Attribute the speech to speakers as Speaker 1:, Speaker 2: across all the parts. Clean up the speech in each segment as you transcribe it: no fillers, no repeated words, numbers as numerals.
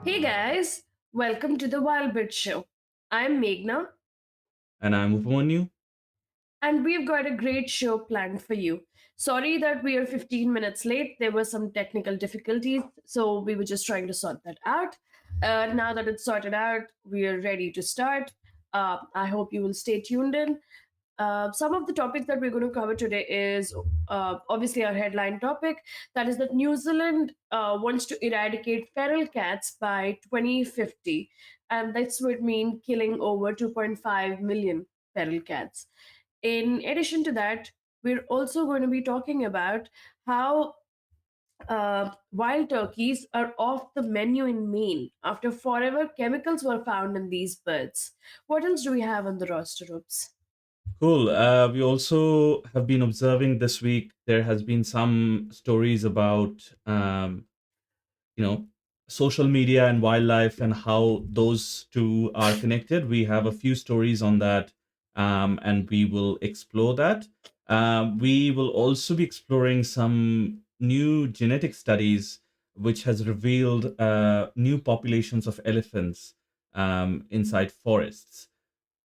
Speaker 1: Hey guys, welcome to the Wild Bit Show. I'm Meghna,
Speaker 2: And I'm Upamanyu.
Speaker 1: and we've got a great show planned for you. Sorry that we are 15 minutes late. There were some technical difficulties, so we were just trying to sort that out. Now that it's sorted out, we are ready to start. I hope you will stay tuned in. Some of the topics that we're going to cover today is obviously our headline topic, that is that New Zealand wants to eradicate feral cats by 2050, and this would mean killing over 2.5 million feral cats. In addition to that, we're also going to be talking about how wild turkeys are off the menu in Maine after forever chemicals were found in these birds. What else do we have on the roster, Oops?
Speaker 2: Cool. We also have been observing this week. There has been some stories about, you know, social media and wildlife and how those two are connected. We have a few stories on that, and we will explore that. We will also be exploring some new genetic studies which has revealed new populations of elephants inside forests.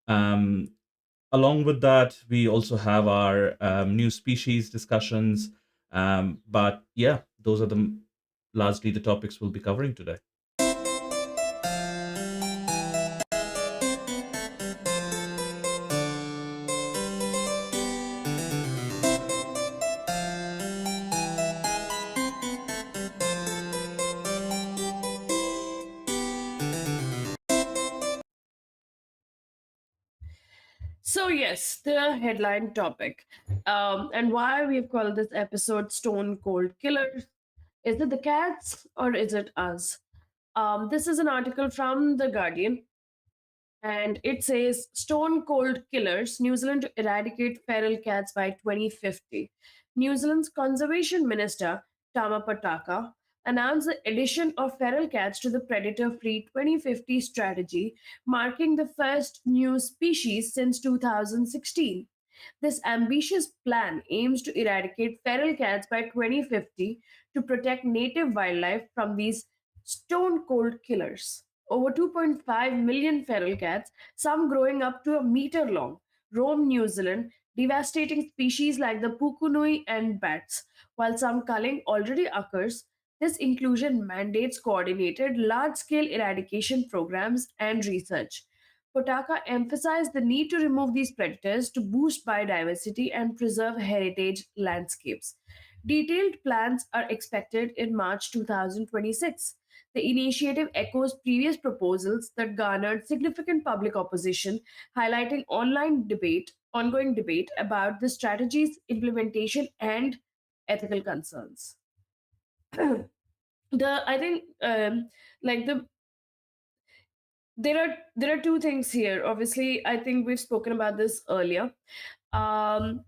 Speaker 2: Um, Along with that, we also have our new species discussions. But yeah, those are largely the topics we'll be covering today.
Speaker 1: So, yes, the headline topic, and why we've called this episode Stone Cold Killers. Is it the cats or is it us? This is an article from The Guardian, and it says Stone Cold Killers, New Zealand to eradicate feral cats by 2050. New Zealand's Conservation Minister, Tama Pataka, announced the addition of feral cats to the predator free 2050 strategy, marking the first new species since 2016. This ambitious plan aims to eradicate feral cats by 2050 to protect native wildlife from these stone cold killers. Over 2.5 million feral cats, some growing up to a meter long, roam New Zealand, devastating species like the pukunui and bats. While some culling already occurs, this inclusion mandates coordinated large scale eradication programs and research. Potaka emphasized the need to remove these predators to boost biodiversity and preserve heritage landscapes. Detailed plans are expected in March 2026. The initiative echoes previous proposals that garnered significant public opposition, highlighting ongoing debate about the strategy's implementation and ethical concerns. the I think like there are two things here. Obviously, I think we've spoken about this earlier. Um,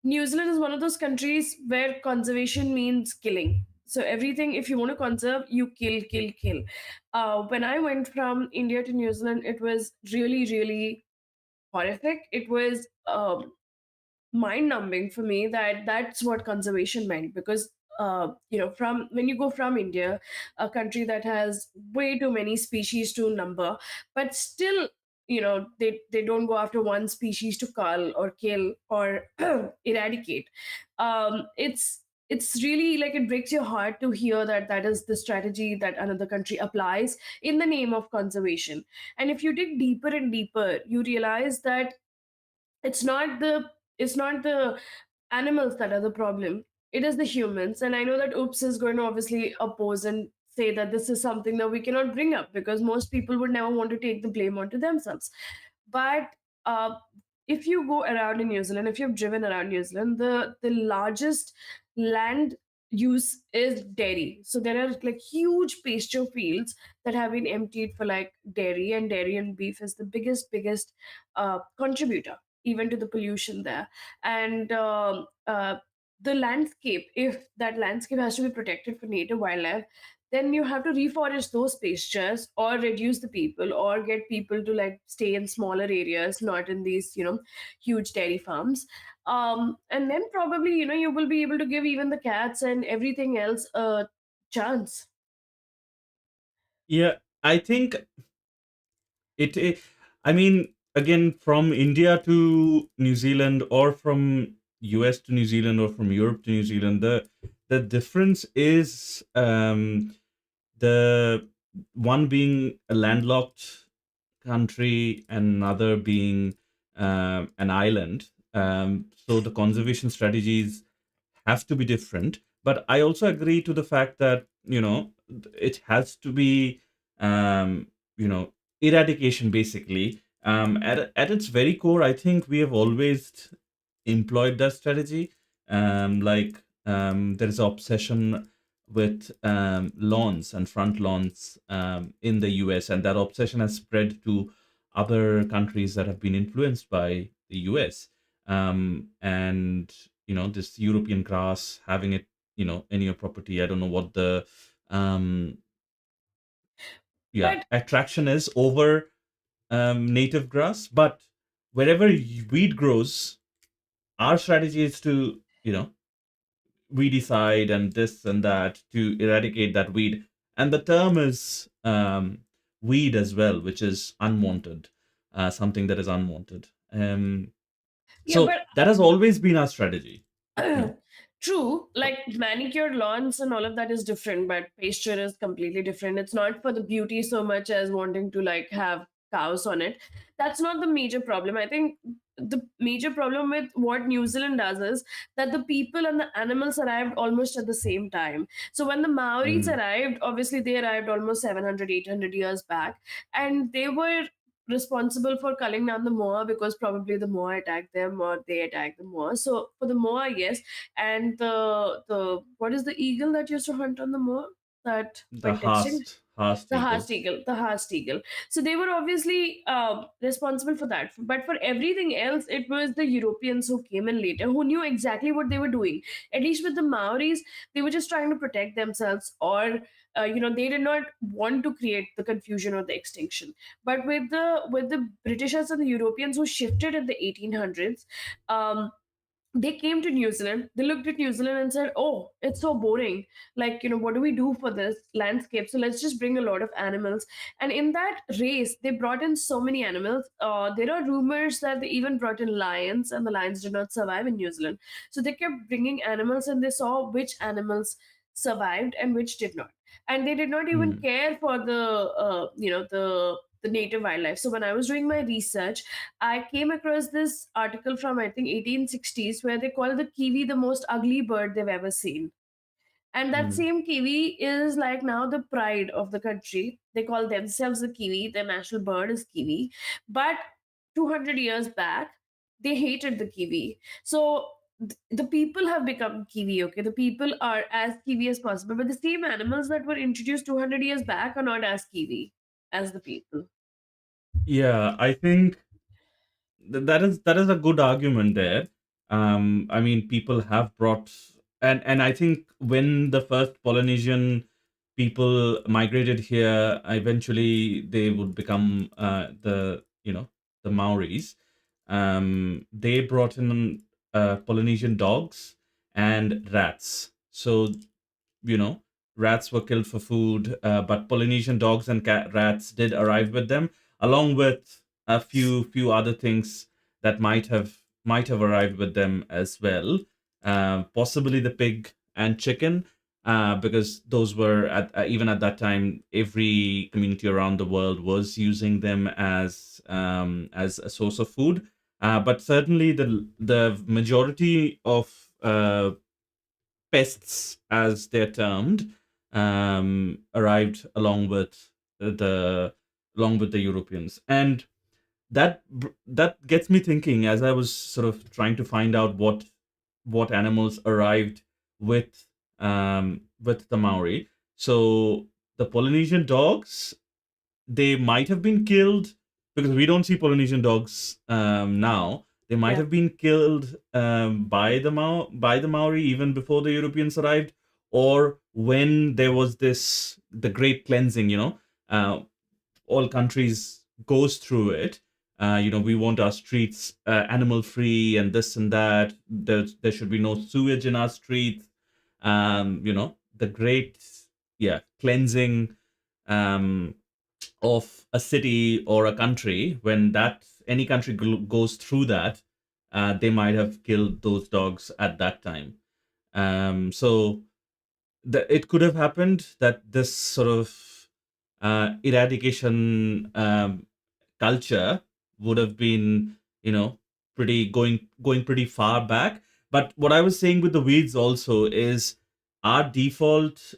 Speaker 1: New Zealand is one of those countries where conservation means killing. So everything, if you want to conserve, you kill, kill, kill. When I went from India to New Zealand, it was really, really horrific. It was mind numbing for me that that's what conservation meant because from when you go from India, a country that has way too many species to number, but still they don't go after one species to cull or kill or eradicate. It's really like it breaks your heart to hear that that is the strategy that another country applies in the name of conservation. And if you dig deeper and deeper, you realize that it's not the it's not the animals that are the problem. It is the humans. And I know that Oops is going to obviously oppose and say that this is something that we cannot bring up because most people would never want to take the blame onto themselves. But if you go around in New Zealand, if you've driven around New Zealand, the largest land use is dairy. So there are like huge pasture fields that have been emptied for like dairy, and dairy and beef is the biggest contributor even to the pollution there. And the landscape, if that landscape has to be protected for native wildlife, then you have to reforest those pastures or reduce the people or get people to like stay in smaller areas, not in these huge dairy farms. And then probably you will be able to give even the cats and everything else a chance.
Speaker 2: Yeah, I think it I mean, again, from India to New Zealand, or from US to New Zealand, or from Europe to New Zealand, the difference is the one being a landlocked country and another being an island. So the conservation strategies have to be different. But I also agree to the fact that, it has to be, um, eradication, basically. At its very core, I think we have always employed that strategy. There is an obsession with lawns and front lawns in the US, and that obsession has spread to other countries that have been influenced by the US. And this European grass, having it, in your property. I don't know what the um, yeah,
Speaker 1: But
Speaker 2: attraction is over native grass, but wherever weed grows, our strategy is to, weedicide and this and that to eradicate that weed. And the term is weed as well, which is unwanted, something that is unwanted.
Speaker 1: yeah,
Speaker 2: So that has always been our strategy, you know.
Speaker 1: true,
Speaker 2: But
Speaker 1: like manicured lawns and all of that is different, but pasture is completely different. It's not for the beauty so much as wanting to like have cows on it. That's not the major problem. I think the major problem with what New Zealand does is that the people and the animals arrived almost at the same time. So when the Maoris
Speaker 2: mm,
Speaker 1: arrived, obviously they arrived almost 700, 800 years back, and they were responsible for culling down the moa because probably the moa attacked them or they attacked the moa. So for the moa, yes, and the what is the eagle that used to hunt on the moa that
Speaker 2: the
Speaker 1: went extinct?
Speaker 2: Haast
Speaker 1: The
Speaker 2: eagle.
Speaker 1: Haast eagle, the Haast eagle. So they were obviously responsible for that. But for everything else, it was the Europeans who came in later who knew exactly what they were doing. At least with the Maoris, they were just trying to protect themselves, or they did not want to create the confusion or the extinction. But with the Britishers and the Europeans who shifted in the 1800s, they came to New Zealand. They looked at New Zealand and said, "Oh, it's so boring. Like, what do we do for this landscape? So let's just bring a lot of animals." And in that race, they brought in so many animals. There are rumors that they even brought in lions, and the lions did not survive in New Zealand. So they kept bringing animals, and they saw which animals survived and which did not. And they did not even
Speaker 2: Mm,
Speaker 1: care for the native wildlife. So when I was doing my research, I came across this article from I think 1860s where they call the kiwi the most ugly bird they've ever seen. And that
Speaker 2: mm.
Speaker 1: same kiwi is like now the pride of the country. They call themselves the kiwi. Their national bird is kiwi. But 200 years back, they hated the kiwi. So the people have become kiwi, okay? The people are as kiwi as possible. But the same animals that were introduced 200 years back are not as kiwi as the people.
Speaker 2: Yeah, I think that is a good argument there. I mean, people have brought, and I think when the first Polynesian people migrated here, eventually they would become the Maoris. They brought in Polynesian dogs and rats. So, you know, rats were killed for food, but Polynesian dogs and rats did arrive with them, along with a few other things that might have arrived with them as well. Possibly the pig and chicken, because those were even at that time, every community around the world was using them as a source of food. But certainly the majority of pests, as they're termed, arrived the along with the Europeans, and that gets me thinking as I was sort of trying to find out what animals arrived with the Maori. So the Polynesian dogs, they might have been killed because we don't see Polynesian dogs now. They might
Speaker 1: Yeah.
Speaker 2: have been killed by the Maori even before the Europeans arrived, or when there was the Great Cleansing. All countries goes through it. We want our streets animal free and this and that. There should be no sewage in our streets. The great, yeah, cleansing um, of a city or a country, when that any country goes through that, they might have killed those dogs at that time. So it could have happened that this sort of eradication culture would have been, pretty going pretty far back. But what I was saying with the weeds also is our default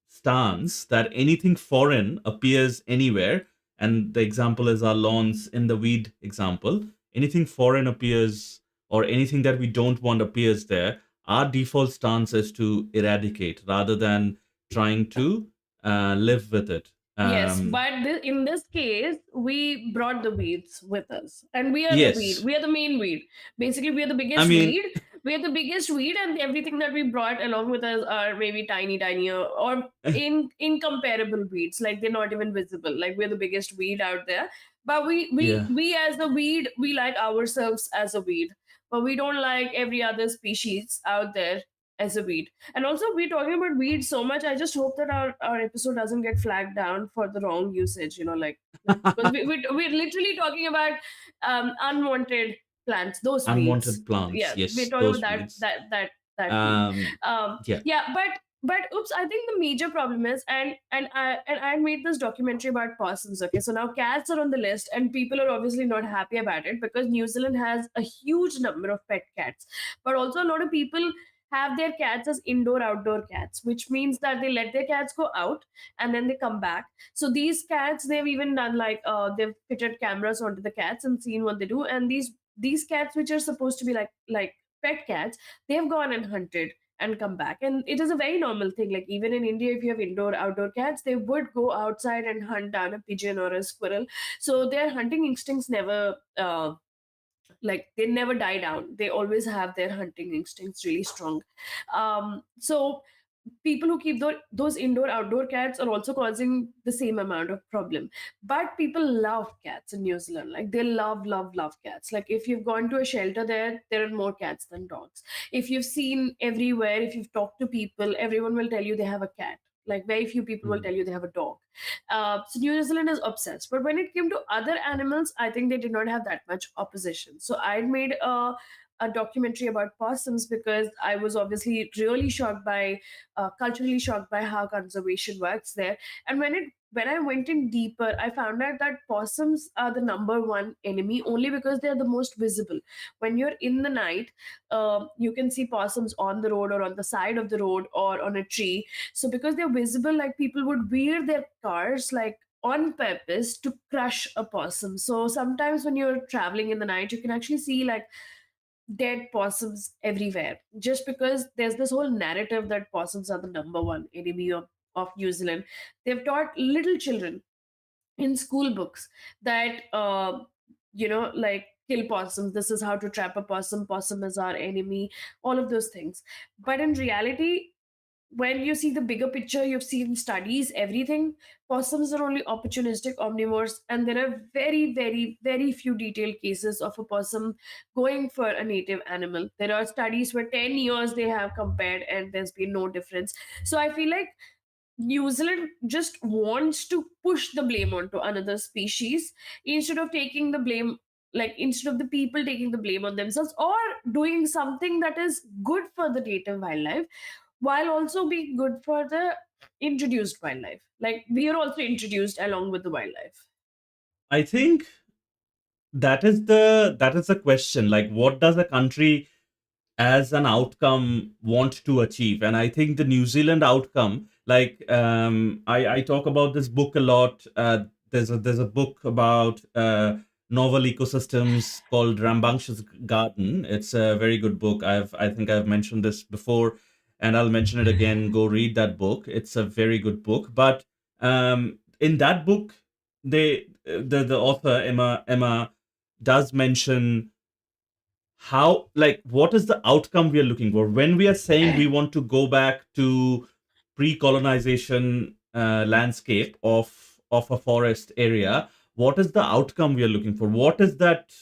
Speaker 2: stance that anything foreign appears anywhere, and the example is our lawns in the weed example. Anything foreign appears, or anything that we don't want appears there, our default stance is to eradicate rather than trying to live with it.
Speaker 1: Yes,
Speaker 2: um
Speaker 1: but in this case, we brought the weeds with us, and we are the weed.
Speaker 2: yes,
Speaker 1: We are the main weed. Basically, we are the
Speaker 2: I
Speaker 1: biggest
Speaker 2: mean,
Speaker 1: weed. We are the biggest weed, and everything that we brought along with us are maybe tiny, tinier, or incomparable weeds. Like they're not even visible. Like we're the biggest weed out there. But
Speaker 2: yeah.
Speaker 1: we as the weed, we like ourselves as a weed, but we don't like every other species out there as a weed. And also, we're talking about weeds so much. I just hope that our episode doesn't get flagged down for the wrong usage. Like because we're literally talking about unwanted plants, those weeds.
Speaker 2: Unwanted plants,
Speaker 1: Yeah, we're
Speaker 2: yes,
Speaker 1: talking about
Speaker 2: those
Speaker 1: that
Speaker 2: weeds.
Speaker 1: that that that weed.
Speaker 2: um yeah.
Speaker 1: Yeah, but oops, I think the major problem is, and I made this documentary about possums. Okay, so now cats are on the list, and people are obviously not happy about it because New Zealand has a huge number of pet cats, but also a lot of people have their cats as indoor outdoor cats, which means that they let their cats go out and then they come back. So these cats, they've even done like they've fitted cameras onto the cats and seen what they do. And these cats, which are supposed to be like pet cats, they've gone and hunted and come back. And it is a very normal thing. Like even in India, if you have indoor outdoor cats, they would go outside and hunt down a pigeon or a squirrel. So their hunting instincts never like they never die down. They always have their hunting instincts really strong. So people who keep those indoor outdoor cats are also causing the same amount of problem. But people love cats in New Zealand. Like they love cats. Like if you've gone to a shelter there are more cats than dogs. If you've seen everywhere, if you've talked to people, everyone will tell you they have a cat. Like very few people will
Speaker 2: Mm.
Speaker 1: tell you they have a dog. So New Zealand is obsessed. But when it came to other animals, I think they did not have that much opposition. So I made a documentary about possums because I was obviously really shocked by, culturally shocked by how conservation works there. And when I went in deeper, I found out that possums are the number one enemy only because they are the most visible. When you're in the night, you can see possums on the road or on the side of the road or on a tree. So because they're visible, like people would veer their cars like on purpose to crush a possum. So sometimes when you're traveling in the night, you can actually see like dead possums everywhere just because there's this whole narrative that possums are the number one enemy of New Zealand. They've taught little children in school books that like kill possums, this is how to trap a possum, possum is our enemy, all of those things. But in reality, when you see the bigger picture, you've seen studies, everything, possums are only opportunistic omnivores, and there are very, very, very few detailed cases of a possum going for a native animal. There are studies where 10 years they have compared, and there's been no difference. So I feel like New Zealand just wants to push the blame onto another species instead of taking the blame, like instead of the people taking the blame on themselves or doing something that is good for the native wildlife while also being good for the introduced wildlife. Like we are also introduced along with the wildlife.
Speaker 2: I think that is the question, like what does a country as an outcome want to achieve. And I think the New Zealand outcome, like I talk about this book a lot. There's a book about novel ecosystems called Rambunctious Garden. It's a very good book. I think I've mentioned this before, and I'll mention it again. Go read that book. It's a very good book. But in that book, the author Emma does mention how, like, what is the outcome we are looking for when we are saying we want to go back to pre-colonization landscape of a forest area. What is the outcome we are looking for? What is that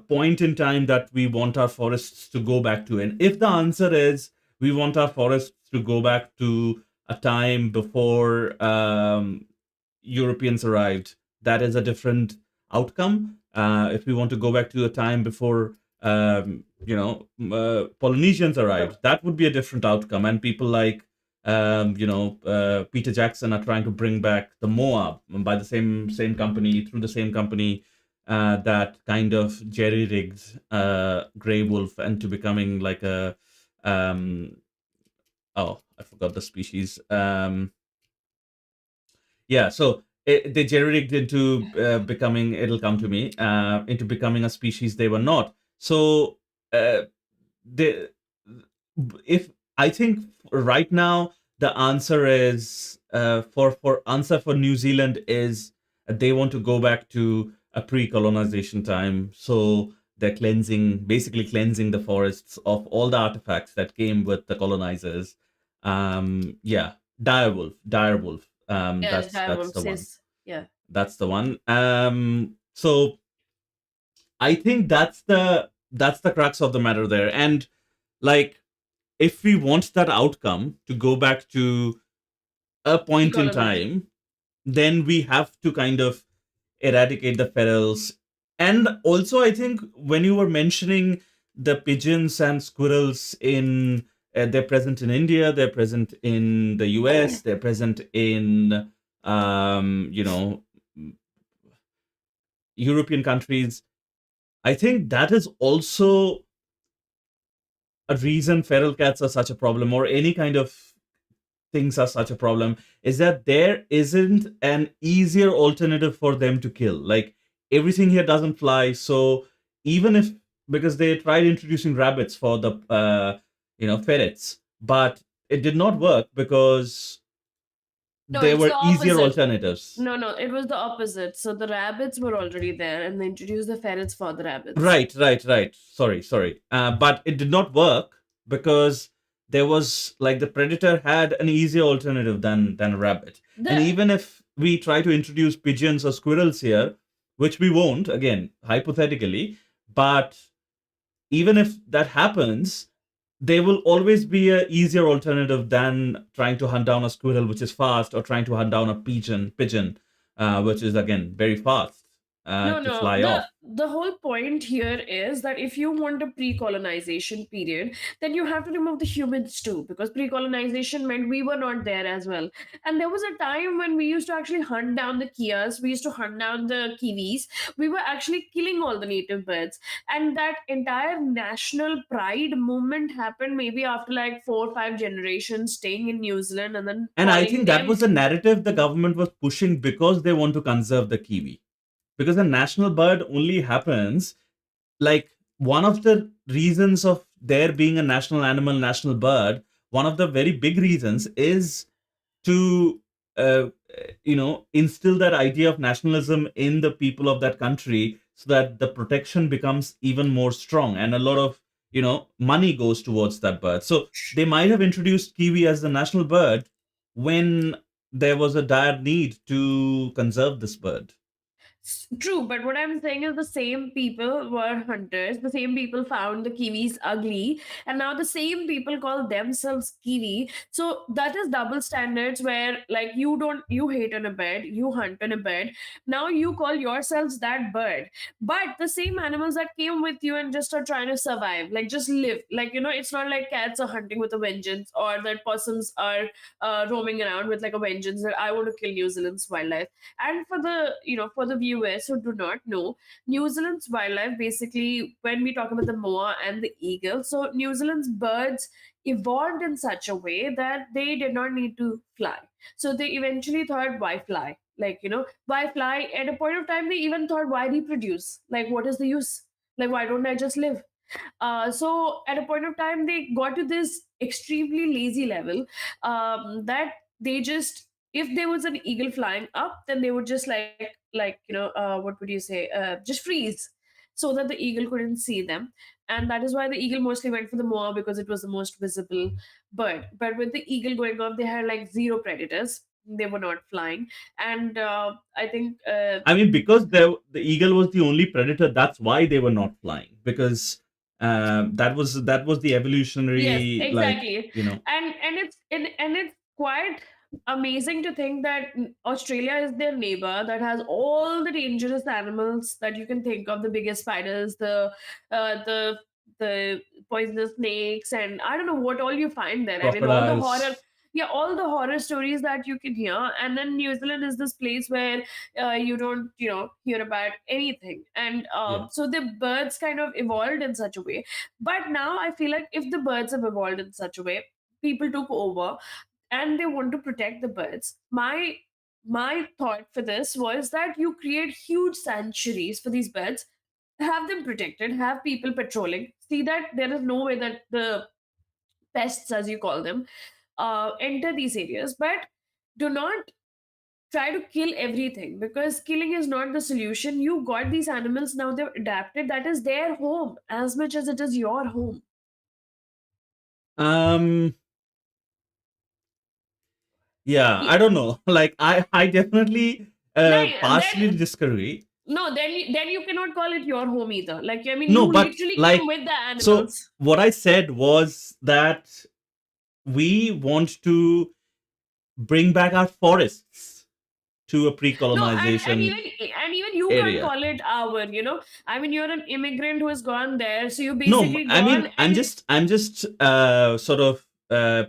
Speaker 2: point in time that we want our forests to go back to? And if the answer is we want our forests to go back to a time before Europeans arrived, that is a different outcome. If we want to go back to a time before, Polynesians arrived, that would be a different outcome. And people like, Peter Jackson are trying to bring back the Moa by the same company, through the same company that kind of jerry rigged gray wolf into becoming like a oh, I forgot the species. Yeah, so they jerry-rigged into becoming, it'll come to me, into becoming a species they were not. So uh, they, if I think right now the answer is for answer for New Zealand is they want to go back to a pre-colonization time. So they're basically cleansing the forests of all the artifacts that came with the colonizers. Yeah, direwolf.
Speaker 1: Yes,
Speaker 2: That's
Speaker 1: direwolf
Speaker 2: the one.
Speaker 1: says, yeah.
Speaker 2: That's the one. So I think that's the crux of the matter there. And like, if we want that outcome to go back to a point in
Speaker 1: Decolonize.
Speaker 2: time, then we have to kind of eradicate the ferals. And also, I think when you were mentioning the pigeons and squirrels they're present in India, they're present in the US, they're present in, um, you know, European countries. I think that is also a reason feral cats are such a problem, or any kind of things are such a problem, is that there isn't an easier alternative for them to kill. Like, everything here doesn't fly, so even if, because they tried introducing rabbits for the ferrets, but it did not work because
Speaker 1: No,
Speaker 2: there
Speaker 1: it's
Speaker 2: were
Speaker 1: the
Speaker 2: easier
Speaker 1: opposite.
Speaker 2: alternatives.
Speaker 1: No, it was the opposite. So the rabbits were already there, and they introduced the ferrets for the rabbits.
Speaker 2: Right. Sorry. But it did not work because there was, like, the predator had an easier alternative than a rabbit. And
Speaker 1: The
Speaker 2: even if we try to introduce pigeons or squirrels here, which we won't, again, hypothetically, but even if that happens, there will always be a easier alternative than trying to hunt down a squirrel, which is fast, or trying to hunt down a pigeon, which is, again, very fast to
Speaker 1: no.
Speaker 2: fly
Speaker 1: The
Speaker 2: off.
Speaker 1: the whole point here is that if you want a pre-colonization period, then you have to remove the humans too, because pre-colonization meant we were not there as well. And there was a time when we used to actually hunt down the kias, we used to hunt down the kiwis. We were actually killing all the native birds, and that entire national pride movement happened maybe after like 4 or 5 generations staying in New Zealand and then
Speaker 2: And I
Speaker 1: calling
Speaker 2: think that
Speaker 1: them.
Speaker 2: was the narrative the government was pushing because they want to conserve the kiwi. Because a national bird only happens, like, one of the reasons of there being a national animal, national bird, one of the very big reasons is to instill that idea of nationalism in the people of that country, so that the protection becomes even more strong, and a lot of money goes towards that bird. So they might have introduced kiwi as the national bird when there was a dire need to conserve this bird.
Speaker 1: True, but what I'm saying is the same people were hunters. The same people found the kiwis ugly, and now the same people call themselves kiwi. So that is double standards where, like, you hate on a bird, you hunt on a bird. Now you call yourselves that bird, but the same animals that came with you and just are trying to survive, like just live. Like, it's not like cats are hunting with a vengeance, or that possums are roaming around with like a vengeance that I want to kill New Zealand's wildlife. And for the viewers who do not know, New Zealand's wildlife, basically, when we talk about the moa and the eagle, so New Zealand's birds evolved in such a way that they did not need to fly. So they eventually thought, why fly? Like, why fly? At a point of time, they even thought, why reproduce? Like, what is the use? Like, why don't I just live? So at a point of time, they got to this extremely lazy level, that they just, if there was an eagle flying up, then they would just what would you say, just freeze, so that the eagle couldn't see them. And that is why the eagle mostly went for the moa, because it was the most visible bird. But with the eagle going off, they had like zero predators, they were not flying. And I think
Speaker 2: I mean, because the eagle was the only predator, that's why they were not flying. Because that was the
Speaker 1: yes,
Speaker 2: evolutionary, like,
Speaker 1: exactly. And it's quite amazing to think that Australia is their neighbor that has all the dangerous animals that you can think of, the biggest spiders, uh, the the poisonous snakes, and I don't know what all you find there. I mean, all the horror,
Speaker 2: Crocodiles.
Speaker 1: yeah, all the horror stories that you can hear. And then New Zealand is this place where you don't, hear about anything. And
Speaker 2: Yeah.
Speaker 1: so the birds kind of evolved in such a way. But now I feel like if the birds have evolved in such a way, people took over and they want to protect the birds. My thought for this was that you create huge sanctuaries for these birds, have them protected, have people patrolling, see that there is no way that the pests, as you call them, enter these areas. But do not try to kill everything, because killing is not the solution. You got these animals, now they've adapted, that is their home as much as it is your home.
Speaker 2: Um. Yeah. I don't know. Like I definitely
Speaker 1: No,
Speaker 2: partially
Speaker 1: then
Speaker 2: disagree.
Speaker 1: no, then you cannot call it your home either. Like, I mean,
Speaker 2: No,
Speaker 1: you
Speaker 2: but
Speaker 1: literally came
Speaker 2: like,
Speaker 1: with the
Speaker 2: so
Speaker 1: animals.
Speaker 2: what I said was that we want to bring back our forests to a
Speaker 1: No, and
Speaker 2: pre-colonization
Speaker 1: even you can't
Speaker 2: area.
Speaker 1: call it our. I mean, you're an immigrant who has gone there, so you
Speaker 2: No,
Speaker 1: basically
Speaker 2: I
Speaker 1: gone
Speaker 2: mean,
Speaker 1: and
Speaker 2: I'm just sort of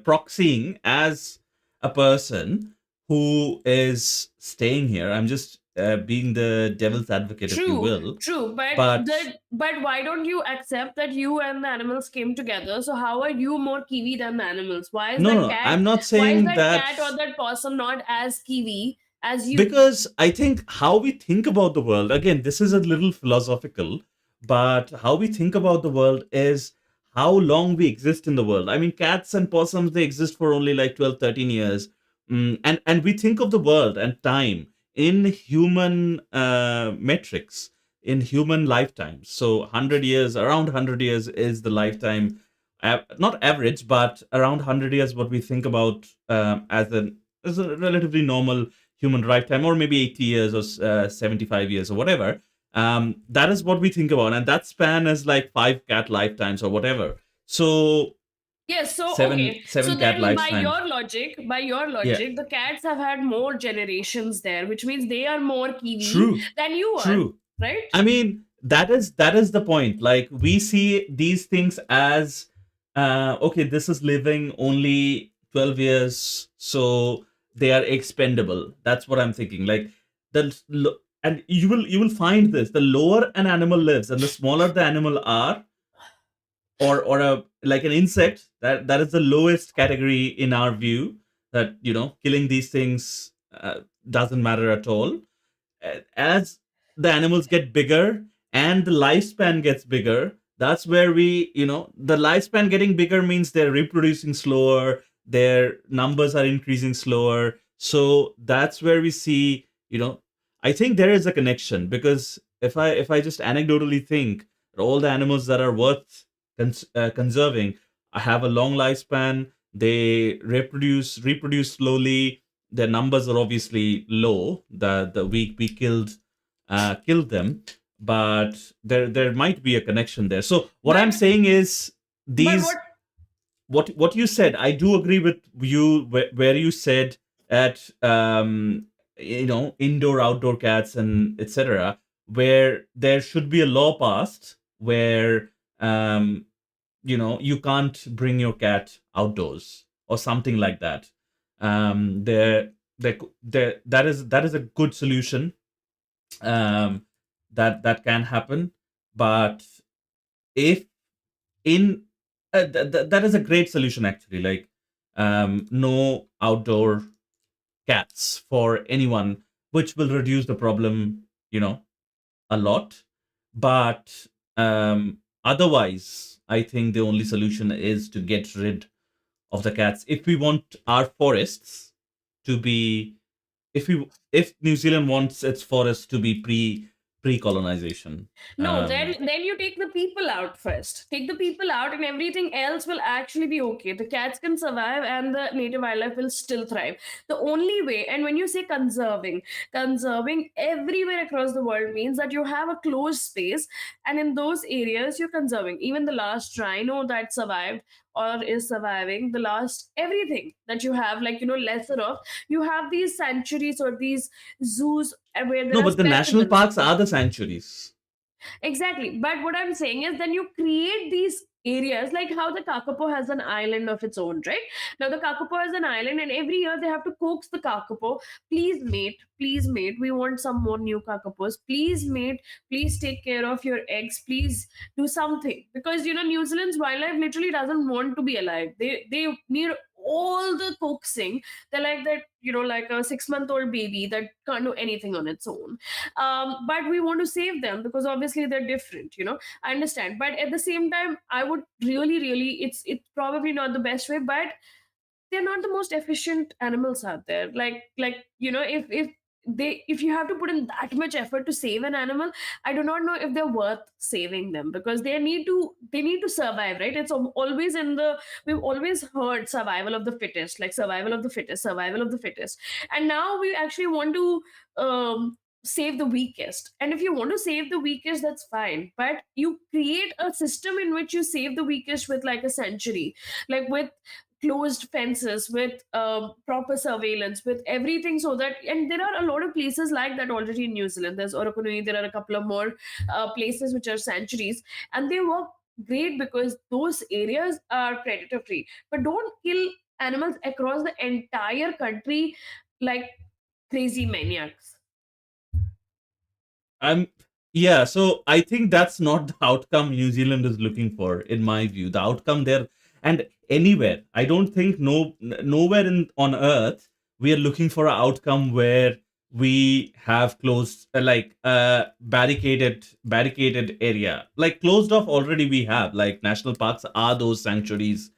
Speaker 2: proxying as a person who is staying here. I'm just being the devil's advocate, if you
Speaker 1: true,
Speaker 2: will.
Speaker 1: true. But
Speaker 2: But
Speaker 1: but why don't you accept that you and the animals came together? So how are you more kiwi than the animals? Why is
Speaker 2: no,
Speaker 1: that
Speaker 2: no,
Speaker 1: cat?
Speaker 2: I'm not
Speaker 1: Why is
Speaker 2: saying
Speaker 1: that
Speaker 2: that.
Speaker 1: cat or that possum not as kiwi as you?
Speaker 2: Because I think how we think about the world, again, this is a little philosophical, but how we think about the world is how long we exist in the world. I mean, cats and possums, they exist for only like 12, 13 years. And we think of the world and time in human metrics, in human lifetimes. So 100 years, around 100 years is the lifetime, not average, but around 100 years, what we think about as a relatively normal human lifetime, or maybe 80 years or 75 years or whatever. That is what we think about. And that span is like five cat lifetimes or whatever. So
Speaker 1: Yes, so
Speaker 2: seven
Speaker 1: okay.
Speaker 2: seven
Speaker 1: So
Speaker 2: cat
Speaker 1: then by
Speaker 2: lifetimes.
Speaker 1: your logic,
Speaker 2: Yeah,
Speaker 1: the cats have had more generations there, which means they are more kiwi
Speaker 2: true,
Speaker 1: than you are,
Speaker 2: true.
Speaker 1: right?
Speaker 2: I mean, that is the point. Like, we see these things as okay, this is living only 12 years, so they are expendable. That's what I'm thinking. Like, and you will find this: the lower an animal lives and the smaller the animal are, or a like an insect, that is the lowest category in our view. That, killing these things doesn't matter at all. As the animals get bigger and the lifespan gets bigger, that's where the lifespan getting bigger means they're reproducing slower, their numbers are increasing slower. So that's where we see, I think there is a connection, because if I just anecdotally think that all the animals that are worth conserving have a long lifespan, they reproduce slowly, their numbers are obviously low. The week we killed them, but there might be a connection there. So what I'm
Speaker 1: But
Speaker 2: saying is,
Speaker 1: but what
Speaker 2: these what you said, I do agree with you, where you said at indoor outdoor cats and etc., where there should be a law passed where you can't bring your cat outdoors or something like that. There that is a good solution, um that can happen. But if in that is a great solution, actually. Like, no outdoor cats for anyone, which will reduce the problem, a lot. But otherwise, I think the only solution is to get rid of the cats if we want our forests to be, if New Zealand wants its forests to be pre-colonization.
Speaker 1: no, then you take the people out first. Take the people out, and everything else will actually be okay. The cats can survive, and the native wildlife will still thrive. The only way, and when you say conserving everywhere across the world means that you have a closed space, and in those areas you're conserving. Even the last rhino that survived or is surviving the last everything that you have, like, lesser of. You have these sanctuaries or these zoos where there
Speaker 2: No,
Speaker 1: are
Speaker 2: but the national
Speaker 1: specimens.
Speaker 2: parks are the sanctuaries.
Speaker 1: Exactly. But what I'm saying is, then you create these areas, like how the Kakapo has an island of its own, right? Now, the Kakapo has an island, and every year they have to coax the Kakapo. Please, mate, we want some more new Kakapos. Please, mate, please take care of your eggs. Please do something. Because, New Zealand's wildlife literally doesn't want to be alive. They need all the coaxing. They're like that, like a 6-month-old baby that can't do anything on its own. But we want to save them because obviously they're different. I understand, but at the same time, I would really, it's probably not the best way, but they're not the most efficient animals out there. Like, if you have to put in that much effort to save an animal, I do not know if they're worth saving them, because they need to survive, right? It's always in the we've always heard survival of the fittest, like survival of the fittest, survival of the fittest. And now we actually want to save the weakest. And if you want to save the weakest, that's fine, but you create a system in which you save the weakest with like a century, like with closed fences, with proper surveillance, with everything, so that. And there are a lot of places like that already in New Zealand. There's Orokonui, there are a couple of more places which are sanctuaries, and they work great because those areas are predator free. But don't kill animals across the entire country like crazy maniacs.
Speaker 2: I'm Yeah, so I think that's not the outcome New Zealand is looking for, in my view. The outcome there, and anywhere, I don't think nowhere in on Earth we are looking for an outcome where we have closed barricaded area. Like closed off already we have. Like national parks are those sanctuaries.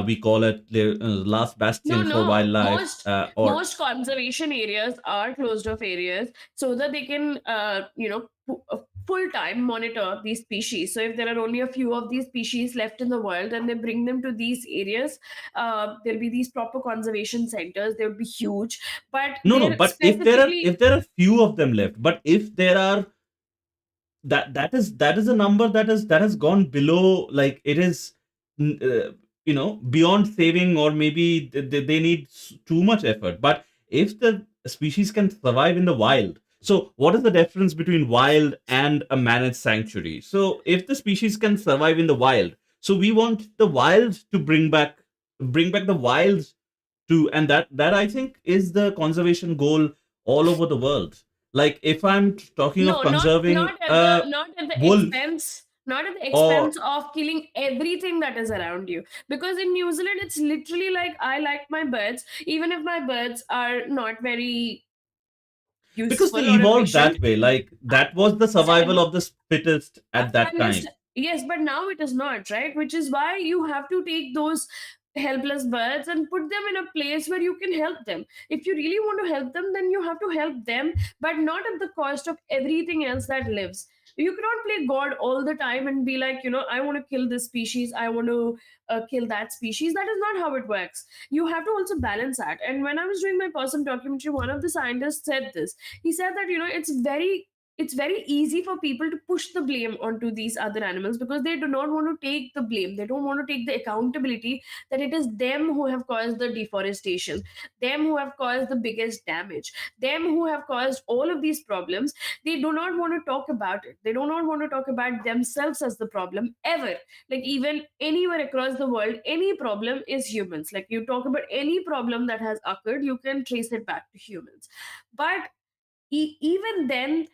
Speaker 2: We call it the last
Speaker 1: No,
Speaker 2: bastion for
Speaker 1: no.
Speaker 2: wildlife,
Speaker 1: Most
Speaker 2: or
Speaker 1: most conservation areas are closed off areas so that they can, full time monitor these species. So if there are only a few of these species left in the world, and they bring them to these areas, there'll be these proper conservation centers. They would be huge, but
Speaker 2: no.
Speaker 1: they're
Speaker 2: But if
Speaker 1: specifically.
Speaker 2: there are few of them left, but if there are, that is a number that has gone below, like it is, beyond saving, or maybe they need too much effort. But if the species can survive in the wild, so what is the difference between wild and a managed sanctuary? So if the species can survive in the wild, so we want the wild to bring back the wild to, and that I think is the conservation goal all over the world. Like if I'm talking of
Speaker 1: No, not
Speaker 2: conserving
Speaker 1: not at
Speaker 2: a
Speaker 1: the not at the
Speaker 2: wolf,
Speaker 1: expense, not at the
Speaker 2: or
Speaker 1: expense of killing everything that is around you. Because in New Zealand, it's literally like, I like my birds, even if my birds are not very
Speaker 2: because they
Speaker 1: useful or
Speaker 2: evolved
Speaker 1: efficient.
Speaker 2: that way, like
Speaker 1: I
Speaker 2: that was the survival
Speaker 1: understand.
Speaker 2: of the fittest
Speaker 1: I
Speaker 2: at that time.
Speaker 1: understand. Yes, but now it is not, right? Which is why you have to take those helpless birds and put them in a place where you can help them. If you really want to help them, then you have to help them, but not at the cost of everything else that lives. You cannot play God all the time and be like, I want to kill this species, I want to kill that species. That is not how it works. You have to also balance that. And when I was doing my person documentary, one of the scientists said this. He said that, it's very easy for people to push the blame onto these other animals, because they do not want to take the blame. They don't want to take the accountability that it is them who have caused the deforestation, them who have caused the biggest damage, them who have caused all of these problems. They do not want to talk about it. They do not want to talk about themselves as the problem ever. Like, even anywhere across the world, any problem is humans. Like, you talk about any problem that has occurred, you can trace it back to humans. But even then,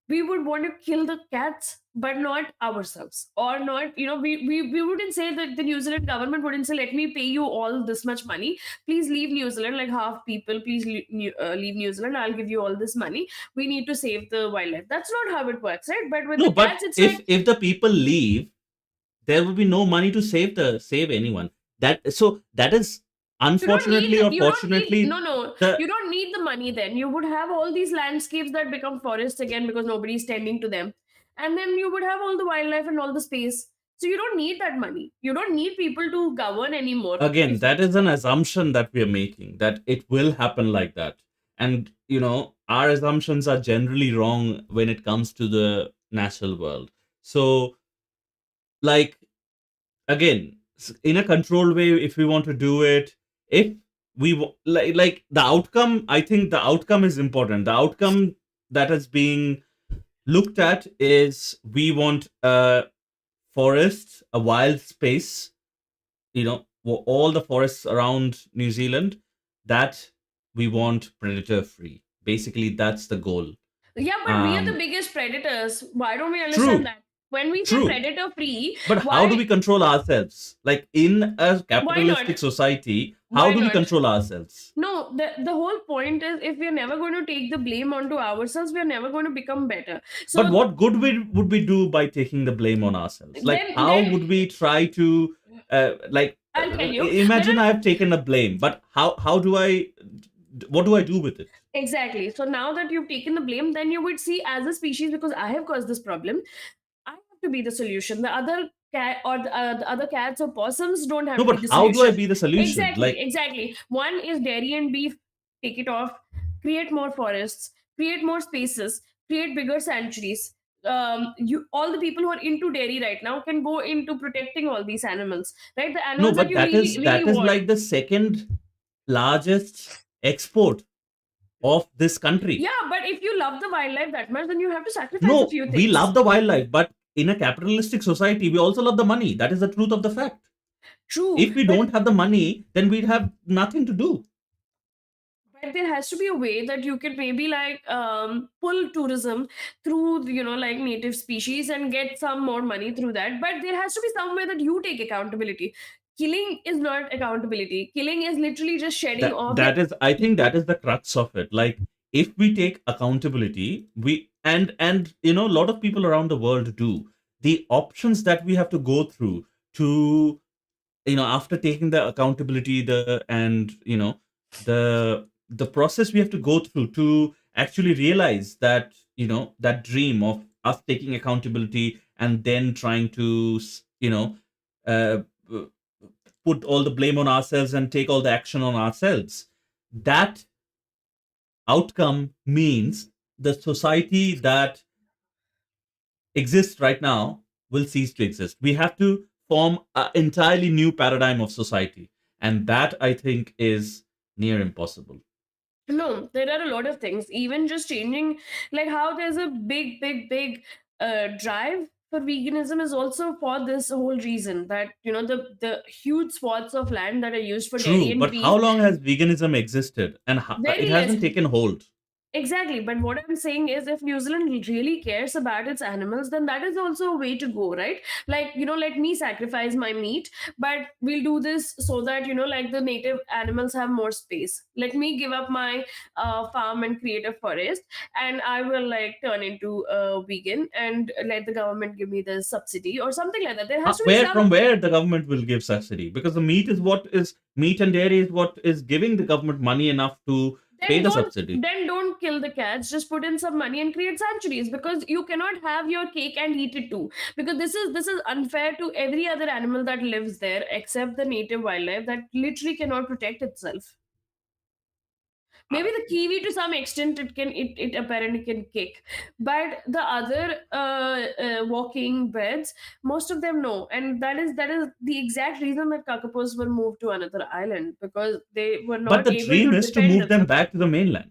Speaker 1: we would want to kill the cats, but not ourselves. Or not, we wouldn't say that the New Zealand government wouldn't say, let me pay you all this much money, please leave New Zealand, like half people, please leave New Zealand, I'll give you all this money, we need to save the wildlife. That's not how it works, right? But with
Speaker 2: No,
Speaker 1: the
Speaker 2: but
Speaker 1: cats, it's like,
Speaker 2: if the people leave, there will be no money to save anyone. That is,
Speaker 1: you don't need
Speaker 2: unfortunately or
Speaker 1: you don't need
Speaker 2: fortunately,
Speaker 1: no,
Speaker 2: the
Speaker 1: you don't need the money. Then you would have all these landscapes that become forests again, because nobody's tending to them. And then you would have all the wildlife and all the space. So you don't need that money. You don't need people to govern anymore.
Speaker 2: again,
Speaker 1: If
Speaker 2: that is an assumption that we are making, that it will happen like that. And our assumptions are generally wrong when it comes to the natural world. So, like, again, in a controlled way, if we want to do it, if like the outcome, I think the outcome is important. The outcome that is being looked at is we want a forest, a wild space, all the forests around New Zealand, that we want predator free. Basically, that's the goal.
Speaker 1: Yeah, but we are the
Speaker 2: Um,
Speaker 1: biggest predators. Why don't we understand
Speaker 2: true,
Speaker 1: that? When we say
Speaker 2: true.
Speaker 1: predator free,
Speaker 2: But how do
Speaker 1: why
Speaker 2: we control ourselves? Like in a
Speaker 1: why not?
Speaker 2: capitalistic society, how
Speaker 1: Why
Speaker 2: do we
Speaker 1: not?
Speaker 2: control ourselves?
Speaker 1: No, the whole point is if we're never going to take the blame onto ourselves, we're never going to become better.
Speaker 2: But
Speaker 1: So
Speaker 2: what good would we do by taking the blame on ourselves? Like, how
Speaker 1: then
Speaker 2: would we try to,
Speaker 1: I'll tell you there
Speaker 2: imagine
Speaker 1: are
Speaker 2: I've taken the blame, but how do what do I do with it?
Speaker 1: exactly. So now that you've taken the blame, then you would see as a species, because I have caused this problem, I have to be the solution. The other cat or the other cats or possums don't have
Speaker 2: No,
Speaker 1: to be
Speaker 2: but
Speaker 1: the
Speaker 2: how do I
Speaker 1: solution.
Speaker 2: be the solution?
Speaker 1: Exactly,
Speaker 2: Like,
Speaker 1: exactly. One is dairy and beef. Take it off. Create more forests. Create more spaces. Create bigger sanctuaries. You all the people who are into dairy right now can go into protecting all these animals, right? The
Speaker 2: no,
Speaker 1: animals that
Speaker 2: but
Speaker 1: you really really
Speaker 2: that is
Speaker 1: want.
Speaker 2: like the second largest export of this country.
Speaker 1: Yeah, but if you love the wildlife that much, then you have to sacrifice a
Speaker 2: No,
Speaker 1: few
Speaker 2: we
Speaker 1: things.
Speaker 2: love the wildlife, but in a capitalistic society, we also love the money. That is the truth of the fact.
Speaker 1: True,
Speaker 2: If we
Speaker 1: but
Speaker 2: don't have the money, then we'd have nothing to do.
Speaker 1: there has to be a way that you can maybe like pull tourism through like native species and get some more money through that. But there has to be some way that you take accountability. Killing is not accountability. Killing is literally just shedding off the
Speaker 2: That is, I think that is the crux of it. Like, if we take accountability, we and a lot of people around the world do, the options that we have to go through to, after taking the accountability, the process we have to go through to actually realize that, that dream of us taking accountability and then trying to uh, put all the blame on ourselves and take all the action on ourselves. That outcome means the society that exists right now will cease to exist. We have to form an entirely new paradigm of society. And that, I think, is near impossible.
Speaker 1: no, there are a lot of things. Even just changing, like how there's a big drive for veganism is also for this whole reason that the huge swaths of land that are used for dairy
Speaker 2: True,
Speaker 1: and
Speaker 2: but how
Speaker 1: beef,
Speaker 2: long has veganism existed? And it
Speaker 1: very less.
Speaker 2: hasn't taken hold.
Speaker 1: Exactly, but what I'm saying is, if New Zealand really cares about its animals, then that is also a way to go, right? Like, let me sacrifice my meat, but we'll do this so that, like the native animals have more space. Let me give up my farm and create a forest, and I will like turn into a vegan and let the government give me the subsidy or something like that. There has to be
Speaker 2: Where
Speaker 1: some.
Speaker 2: from where the government will give subsidy? Because the meat and dairy is what is giving the government money enough to pay
Speaker 1: then
Speaker 2: the
Speaker 1: don't
Speaker 2: subsidy.
Speaker 1: then don't kill the cats, just put in some money and create sanctuaries, because you cannot have your cake and eat it too, because this is unfair to every other animal that lives there except the native wildlife that literally cannot protect itself. Maybe the kiwi to some extent it apparently can kick, but the other walking birds, most of them no, and that is the exact reason that kakapos were moved to another island, because they were
Speaker 2: But
Speaker 1: not
Speaker 2: the
Speaker 1: able
Speaker 2: dream
Speaker 1: to
Speaker 2: is to
Speaker 1: defend
Speaker 2: move them
Speaker 1: themselves.
Speaker 2: back to the mainland.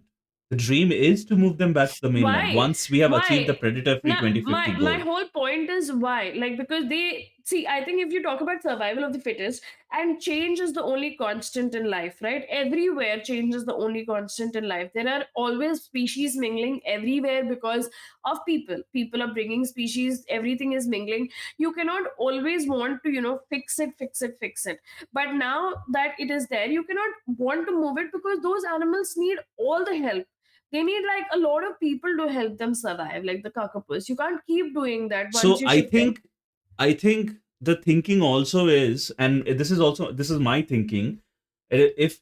Speaker 2: The dream is to move them back to the mainland
Speaker 1: Why?
Speaker 2: once we have achieved the
Speaker 1: Why?
Speaker 2: predator free
Speaker 1: Now,
Speaker 2: 2050
Speaker 1: my
Speaker 2: goal.
Speaker 1: whole point is why. Like, because they see, I think if you talk about survival of the fittest, and change is the only constant in life, right? Everywhere, change is the only constant in life. There are always species mingling everywhere because of people. People are bringing species, everything is mingling. You cannot always want to, fix it, fix it, fix it. But now that it is there, you cannot want to move it because those animals need all the help. They need like a lot of people to help them survive, like the kakapus. You can't keep doing that once
Speaker 2: So
Speaker 1: you
Speaker 2: I
Speaker 1: shift it.
Speaker 2: think I think the thinking also is, and this is my thinking. If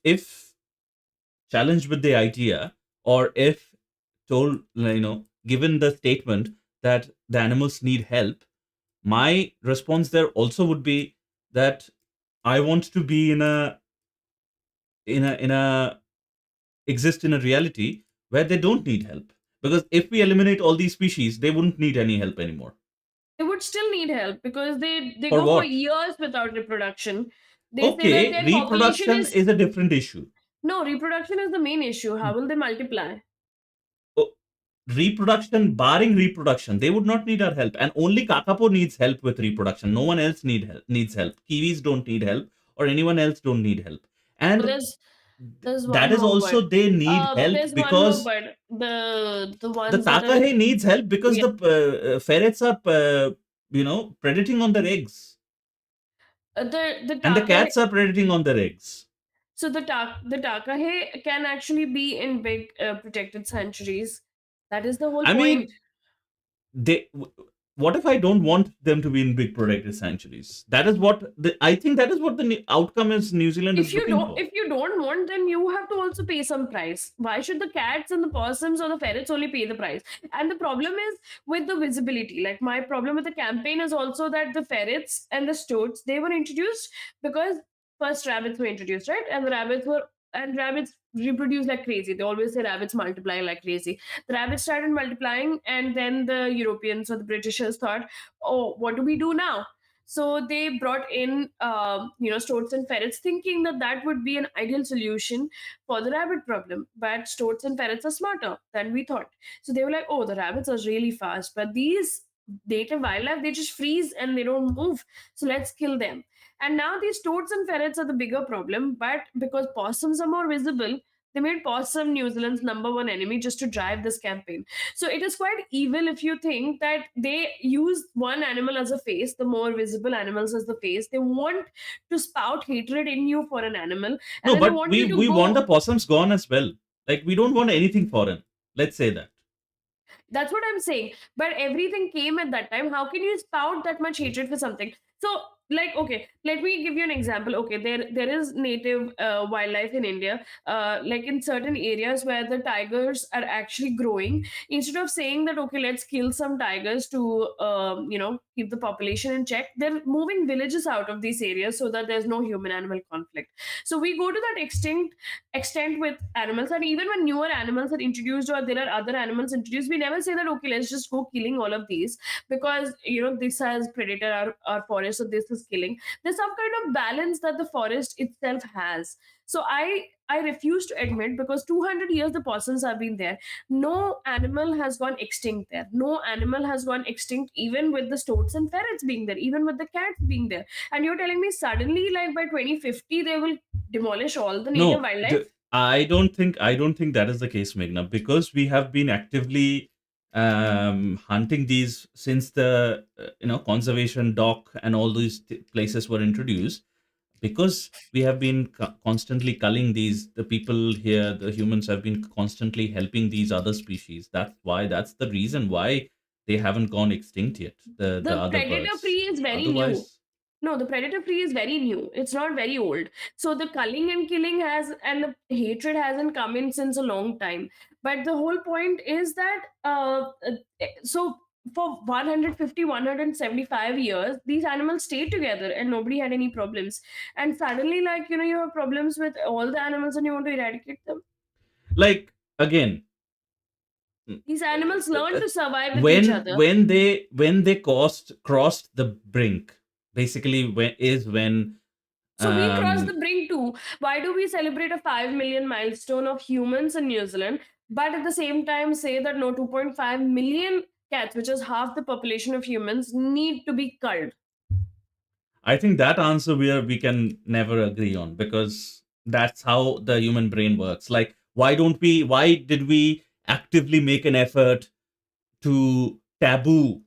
Speaker 2: challenged with the idea, or if told, given the statement that the animals need help, my response there also would be that I want to be in a exist in a reality where they don't need help. Because if we eliminate all these species, they wouldn't need any help anymore.
Speaker 1: They would still need help because they
Speaker 2: For
Speaker 1: go for
Speaker 2: what?
Speaker 1: years without reproduction. They say that
Speaker 2: Okay,
Speaker 1: their population
Speaker 2: reproduction
Speaker 1: is
Speaker 2: is a different issue.
Speaker 1: no, reproduction is the main issue. How will they multiply?
Speaker 2: Oh, reproduction, barring reproduction, they would not need our help, and only kakapo needs help with reproduction. No one else needs help. Kiwis don't need help, or anyone else don't need help.
Speaker 1: So
Speaker 2: And
Speaker 1: there's
Speaker 2: that
Speaker 1: one
Speaker 2: is
Speaker 1: more
Speaker 2: also
Speaker 1: bird.
Speaker 2: they need help
Speaker 1: There's one more
Speaker 2: because
Speaker 1: bird. The
Speaker 2: the
Speaker 1: ones that are
Speaker 2: takahe needs help because
Speaker 1: yeah,
Speaker 2: the ferrets are predating on their eggs,
Speaker 1: the
Speaker 2: and the
Speaker 1: taka.
Speaker 2: cats are predating on their eggs.
Speaker 1: So the takahe can actually be in big protected sanctuaries. That is the whole
Speaker 2: I
Speaker 1: point.
Speaker 2: mean, they what if I don't want them to be in big protected sanctuaries? That is what I think that is what the outcome is New Zealand is looking for.
Speaker 1: If you don't want, then you have to also pay some price. Why should the cats and the possums or the ferrets only pay the price? And the problem is with the visibility. Like my problem with the campaign is also that the ferrets and the stoats, they were introduced because first rabbits were introduced, right? And rabbits reproduce like crazy. They always say rabbits multiply like crazy. The rabbits started multiplying, and then the Europeans or the Britishers thought, oh, what do we do now? So they brought in, stoats and ferrets, thinking that that would be an ideal solution for the rabbit problem. But stoats and ferrets are smarter than we thought. So they were like, oh, the rabbits are really fast, but these native wildlife, they just freeze and they don't move. So let's kill them. And now these toads and ferrets are the bigger problem. But because possums are more visible, they made possum New Zealand's number one enemy just to drive this campaign. So it is quite evil if you think that they use one animal as a face, the more visible animals as the face. They want to spout hatred in you for an animal, and
Speaker 2: No,
Speaker 1: then they
Speaker 2: but
Speaker 1: want you to
Speaker 2: we want the
Speaker 1: go.
Speaker 2: possums gone as well. Like we don't want anything foreign. Let's say that.
Speaker 1: That's what I'm saying. But everything came at that time. How can you spout that much hatred for something? So, like, okay, let me give you an example. Okay, there is native wildlife in India, like in certain areas where the tigers are actually growing. Instead of saying that, okay, let's kill some tigers to, keep the population in check, they're moving villages out of these areas so that there's no human-animal conflict. So we go to that extent with animals, and even when newer animals are introduced or there are other animals introduced, we never say that, okay, let's just go killing all of these because this has predator, our forest, so this is killing. There's some kind of balance that the forest itself has. So I refuse to admit, because 200 years the possums have been there. No animal has gone extinct there. No animal has gone extinct, even with the stoats and ferrets being there, even with the cats being there. And you're telling me suddenly, like by 2050, they will demolish all the native
Speaker 2: No,
Speaker 1: wildlife?
Speaker 2: I don't think that is the case, Meghna, because we have been actively hunting these since the conservation dock and all these places were introduced. Because we have been constantly culling these, the people here, the humans have been constantly helping these other species. That's the reason why they haven't gone extinct yet. The
Speaker 1: The
Speaker 2: other
Speaker 1: predator
Speaker 2: birds.
Speaker 1: free is very new.
Speaker 2: Otherwise,
Speaker 1: No, the predator free is very new. It's not very old. So the culling and killing has, and the hatred hasn't come in since a long time. But the whole point is that, so for 150, 175 years, these animals stayed together and nobody had any problems. And suddenly, like, you have problems with all the animals and you want to eradicate them.
Speaker 2: like again,
Speaker 1: These animals learn to survive with each
Speaker 2: when
Speaker 1: other.
Speaker 2: when they crossed the brink, basically when
Speaker 1: So we crossed the
Speaker 2: um
Speaker 1: brink too. Why do we celebrate a 5 million milestone of humans in New Zealand, but at the same time say that no, 2.5 million cats, which is half the population of humans, need to be culled?
Speaker 2: I think that answer we can never agree on, because that's how the human brain works. Like, why did we actively make an effort to taboo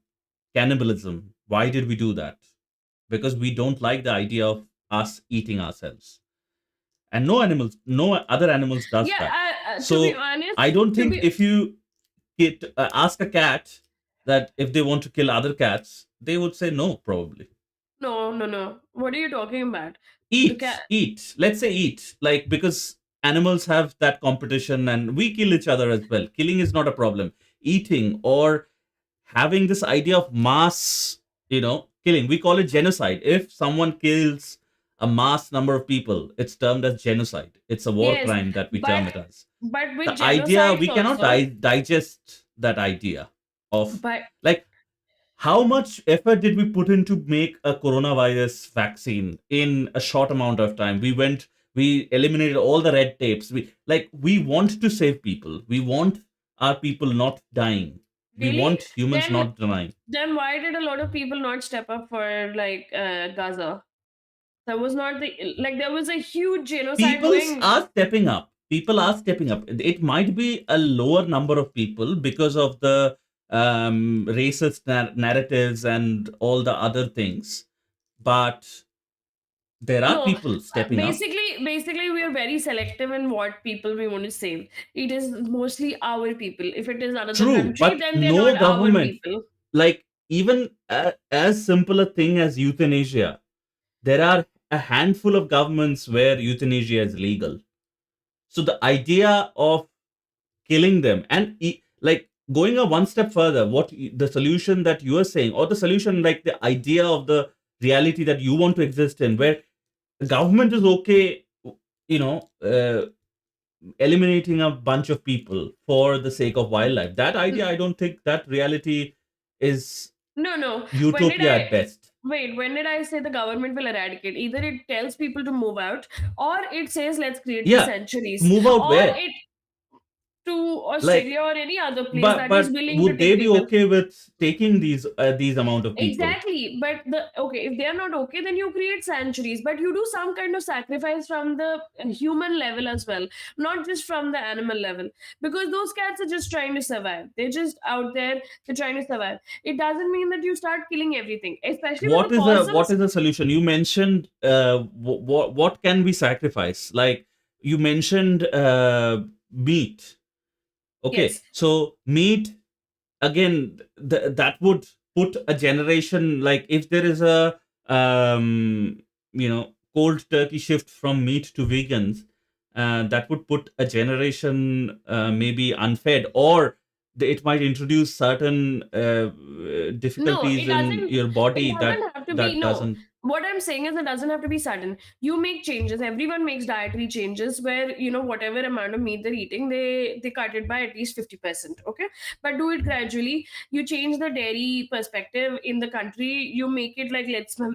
Speaker 2: cannibalism? Why did we do that? Because we don't like the idea of us eating ourselves. And no other animals does
Speaker 1: Yeah,
Speaker 2: that.
Speaker 1: to be
Speaker 2: So I
Speaker 1: honest,
Speaker 2: don't
Speaker 1: to
Speaker 2: think
Speaker 1: be
Speaker 2: if you ask a cat that if they want to kill other cats, they would say no, probably.
Speaker 1: no, no, no. What are you talking about? The cat.
Speaker 2: Eat, let's say eat, like, because animals have that competition and we kill each other as well. Killing is not a problem. Eating or having this idea of mass, killing, we call it genocide. If someone kills a mass number of people, it's termed as genocide. It's a war
Speaker 1: Yes,
Speaker 2: crime that we term
Speaker 1: but
Speaker 2: it as.
Speaker 1: with
Speaker 2: The idea,
Speaker 1: genocides
Speaker 2: we cannot
Speaker 1: also,
Speaker 2: digest that idea of,
Speaker 1: but
Speaker 2: like, how much effort did we put in to make a coronavirus vaccine in a short amount of time? We eliminated all the red tapes. We want to save people. We want our people not dying. We
Speaker 1: Really?
Speaker 2: want humans
Speaker 1: Then
Speaker 2: not dying.
Speaker 1: then why did a lot of people not step up for like Gaza? That was not the like there was a huge genocide
Speaker 2: People
Speaker 1: going.
Speaker 2: are stepping up. People are stepping up. It might be a lower number of people because of the racist narratives and all the other things, but there are
Speaker 1: No,
Speaker 2: people stepping up.
Speaker 1: basically, we are very selective in what people we want to save. It is mostly our people. If it is another
Speaker 2: True,
Speaker 1: country,
Speaker 2: but
Speaker 1: then they're
Speaker 2: no
Speaker 1: not our
Speaker 2: government,
Speaker 1: people.
Speaker 2: like even as simple a thing as euthanasia, there are a handful of governments where euthanasia is legal. So the idea of killing them and like going a one step further, the solution that you are saying, or the solution, like the idea of the reality that you want to exist in, where the government is okay, you know, eliminating a bunch of people for the sake of wildlife. That idea, I don't think that reality is
Speaker 1: No, no. When did
Speaker 2: utopia
Speaker 1: I
Speaker 2: at best.
Speaker 1: wait? When did I say the government will eradicate? Either it tells people to move out, or it says let's create these
Speaker 2: Yeah,
Speaker 1: sanctuaries,
Speaker 2: move out
Speaker 1: or
Speaker 2: where?
Speaker 1: it to
Speaker 2: Like,
Speaker 1: Australia or any other place
Speaker 2: but
Speaker 1: that is
Speaker 2: but
Speaker 1: willing to
Speaker 2: would they
Speaker 1: take
Speaker 2: be
Speaker 1: people.
Speaker 2: okay with taking these amount of people?
Speaker 1: Exactly, but the okay, if they are not okay, then you create sanctuaries, but you do some kind of sacrifice from the human level as well, not just from the animal level, because those cats are just trying to survive. They're just out there, they're trying to survive. It doesn't mean that you start killing everything, especially with the
Speaker 2: What
Speaker 1: possums.
Speaker 2: is the solution? You mentioned what can we sacrifice? Like you mentioned meat. Okay,
Speaker 1: Yes.
Speaker 2: so meat again, that would put a generation, like if there is a cold turkey shift from meat to vegans, that would put a generation maybe unfed, or it might introduce certain
Speaker 1: No,
Speaker 2: difficulties
Speaker 1: it
Speaker 2: in
Speaker 1: doesn't.
Speaker 2: your
Speaker 1: It
Speaker 2: body
Speaker 1: doesn't have to be.
Speaker 2: that
Speaker 1: No,
Speaker 2: doesn't.
Speaker 1: what I'm saying is it doesn't have to be sudden. You make changes. Everyone makes dietary changes where whatever amount of meat they're eating, they cut it by at least 50%. Okay, but do it gradually. You change the dairy perspective in the country. You make it like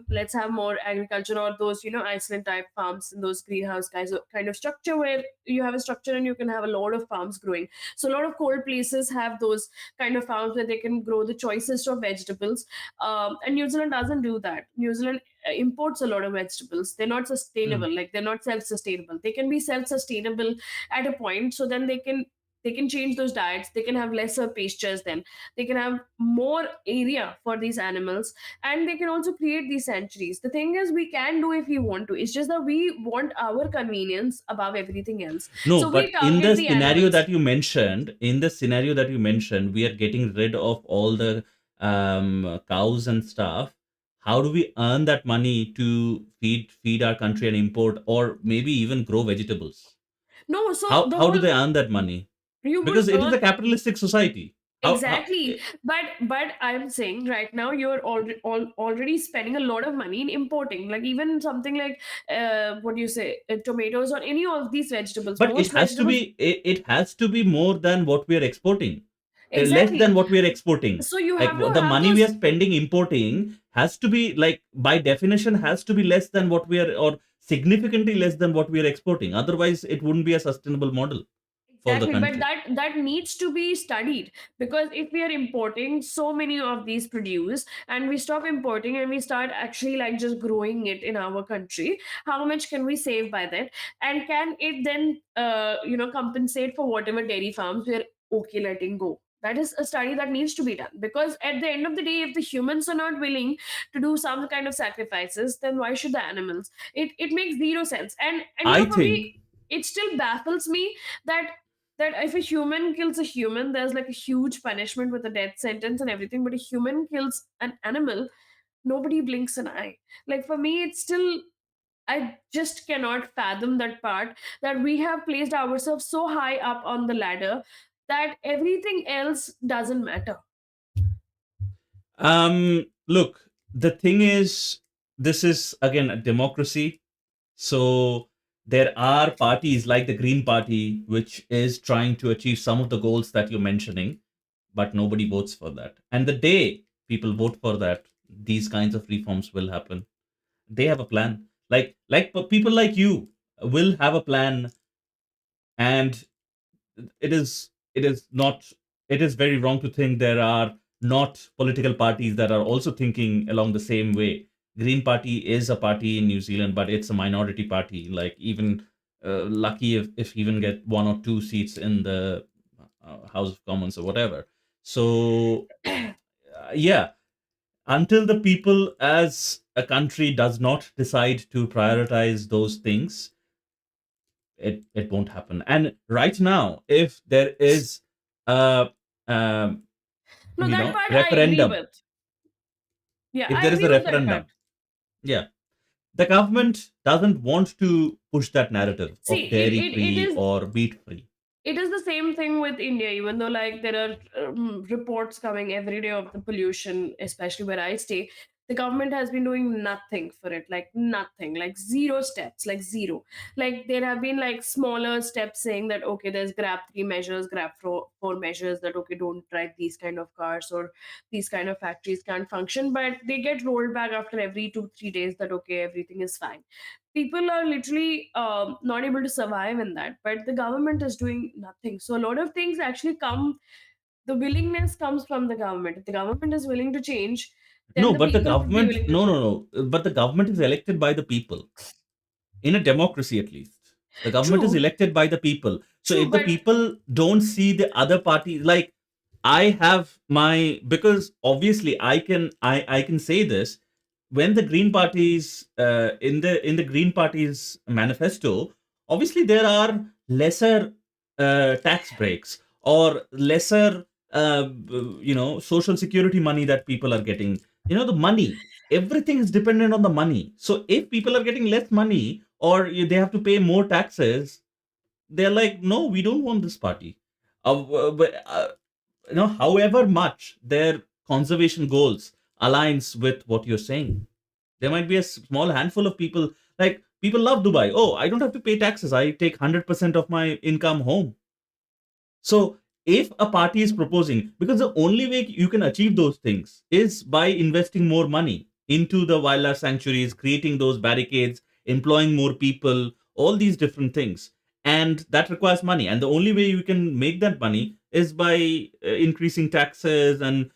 Speaker 1: let's have more agriculture, or those Iceland type farms and those greenhouse guys kind of structure where you have a structure and you can have a lot of farms growing. So a lot of cold places have those kind of farms where they can grow the choicest of vegetables. And New Zealand doesn't do that. New Zealand imports a lot of vegetables. They're not
Speaker 2: Hmm.
Speaker 1: sustainable. Like they're not self-sustainable. They can be self-sustainable at a point, so then they can change those diets. They can have lesser pastures, then they can have more area for these animals, and they can also create these sanctuaries. The thing is, we can do if we want to. It's just that we want our convenience above everything else,
Speaker 2: No,
Speaker 1: so we
Speaker 2: but in the
Speaker 1: target the
Speaker 2: scenario
Speaker 1: animals.
Speaker 2: that you mentioned, we are getting rid of all the cows and stuff. How do we earn that money to feed our country and import, or maybe even grow vegetables?
Speaker 1: No, so
Speaker 2: How
Speaker 1: the
Speaker 2: how do
Speaker 1: whole
Speaker 2: they earn that money?
Speaker 1: you would
Speaker 2: Because it is
Speaker 1: earn.
Speaker 2: a capitalistic society. How
Speaker 1: Exactly, but I'm saying right now you're already spending a lot of money in importing, like even something like what do you say, tomatoes or any of these vegetables.
Speaker 2: but
Speaker 1: Most vegetables,
Speaker 2: it has to be more than what we are exporting. Less than
Speaker 1: exactly.
Speaker 2: what we are exporting.
Speaker 1: So you
Speaker 2: Like
Speaker 1: have to
Speaker 2: the
Speaker 1: have
Speaker 2: money we
Speaker 1: those.
Speaker 2: are spending importing has to be, like, by definition has to be less than what we are, or significantly less than what we are exporting. Otherwise it wouldn't be a sustainable model for the
Speaker 1: Exactly, but
Speaker 2: country.
Speaker 1: that needs to be studied, because if we are importing so many of these produce and we stop importing and we start actually like just growing it in our country, how much can we save by that? And can it then compensate for whatever dairy farms we're okay letting go? That is a study that needs to be done, because at the end of the day, if the humans are not willing to do some kind of sacrifices, then why should the animals? It makes zero sense. And
Speaker 2: I
Speaker 1: for me,
Speaker 2: think
Speaker 1: it still baffles me that if a human kills a human, there's like a huge punishment with a death sentence and everything. But a human kills an animal, nobody blinks an eye. Like for me, it's still, I just cannot fathom that part, that we have placed ourselves so high up on the ladder that everything else doesn't matter.
Speaker 2: look, the thing is, this is again a democracy. So there are parties like the Green Party, which is trying to achieve some of the goals that you're mentioning, but nobody votes for that. And the day people vote for that, these kinds of reforms will happen. They have a plan. People like you will have a plan, and it is not it is very wrong to think there are not political parties that are also thinking along the same way. Green Party is a party in New Zealand, but it's a minority party. Like, even lucky if even get one or two seats in the House of Commons or whatever. So yeah, until the people as a country does not decide to prioritize those things, it won't happen. And right now, if there is a um,
Speaker 1: No, that part I agree
Speaker 2: referendum,
Speaker 1: with. Yeah,
Speaker 2: if
Speaker 1: I
Speaker 2: there is
Speaker 1: agree
Speaker 2: a
Speaker 1: with that part.
Speaker 2: referendum, yeah, the government doesn't want to push that narrative
Speaker 1: See,
Speaker 2: of dairy
Speaker 1: it
Speaker 2: free
Speaker 1: is
Speaker 2: or meat free.
Speaker 1: it is the same thing with India, even though like there are reports coming every day of the pollution, especially where I stay. The government has been doing nothing for it, like nothing, like zero steps, like zero. Like there have been like smaller steps saying that okay, there's grab three measures, grab four measures that okay, don't drive these kind of cars or these kind of factories can't function, but they get rolled back after every 2 3 days that okay, everything is fine. People are literally not able to survive in that, but the government is doing nothing. So a lot of things actually come, the willingness comes from the government. If the government is willing to change, then
Speaker 2: No,
Speaker 1: the
Speaker 2: but the
Speaker 1: people would be
Speaker 2: government,
Speaker 1: willing to
Speaker 2: no,
Speaker 1: change.
Speaker 2: no, no. But the government is elected by the people, in a democracy at least. The government is
Speaker 1: True,
Speaker 2: elected by the people. So
Speaker 1: true,
Speaker 2: if the
Speaker 1: but
Speaker 2: people don't see the other party, like, I have my, because obviously I can say this, when the Green Party's in the Green Party's manifesto, obviously there are lesser tax breaks or lesser social security money that people are getting. The money, everything is dependent on the money. So if people are getting less money or they have to pay more taxes, they're like, no, we don't want this party. However much their conservation goals aligns with what you're saying, there might be a small handful of people, like, people love Dubai. Oh, I don't have to pay taxes, I take 100% of my income home. So if a party is proposing, because the only way you can achieve those things is by investing more money into the wildlife sanctuaries, creating those barricades, employing more people, all these different things. And that requires money. And the only way you can make that money is by increasing taxes and,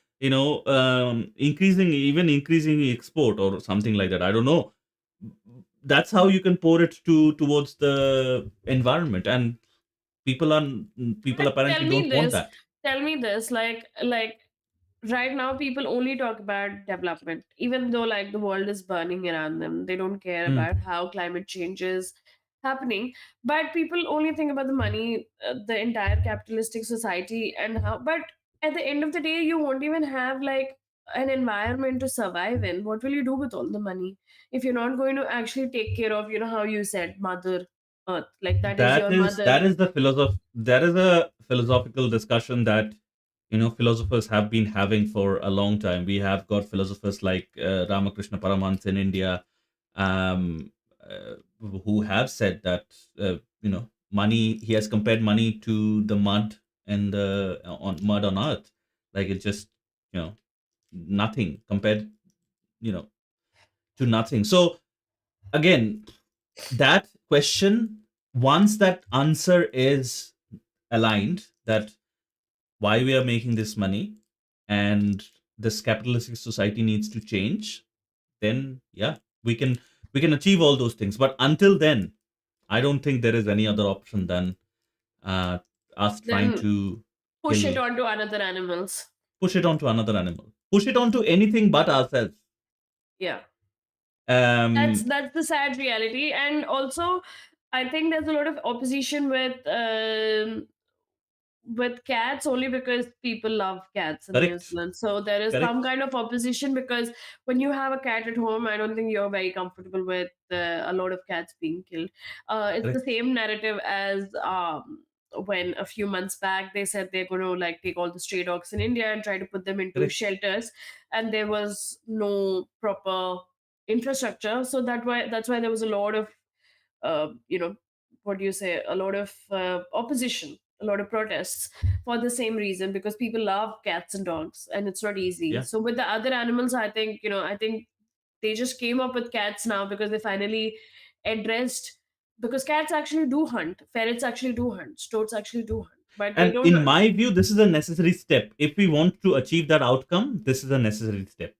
Speaker 2: increasing export or something like that. I don't know. That's how you can pour it towards the environment. And people are people
Speaker 1: but
Speaker 2: apparently don't want that.
Speaker 1: tell me this, like right now people only talk about development, even though like the world is burning around them. They don't care
Speaker 2: Hmm.
Speaker 1: about how climate change is happening, but people only think about the money, the entire capitalistic society and how. But at the end of the day, you won't even have like an environment to survive in. What will you do with all the money if you're not going to actually take care of, how you said, mother earth, like that is
Speaker 2: that
Speaker 1: your
Speaker 2: is
Speaker 1: mother.
Speaker 2: that is the that is a philosophical discussion that philosophers have been having for a long time. We have got philosophers like Ramakrishna Paramahans in India, um, uh, who have said that money. He has compared money to the mud and the on mud on earth, like it's just nothing compared you know to nothing. So again, that question, once that answer is aligned, that why we are making this money and this capitalistic society needs to change, then yeah, we can achieve all those things. But until then, I don't think there is any other option than uh, us trying
Speaker 1: Then
Speaker 2: to
Speaker 1: push it
Speaker 2: kill
Speaker 1: on to other animals.
Speaker 2: push it onto another animal, push it onto anything but ourselves.
Speaker 1: Yeah, that's
Speaker 2: um
Speaker 1: that's the sad reality. And also I think there's a lot of opposition with cats, only because people love cats in New
Speaker 2: Correct.
Speaker 1: Zealand. So there is some
Speaker 2: Correct.
Speaker 1: kind of opposition because when you have a cat at home, I don't think you're very comfortable with a lot of cats being killed. It's the
Speaker 2: Correct.
Speaker 1: same narrative as when a few months back they said they're going to like take all the stray dogs in India and try to put them into
Speaker 2: Correct.
Speaker 1: shelters, and there was no proper infrastructure. So that's why there was a lot of uh, you know what do you say, a lot of opposition a lot of protests for the same reason, because people love cats and dogs and it's not easy.
Speaker 2: Yeah.
Speaker 1: So with the other animals, I think, I think they just came up with cats now because they finally addressed, because cats actually do hunt, ferrets actually do hunt, stoats actually do hunt, but they
Speaker 2: And
Speaker 1: don't.
Speaker 2: in my view, this is a necessary step. If we want to achieve that outcome, this is a necessary step.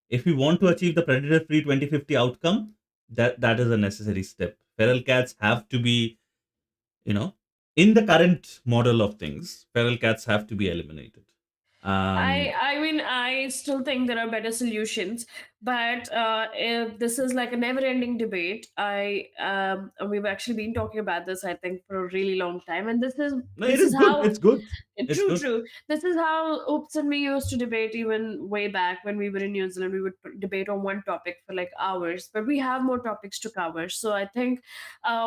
Speaker 2: If we want to achieve the predator free 2050 outcome, that is a necessary step. Feral cats have to be, you know, in the current model of things, feral cats have to be eliminated.
Speaker 1: I
Speaker 2: Um,
Speaker 1: I mean, I still think there are better solutions, but if this is like a never-ending debate. We've actually been talking about this, I think, for a really long time, and
Speaker 2: no, it
Speaker 1: this
Speaker 2: is
Speaker 1: is
Speaker 2: good.
Speaker 1: how.
Speaker 2: It's good. It's
Speaker 1: True,
Speaker 2: good.
Speaker 1: true. This is how Oops and me used to debate even way back when we were in New Zealand. We would debate on one topic for like hours, but we have more topics to cover. So I think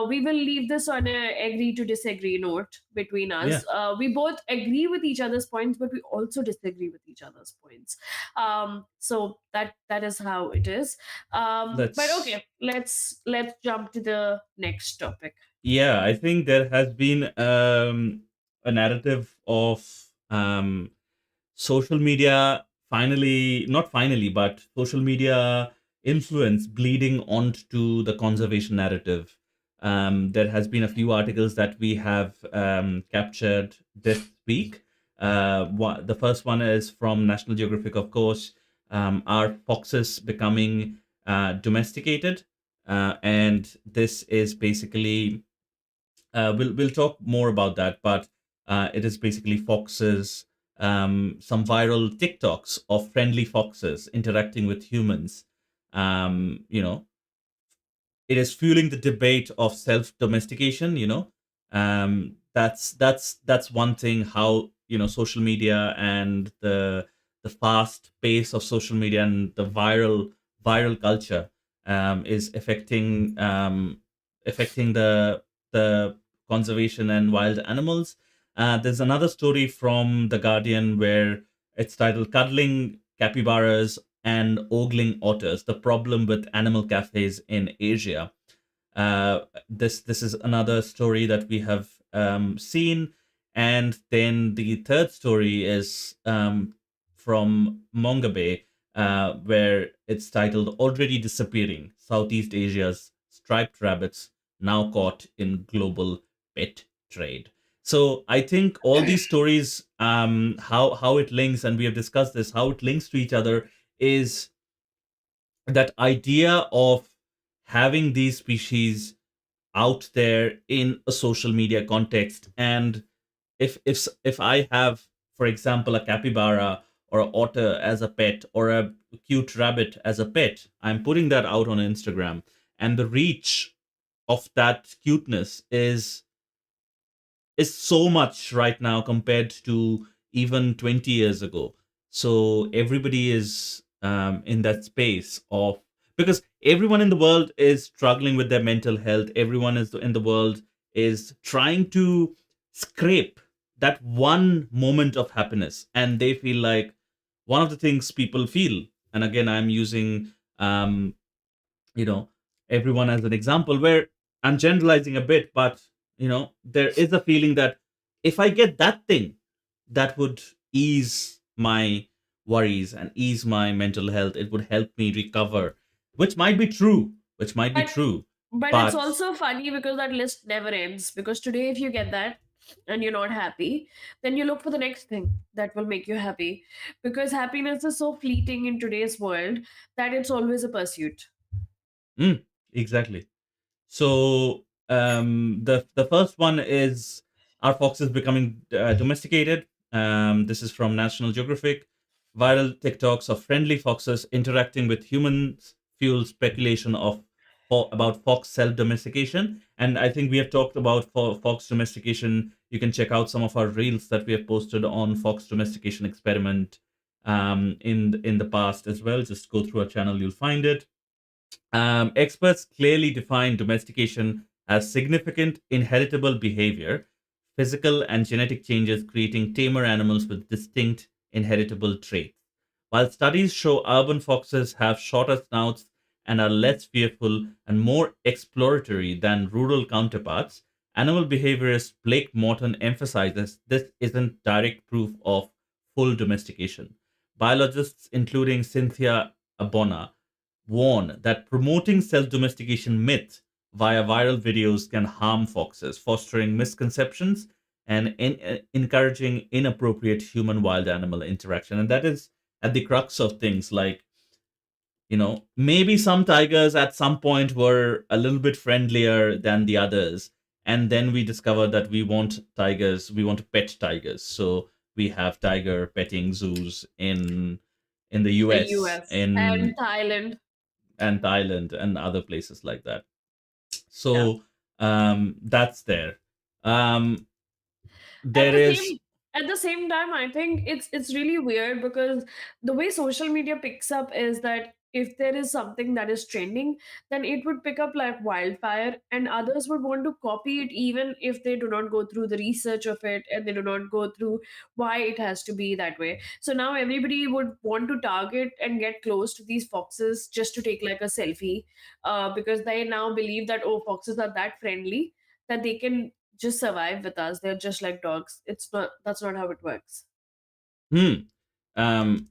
Speaker 1: we will leave this on a agree to disagree note between
Speaker 2: Yeah.
Speaker 1: us. We both agree with each other's points, but we also disagree with each other's points. So that is how it is. But
Speaker 2: Let's.
Speaker 1: okay, let's jump to the next topic.
Speaker 2: Yeah, I think there has been a narrative of social media finally, not finally, but social media influence bleeding onto the conservation narrative. There has been a few articles that we have captured this week. The first one is from National Geographic, of course. Are foxes becoming domesticated? And this is basically we'll talk more about that, but it is basically foxes, some viral TikToks of friendly foxes interacting with humans. You know, it is fueling the debate of self domestication. That's one thing. How social media and the fast pace of social media and the viral culture is affecting the conservation and wild animals. There's another story from the Guardian where it's titled "Cuddling Capybaras and Ogling Otters: The Problem with Animal Cafes in Asia." This is another story that we have seen, and then the third story is from Mongabe, where it's titled "Already Disappearing: Southeast Asia's Striped Rabbits Now Caught in Global Pet Trade." So I think all these stories, how it links, and we have discussed this, how it links to each other is that idea of having these species out there in a social media context. And if I have, for example, a capybara or an otter as a pet, or a cute rabbit as a pet, I'm putting that out on Instagram, and the reach of that cuteness is so much right now compared to even 20 years ago. So everybody is in that space of, because everyone in the world is struggling with their mental health. Everyone is in the world is trying to scrape that one moment of happiness, and they feel like one of the things people feel. And again, I'm using you know everyone as an example, where I'm generalizing a bit, but there is a feeling that if I get that thing, that would ease my worries and ease my mental health. It would help me recover, which might be true,
Speaker 1: But but it's
Speaker 2: but
Speaker 1: also funny because that list never ends. Because today, if you get that and you're not happy, then you look for the next thing that will make you happy. Because happiness is so fleeting in today's world that it's always a pursuit.
Speaker 2: mm, exactly. So the first one is, are foxes becoming domesticated? This is from National Geographic. Viral TikToks of friendly foxes interacting with humans fuel speculation about fox self domestication. And I think we have talked about fox domestication. You can check out some of our reels that we have posted on fox domestication experiment in the past as well. Just go through our channel, you'll find it. Experts clearly define domestication as significant inheritable behavior, physical and genetic changes creating tamer animals with distinct inheritable traits. While studies show urban foxes have shorter snouts and are less fearful and more exploratory than rural counterparts, Animal behaviorist Blake Morton emphasizes this isn't direct proof of full domestication. Biologists, including Cynthia Abona, warn that promoting self domestication myth via viral videos can harm foxes, fostering misconceptions and encouraging inappropriate human wild animal interaction. And that is at the crux of things. Like, maybe some tigers at some point were a little bit friendlier than the others. And then we discovered that we want tigers, we want to pet tigers. So we have tiger petting zoos in the
Speaker 1: The
Speaker 2: US,
Speaker 1: US and
Speaker 2: in
Speaker 1: Thailand.
Speaker 2: and Thailand and other places like that.
Speaker 1: Yeah.
Speaker 2: So that's there. Um,
Speaker 1: at
Speaker 2: there
Speaker 1: the
Speaker 2: is
Speaker 1: same at the same time, I think it's really weird because the way social media picks up is that if there is something that is trending, then it would pick up like wildfire, and others would want to copy it even if they do not go through the research of it and they do not go through why it has to be that way. So now everybody would want to target and get close to these foxes just to take like a selfie, because they now believe that, oh, foxes are that friendly that they can just survive with us. They're just like dogs. It's not That's not how it works.
Speaker 2: hmm. Um,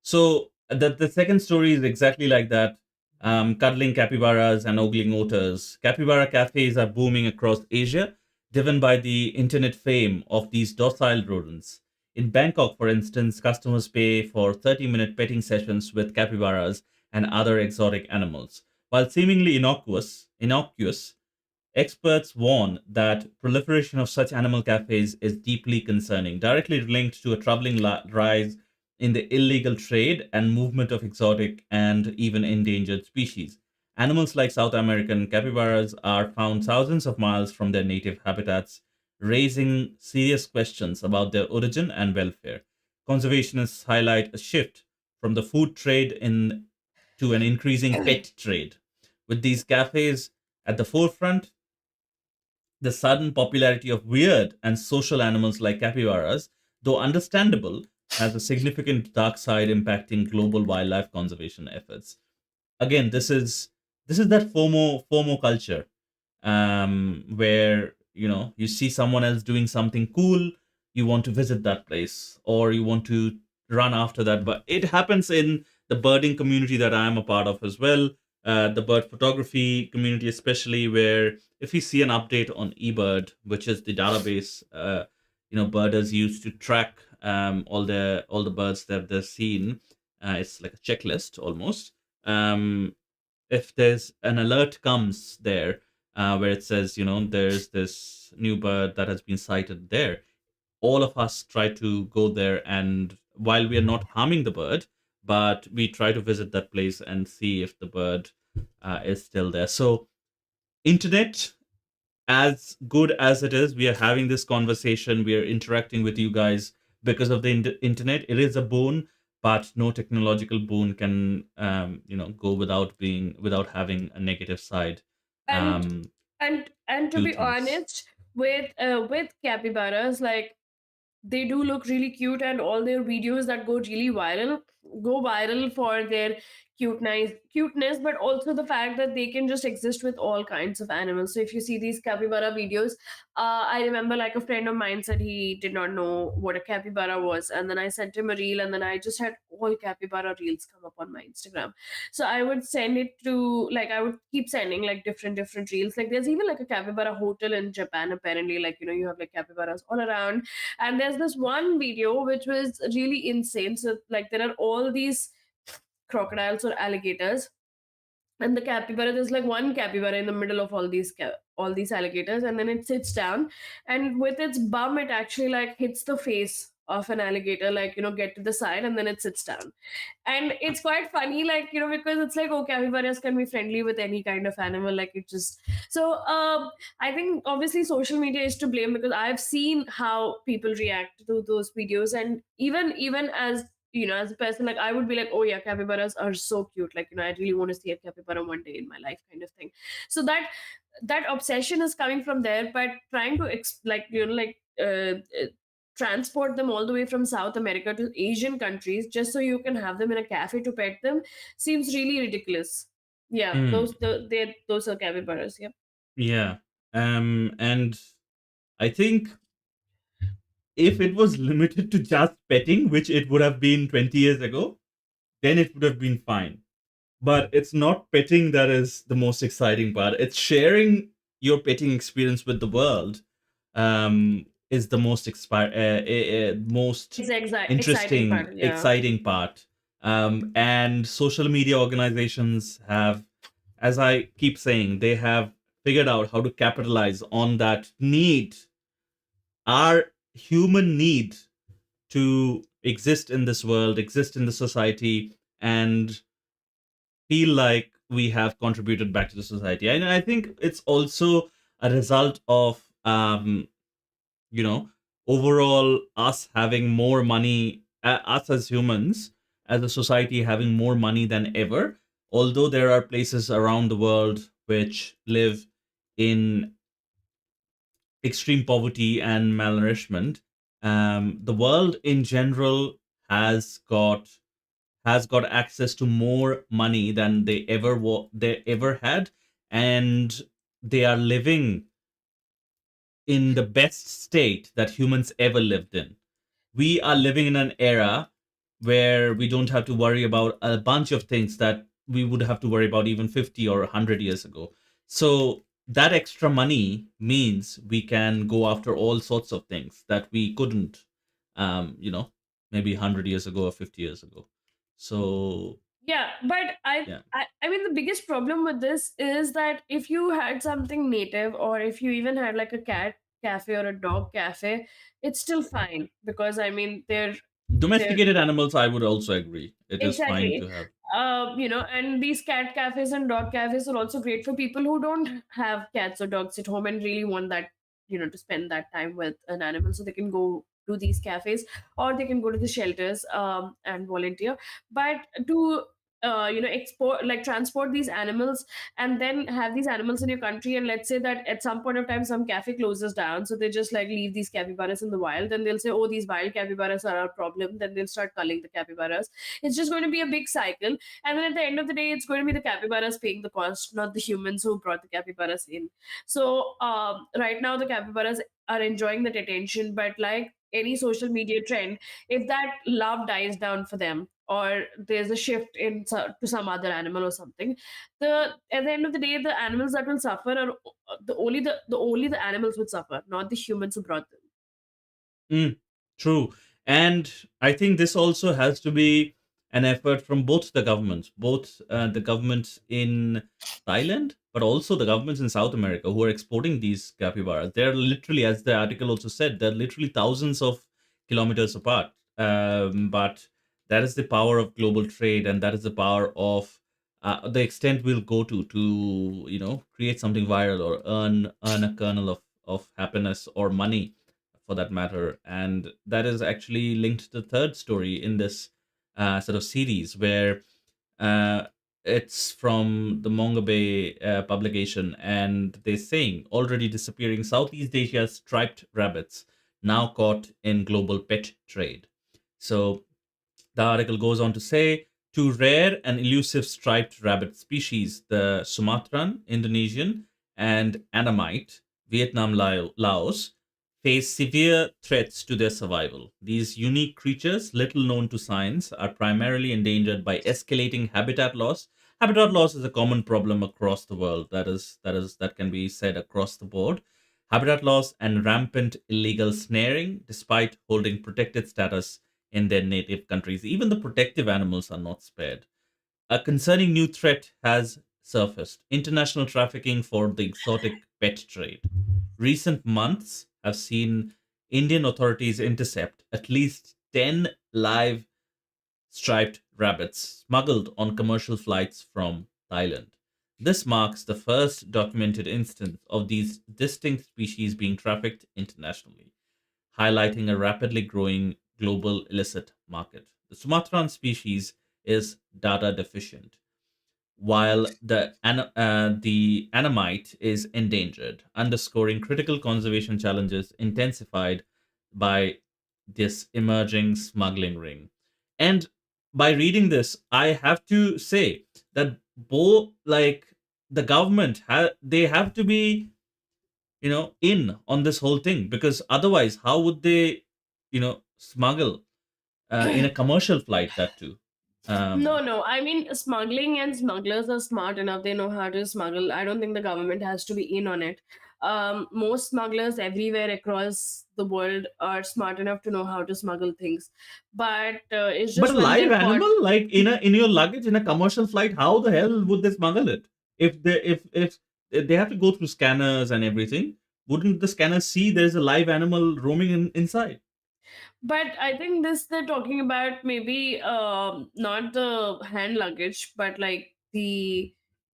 Speaker 2: So the second story is exactly like that. Cuddling capybaras and ogling otters. Capybara cafes are booming across Asia, driven by the internet fame of these docile rodents. In Bangkok, for instance, customers pay for 30-minute petting sessions with capybaras and other exotic animals. While seemingly innocuous, experts warn that proliferation of such animal cafes is deeply concerning, directly linked to a troubling rise in the illegal trade and movement of exotic and even endangered species. Animals like South American capybaras are found thousands of miles from their native habitats, raising serious questions about their origin and welfare. Conservationists highlight a shift from the food trade to an increasing pet trade. With these cafes at the forefront, the sudden popularity of weird and social animals like capybaras, though understandable, has a significant dark side impacting global wildlife conservation efforts. Again, this is that FOMO culture, where you see someone else doing something cool, you want to visit that place or you want to run after that. But it happens in the birding community that I am a part of as well, the bird photography community especially, where if you see an update on eBird, which is the database birders use to track all the birds that they've seen. It's like a checklist almost. If there's an alert comes there, where it says, there's this new bird that has been sighted there, all of us try to go there, and while we are not harming the bird, but we try to visit that place and see if the bird is still there. So internet, as good as it is, we are having this conversation, we are interacting with you guys because of the internet. It is a boon, but no technological boon can go without having a negative side
Speaker 1: and
Speaker 2: um
Speaker 1: and to
Speaker 2: to
Speaker 1: be
Speaker 2: things.
Speaker 1: honest, with capybaras, like, they do look really cute, and all their videos that go viral for their cuteness, but also the fact that they can just exist with all kinds of animals. So if you see these capybara videos, I remember like a friend of mine said he did not know what a capybara was, and then I sent him a reel, and then I just had all capybara reels come up on my Instagram. So I would send it to, like, I would keep sending like different reels. Like, there's even like a capybara hotel in Japan, apparently. Like, you have like capybaras all around. And there's this one video which was really insane. So like, there are all these crocodiles or alligators, and the capybara, there's like one capybara in the middle of all these alligators, and then it sits down, and with its bum it actually like hits the face of an alligator, like, get to the side, and then it sits down. And it's quite funny, like, because it's like, oh, capybaras can be friendly with any kind of animal, like, it just. So I think obviously social media is to blame, because I've seen how people react to those videos, and even as a person, like, I would be like, oh yeah, capybaras are so cute, like, I really want to see a capybara one day in my life, kind of thing. So that obsession is coming from there, but trying to transport them all the way from South America to Asian countries just so you can have them in a cafe to pet them seems really ridiculous. Yeah,
Speaker 2: Mm,
Speaker 1: those are capybaras. Yeah.
Speaker 2: yeah. And I think if it was limited to just petting, which it would have been 20 years ago, then it would have been fine. But it's not petting that is the most exciting part. It's sharing your petting experience with the world, is the most
Speaker 1: It's the exciting
Speaker 2: interesting,
Speaker 1: part. Yeah.
Speaker 2: exciting part. And social media organizations have, as I keep saying, they have figured out how to capitalize on that need, our human need to exist in this world, exist in the society, and feel like we have contributed back to the society. And I think it's also a result of, you know, overall us having more money, us as humans, as a society having more money than ever. Although there are places around the world which live in extreme poverty and malnourishment, the world in general has got access to more money than they ever had, and they are living in the best state that humans ever lived in. We are living in an era where we don't have to worry about a bunch of things that we would have to worry about even 50 or 100 years ago. So that extra money means we can go after all sorts of things that we couldn't, you know, maybe 100 years ago or 50 years ago. So
Speaker 1: Yeah, but
Speaker 2: yeah.
Speaker 1: I mean, the biggest problem with this is that if you had something native, or if you even had like a cat cafe or a dog cafe, it's still fine, because I mean they're
Speaker 2: Domesticated animals, I would also agree. It is fine
Speaker 1: exactly.
Speaker 2: to have.
Speaker 1: And these cat cafes and dog cafes are also great for people who don't have cats or dogs at home and really want that, to spend that time with an animal. So they can go to these cafes, or they can go to the shelters and volunteer. But to export, like transport these animals, and then have these animals in your country, and let's say that at some point of time some cafe closes down, so they just like leave these capybaras in the wild, and they'll say, oh, these wild capybaras are our problem, then they'll start culling the capybaras. It's just going to be a big cycle. And then at the end of the day, it's going to be the capybaras paying the cost, not the humans who brought the capybaras in. So right now, the capybaras are enjoying that attention. But like any social media trend, if that love dies down for them, or there's a shift to some other animal or something, at the end of the day, the animals that will suffer are the only the animals would suffer, not the humans who brought them.
Speaker 2: Mm, true. And I think this also has to be an effort from both the governments, both the governments in Thailand, but also the governments in South America who are exporting these capybaras. They're literally, as the article also said, they're literally thousands of kilometers apart. But that is the power of global trade, and that is the power of the extent we'll go to create something viral or earn a kernel of happiness or money for that matter. And that is actually linked to the third story in this sort of series, where uh, it's from the Manga Bay publication, and they're saying already disappearing Southeast Asia's striped rabbits now caught in global pet trade. So the article goes on to say two rare and elusive striped rabbit species, the Sumatran, Indonesian, and Annamite, Vietnam, Laos, face severe threats to their survival. These unique creatures, little known to science, are primarily endangered by escalating habitat loss. Habitat loss is a common problem across the world. That can be said across the board. Habitat loss and rampant illegal snaring, despite holding protected status in their native countries. Even the protective animals are not spared. A concerning new threat has surfaced: international trafficking for the exotic pet trade. Recent months have seen Indian authorities intercept at least 10 live striped rabbits smuggled on commercial flights from Thailand. This marks the first documented instance of these distinct species being trafficked internationally, highlighting a rapidly growing global illicit market. The Sumatran species is data deficient, while the Annamite is endangered, underscoring critical conservation challenges intensified by this emerging smuggling ring. And by reading this, I have to say that both like the government they have to be, in on this whole thing, because otherwise how would they, smuggle in a commercial flight, that too.
Speaker 1: No,
Speaker 2: um
Speaker 1: no. I mean, smuggling and smugglers are smart enough. They know how to smuggle. I don't think the government has to be in on it. Most smugglers everywhere across the world are smart enough to know how to smuggle things. But it's
Speaker 2: but
Speaker 1: just
Speaker 2: a
Speaker 1: when
Speaker 2: live
Speaker 1: they're caught.
Speaker 2: animal, like in your luggage in a commercial flight, how the hell would they smuggle it? If they have to go through scanners and everything, wouldn't the scanners see there's a live animal roaming inside?
Speaker 1: But I think this they're talking about maybe not the hand luggage, but like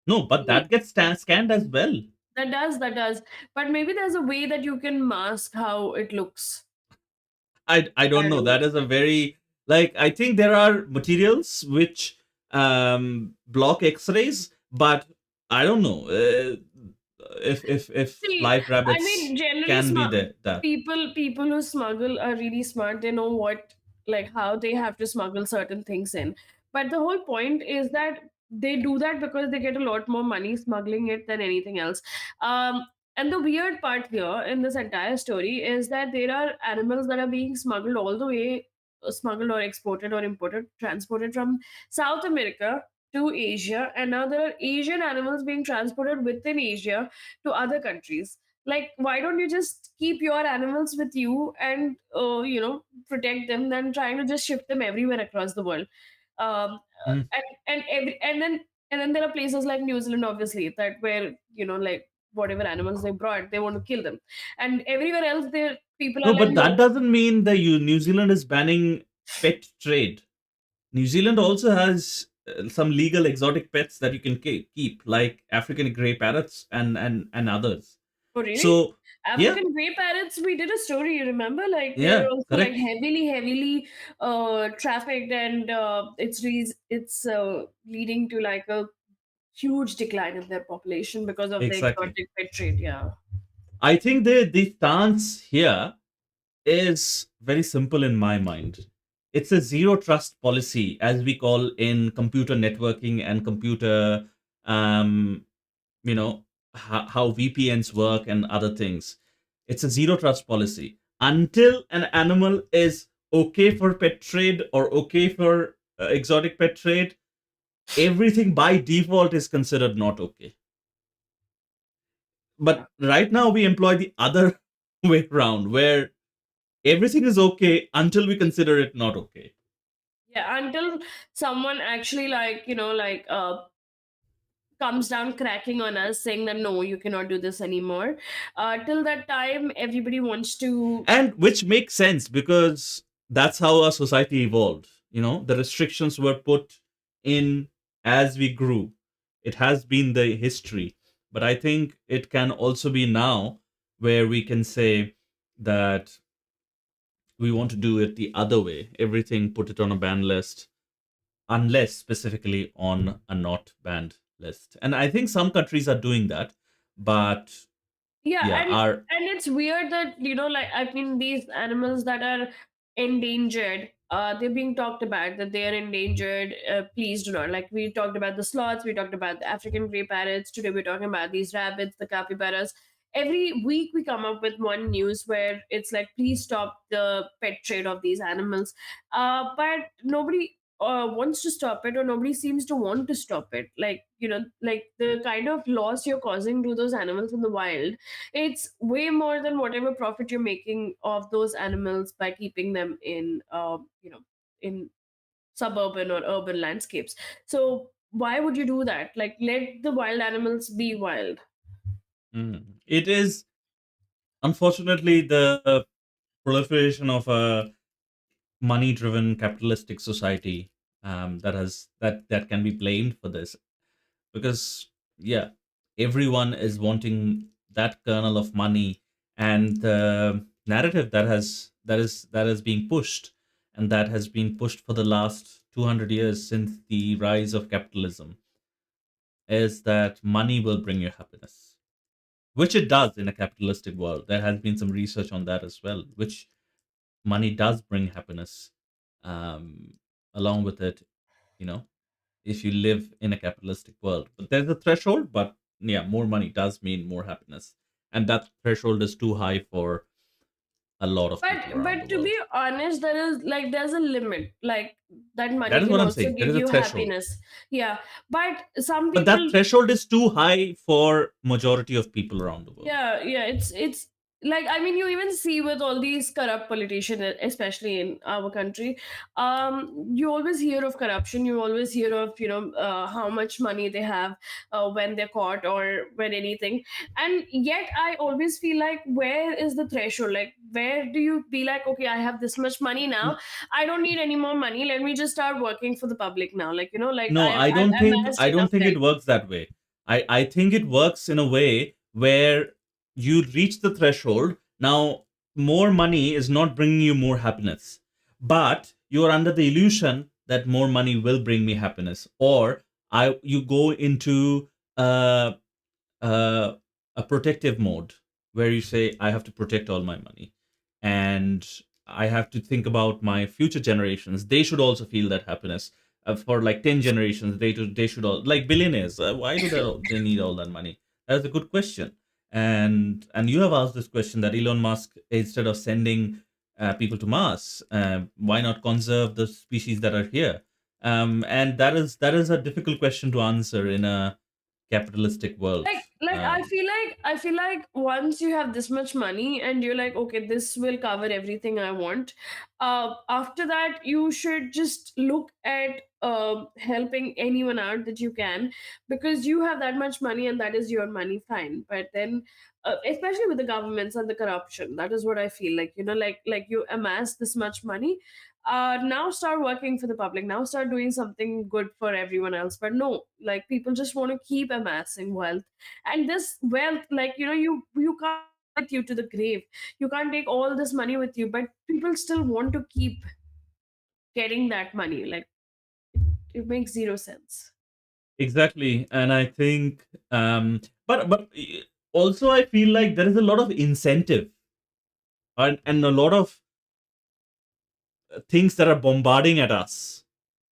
Speaker 2: No, but
Speaker 1: the
Speaker 2: that gets scanned as well.
Speaker 1: that does. But maybe there's a way that you can mask how it looks.
Speaker 2: I
Speaker 1: I
Speaker 2: don't
Speaker 1: don't
Speaker 2: know.
Speaker 1: know.
Speaker 2: That is a very, like, I think there are materials which block X-rays, but I don't know if
Speaker 1: See,
Speaker 2: live
Speaker 1: I
Speaker 2: rabbits
Speaker 1: mean, generally,
Speaker 2: can be there. That
Speaker 1: people who smuggle are really smart. They know what, like, how they have to smuggle certain things in. But the whole point is that they do that because they get a lot more money smuggling it than anything else. Um, and the weird part here in this entire story is that there are animals that are being smuggled all the way, smuggled or exported or imported, transported from South America to Asia, and now there are Asian animals being transported within Asia to other countries. Like, why don't you just keep your animals with you and protect them than trying to just ship them everywhere across the world?
Speaker 2: Mm.
Speaker 1: And then there are places like New Zealand, obviously, that where like whatever animals they brought, they want to kill them, and everywhere else, there people are
Speaker 2: no,
Speaker 1: like,
Speaker 2: but that
Speaker 1: no.
Speaker 2: doesn't mean that New Zealand is banning pet trade. New Zealand also has some legal exotic pets that you can keep, like African grey parrots and others.
Speaker 1: Oh, really?
Speaker 2: So yeah,
Speaker 1: African grey parrots, we did a story, you remember? Like, they're
Speaker 2: yeah,
Speaker 1: also like
Speaker 2: correct,
Speaker 1: heavily trafficked, and it's leading to like a huge decline in their population because of the
Speaker 2: exactly.
Speaker 1: exotic pet trade. Yeah.
Speaker 2: I think the stance here is very simple in my mind. It's a zero trust policy, as we call in computer networking and computer, um, how VPNs work and other things. It's a zero trust policy. Until an animal is okay for pet trade or okay for exotic pet trade, everything by default is considered not okay.
Speaker 1: Yeah.
Speaker 2: But right now we employ the other way around, where everything is okay until we consider it not okay.
Speaker 1: Yeah, until someone actually, like, comes down cracking on us saying that no, you cannot do this anymore. Till that time, everybody wants to.
Speaker 2: And which makes sense, because that's how our society evolved. The restrictions were put in as we grew. It has been the history. But I think it can also be now, where we can say that we want to do it the other way. Everything, put it on a ban list, unless specifically on a not banned list. And I think some countries are doing that. But
Speaker 1: Yeah,
Speaker 2: yeah, our
Speaker 1: and it's weird that, like, I mean, these animals that are endangered, they're being talked about that they are endangered. Please do not, like, we talked about the sloths, we talked about the African grey parrots. Today we're talking about these rabbits, the capybaras. Every week we come up with one news where it's like, please stop the pet trade of these animals. But nobody wants to stop it, or nobody seems to want to stop it. Like, like the kind of loss you're causing to those animals in the wild, it's way more than whatever profit you're making of those animals by keeping them in in suburban or urban landscapes. So why would you do that? Like, let the wild animals be wild.
Speaker 2: it is unfortunately the proliferation of a money-driven capitalistic society, that can be blamed for this, because yeah, everyone is wanting that kernel of money, and the narrative that is being pushed, and that has been pushed for the last 200 years since the rise of capitalism, is that money will bring you happiness, which it does in a capitalistic world. There has been some research on that as well, which money does bring happiness, um, along with it, you know. if you live in a capitalistic world. But there's a threshold, but yeah, more money does mean more happiness. And that threshold is too high for a lot of people around the
Speaker 1: But to be
Speaker 2: world.
Speaker 1: honest, there's a limit. Like that
Speaker 2: That
Speaker 1: money
Speaker 2: is
Speaker 1: can
Speaker 2: what I'm
Speaker 1: also
Speaker 2: saying. There
Speaker 1: give
Speaker 2: is a
Speaker 1: you
Speaker 2: threshold.
Speaker 1: happiness. Yeah. But some
Speaker 2: But that
Speaker 1: people,
Speaker 2: threshold is too high for majority of people around the world.
Speaker 1: yeah, it's like, I mean, you even see with all these corrupt politicians, especially in our country, you always hear of corruption, you always hear of, how much money they have when they're caught or when anything. And yet I always feel like, where is the threshold? Like, where do you be like, okay, I have this much money now, I don't need any more money, let me just start working for the public now, like, like
Speaker 2: No,
Speaker 1: I've amassed
Speaker 2: I don't
Speaker 1: enough
Speaker 2: think
Speaker 1: wealth.
Speaker 2: it works that way. I think it works in a way where you reach the threshold. Now, more money is not bringing you more happiness, but you are under the illusion that more money will bring me happiness, or I you go into uh, uh, a protective mode where you say, I have to protect all my money, and I have to think about my future generations. They should also feel that happiness. For like 10 generations, they should all, like billionaires, why do they need all that money? That's a good question. And you have asked this question, that Elon Musk, instead of sending people to Mars, why not conserve the species that are here? And that is a difficult question to answer in a capitalistic world.
Speaker 1: Like I feel like once you have this much money and you're like, okay, this will cover everything I want, after that you should just look at helping anyone out that you can, because you have that much money and that is your money, fine. But then especially with the governments and the corruption, that is what I feel like, like you amass this much money, now start working for the public, now start doing something good for everyone else. But no, like people just want to keep amassing wealth. And this wealth, like, you can't take it with you to the grave, you can't take all this money with you, but people still want to keep getting that money. Like, it makes zero sense.
Speaker 2: Exactly. And I think, but also I feel like there is a lot of incentive, and a lot of things that are bombarding at us.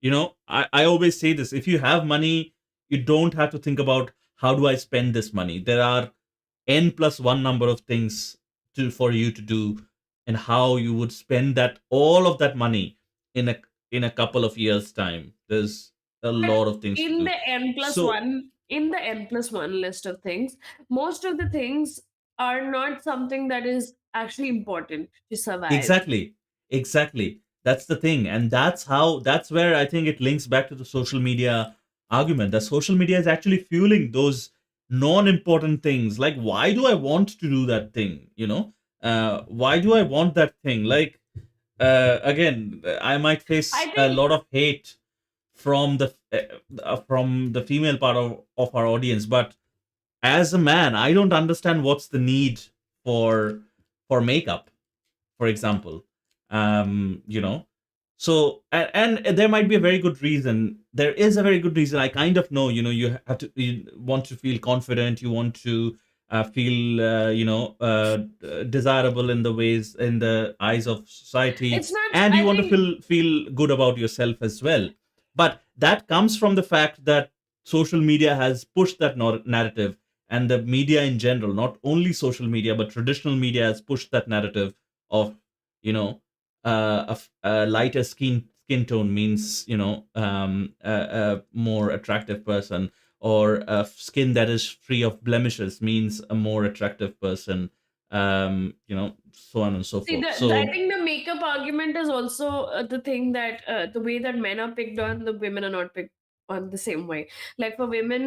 Speaker 2: I always say this: if you have money, you don't have to think about how do I spend this money. There are n plus one number of things for you to do, and how you would spend that all of that money in a couple of years time. There's a
Speaker 1: But
Speaker 2: lot of things to
Speaker 1: in
Speaker 2: do.
Speaker 1: the n plus
Speaker 2: So
Speaker 1: one in the n+1 list of things, most of the things are not something that is actually important to survive.
Speaker 2: exactly, exactly. That's the thing, and that's where I think it links back to the social media argument. That social media is actually fueling those non-important things. Like, why do I want to do that thing? Why do I want that thing? Like, again, I might
Speaker 1: I
Speaker 2: face a
Speaker 1: think
Speaker 2: lot of hate from the female part of our audience, but as a man, I don't understand what's the need for makeup, for example. um you know and there might be a very good reason. There is a very good reason. I kind of know, you want to feel confident, you want to feel desirable in the eyes of society,
Speaker 1: it's not,
Speaker 2: and you
Speaker 1: I
Speaker 2: want to
Speaker 1: think.
Speaker 2: feel good about yourself as well. But that comes from the fact that social media has pushed that narrative, and the media in general, not only social media but traditional media, has pushed that narrative of, you know a lighter skin tone means, a more attractive person, or a skin that is free of blemishes means a more attractive person, so on and so
Speaker 1: See,
Speaker 2: forth.
Speaker 1: I
Speaker 2: So
Speaker 1: think the makeup argument is also the thing that the way that men are picked on, the women are not picked on the same way. Like for women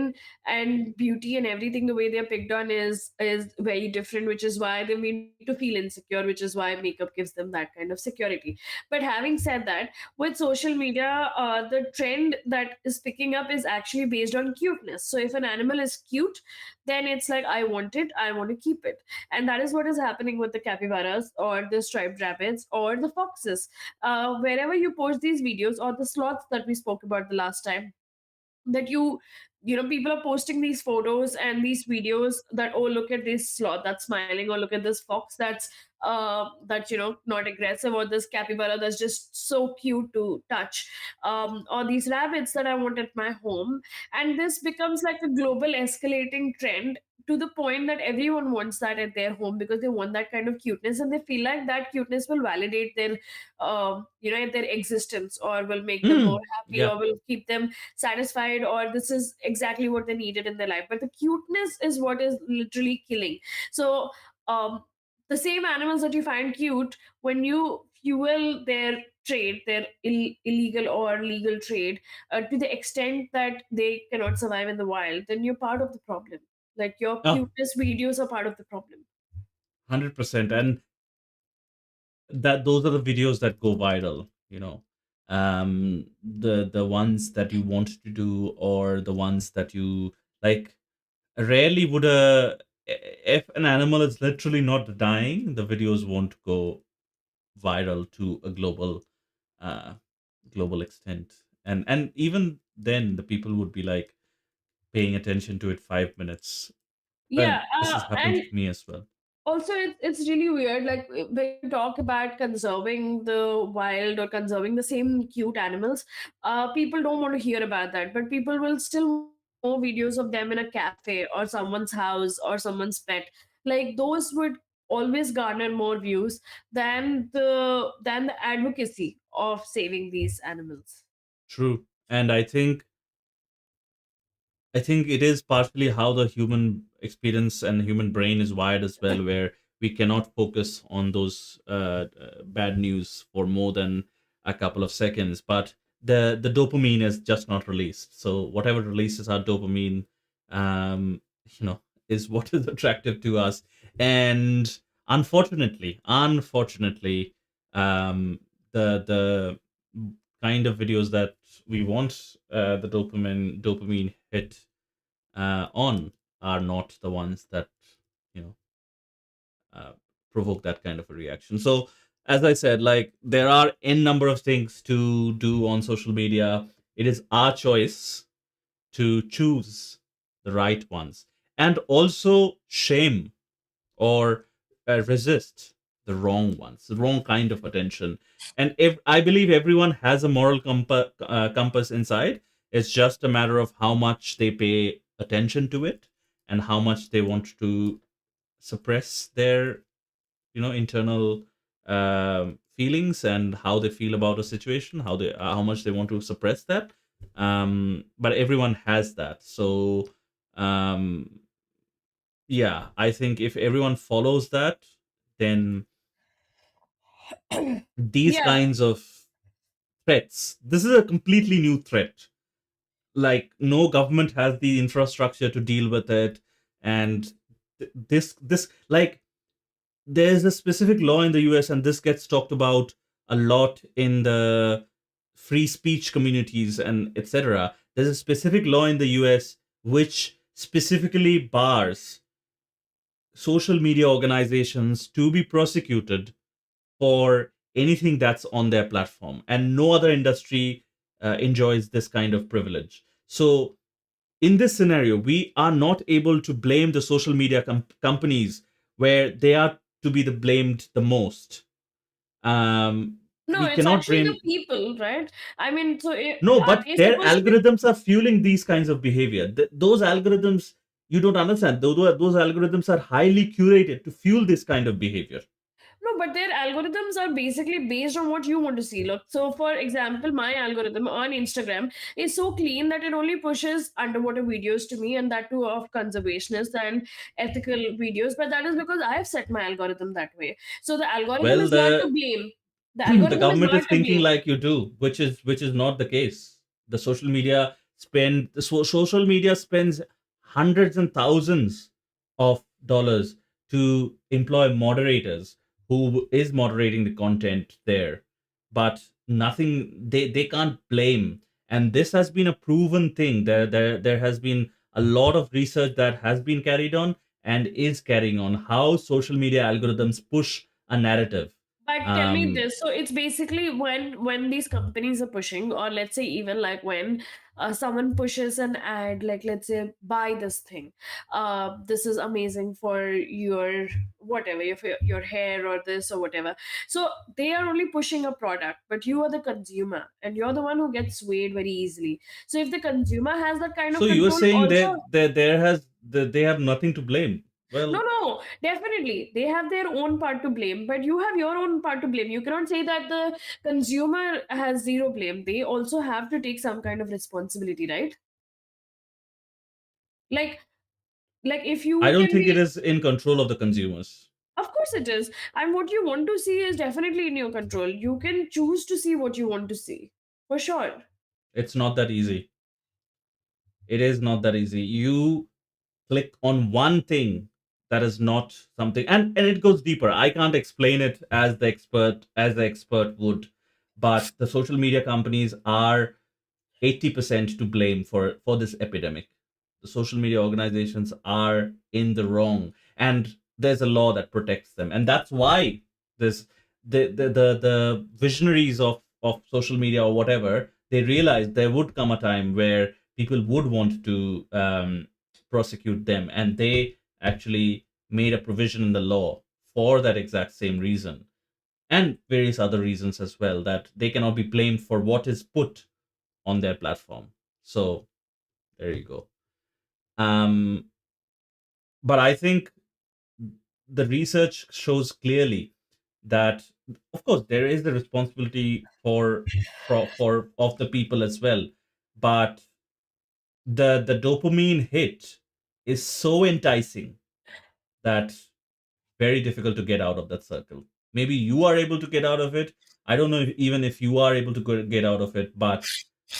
Speaker 1: and beauty and everything, the way they're picked on is very different, which is why they need to feel insecure, which is why makeup gives them that kind of security. But having said that, with social media, the trend that is picking up is actually based on cuteness. So if an animal is cute, then it's like, I want it, I want to keep it. And that is what is happening with the capybaras or the striped rabbits or the foxes. Wherever you post these videos, or the sloths that we spoke about the last time, that people are posting these photos and these videos that, oh, look at this sloth that's smiling, or look at this fox that's that's not aggressive, or this capybara that's just so cute to touch, or these rabbits that I want at my home. And this becomes like a global escalating trend, to the point that everyone wants that at their home, because they want that kind of cuteness, and they feel like that cuteness will validate their their existence, or will make them more
Speaker 2: Hmm.
Speaker 1: happy,
Speaker 2: Yeah.
Speaker 1: or will keep them satisfied, or this is exactly what they needed in their life. But the cuteness is what is literally killing. So um the same animals that you find cute, when you fuel their trade, their illegal or legal trade, to the extent that they cannot survive in the wild, then you're part of the problem. Like, your
Speaker 2: Oh,
Speaker 1: cuteness videos are part of the problem.
Speaker 2: 100%. And that those are the videos that go viral, the ones that you want to do, or the ones that you like. Rarely would a if an animal is literally not dying, the videos won't go viral to a uh global extent. And even then, the people would be like paying attention to it 5 minutes. Well,
Speaker 1: Yeah,
Speaker 2: this has happened
Speaker 1: and
Speaker 2: with me as well.
Speaker 1: also it's really weird, like when you talk about conserving the wild or conserving the same cute animals, people don't want to hear about that, but people will still want to see more videos of them in a cafe or someone's house or someone's pet. Like, those would always garner more views than the advocacy of saving these animals.
Speaker 2: True. And I think it is partially how the human experience and human brain is wired as well, where we cannot focus on those bad news for more than a couple of seconds. But the dopamine is just not released. So whatever releases our dopamine, um, you know, is what is attractive to us. And unfortunately, um, the kind of videos that we want the dopamine hit on are not the ones that you know uh, provoke that kind of a reaction. So as I said, like, there are n number of things to do on social media. It is our choice to choose the right ones, and also shame or resist the wrong ones, the wrong kind of attention. And if I believe everyone has a moral compass inside, it's just a matter of how much they pay attention to it, and how much they want to suppress their internal feelings, and how they feel about a situation, how much they want to suppress that. But everyone has that. So um yeah, I think if everyone follows that, then these
Speaker 1: Yeah.
Speaker 2: kinds of threats, this is a completely new threat. Like, no government has the infrastructure to deal with it. And this like, there's a specific law in the US, and this gets talked about a lot in the free speech communities and etc. There's a specific law in the US which specifically bars social media organizations to be prosecuted for anything that's on their platform, and no other industry enjoys this kind of privilege. So in this scenario, we are not able to blame the social media companies, where they are to be the blamed the most.
Speaker 1: No,
Speaker 2: We
Speaker 1: it's
Speaker 2: cannot
Speaker 1: actually the
Speaker 2: blame.
Speaker 1: people, right? I mean, so
Speaker 2: No,
Speaker 1: are
Speaker 2: but
Speaker 1: they
Speaker 2: their
Speaker 1: supposed to be?
Speaker 2: algorithms are fueling these kinds of behavior. Those algorithms, you don't understand, those algorithms are highly curated to fuel this kind of behavior.
Speaker 1: No, but their algorithms are basically based on what you want to see. Look, so for example, my algorithm on Instagram is so clean that it only pushes underwater videos to me, and that too of conservationists and ethical videos. But that is because I have set my algorithm that way. So the algorithm
Speaker 2: Well,
Speaker 1: is not to
Speaker 2: the
Speaker 1: blame. The
Speaker 2: the
Speaker 1: algorithm is
Speaker 2: government
Speaker 1: not
Speaker 2: is
Speaker 1: to
Speaker 2: thinking
Speaker 1: blame.
Speaker 2: like you do, which is not the case. Social media spends hundreds and thousands of dollars to employ moderators who is moderating the content there. But nothing, they can't blame. And this has been a proven thing. There has been a lot of research that has been carried on and is carrying on, how social media algorithms push a narrative.
Speaker 1: But tell me
Speaker 2: um
Speaker 1: this. So it's basically when these companies are pushing, or let's say even like when someone pushes an ad, like, let's say, buy this thing, this is amazing for your whatever, your hair or this or whatever. So they are only pushing a product, but you are the consumer and you're the one who gets swayed very easily. So if the consumer has that kind
Speaker 2: So
Speaker 1: of
Speaker 2: you are
Speaker 1: control
Speaker 2: saying
Speaker 1: also.
Speaker 2: they have nothing to blame.
Speaker 1: No,
Speaker 2: Well,
Speaker 1: no, definitely. They have their own part to blame, but you have your own part to blame. You cannot say that the consumer has zero blame. They also have to take some kind of responsibility, right? Like, if
Speaker 2: I
Speaker 1: you
Speaker 2: don't
Speaker 1: can
Speaker 2: think it
Speaker 1: be,
Speaker 2: is in control of the consumers.
Speaker 1: of course it is. And what you want to see is definitely in your control. You can choose to see what you want to see, for sure.
Speaker 2: It's not that easy. It is not that easy. You click on one thing that is not something, and it goes deeper. I can't explain it as the expert would, but the social media companies are 80% to blame for this epidemic. The social media organizations are in the wrong, and there's a law that protects them, and that's why this the visionaries of social media or whatever, they realized there would come a time where people would want to prosecute them, and they actually made a provision in the law for that exact same reason, and various other reasons as well, that they cannot be blamed for what is put on their platform. So there you go. Um, but I think the research shows clearly that, of course, there is the responsibility for of the people as well, but the dopamine hit is so enticing that very difficult to get out of that circle. Maybe you are able to get out of it. I don't know even if you are able to get out of it, but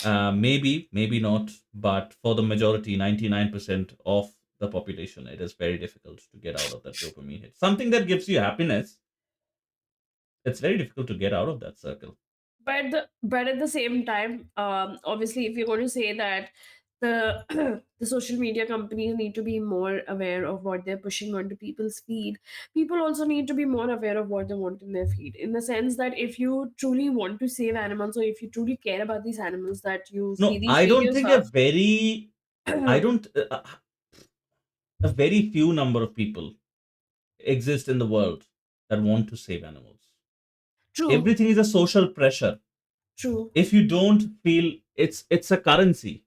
Speaker 2: maybe not. But for the majority, 99% of the population, it is very difficult to get out of that dopamine hit. Something that gives you happiness, it's very difficult to get out of that circle.
Speaker 1: But at the same time, obviously, if you're going to say that the the social media companies need to be more aware of what they're pushing onto people's feed, people also need to be more aware of what they want in their feed, in the sense that if you truly want to save animals, or if you truly care about these animals that you see
Speaker 2: No,
Speaker 1: these
Speaker 2: I don't
Speaker 1: videos
Speaker 2: think I
Speaker 1: of.
Speaker 2: don't, a very few number of people exist in the world that want to save animals.
Speaker 1: True,
Speaker 2: Everything is a social pressure.
Speaker 1: true.
Speaker 2: If you don't feel, it's a currency.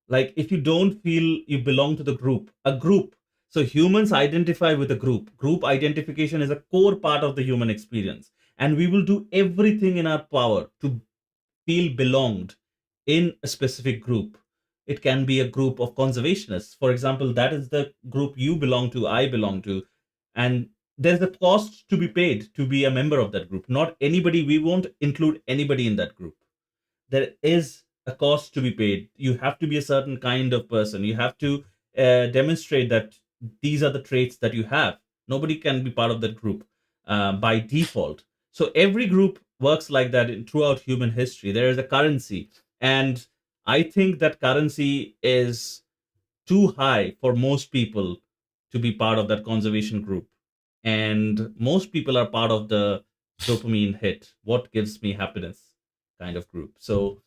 Speaker 2: Like if you don't feel you belong to the group, a group, so humans identify with a group identification is a core part of the human experience, and we will do everything in our power to feel belonged in a specific group. It can be a group of conservationists, for example. That is the group you belong to, I belong to, and there's a cost to be paid to be a member of that group. Not anybody, we won't include anybody in that group. There is a cost to be paid. You have to be a certain kind of person. You have to demonstrate that these are the traits that you have. Nobody can be part of that group by default. So every group works like that throughout human history. There is a currency, and I think that currency is too high for most people to be part of that conservation group. And most people are part of the dopamine hit, what gives me happiness kind of group. So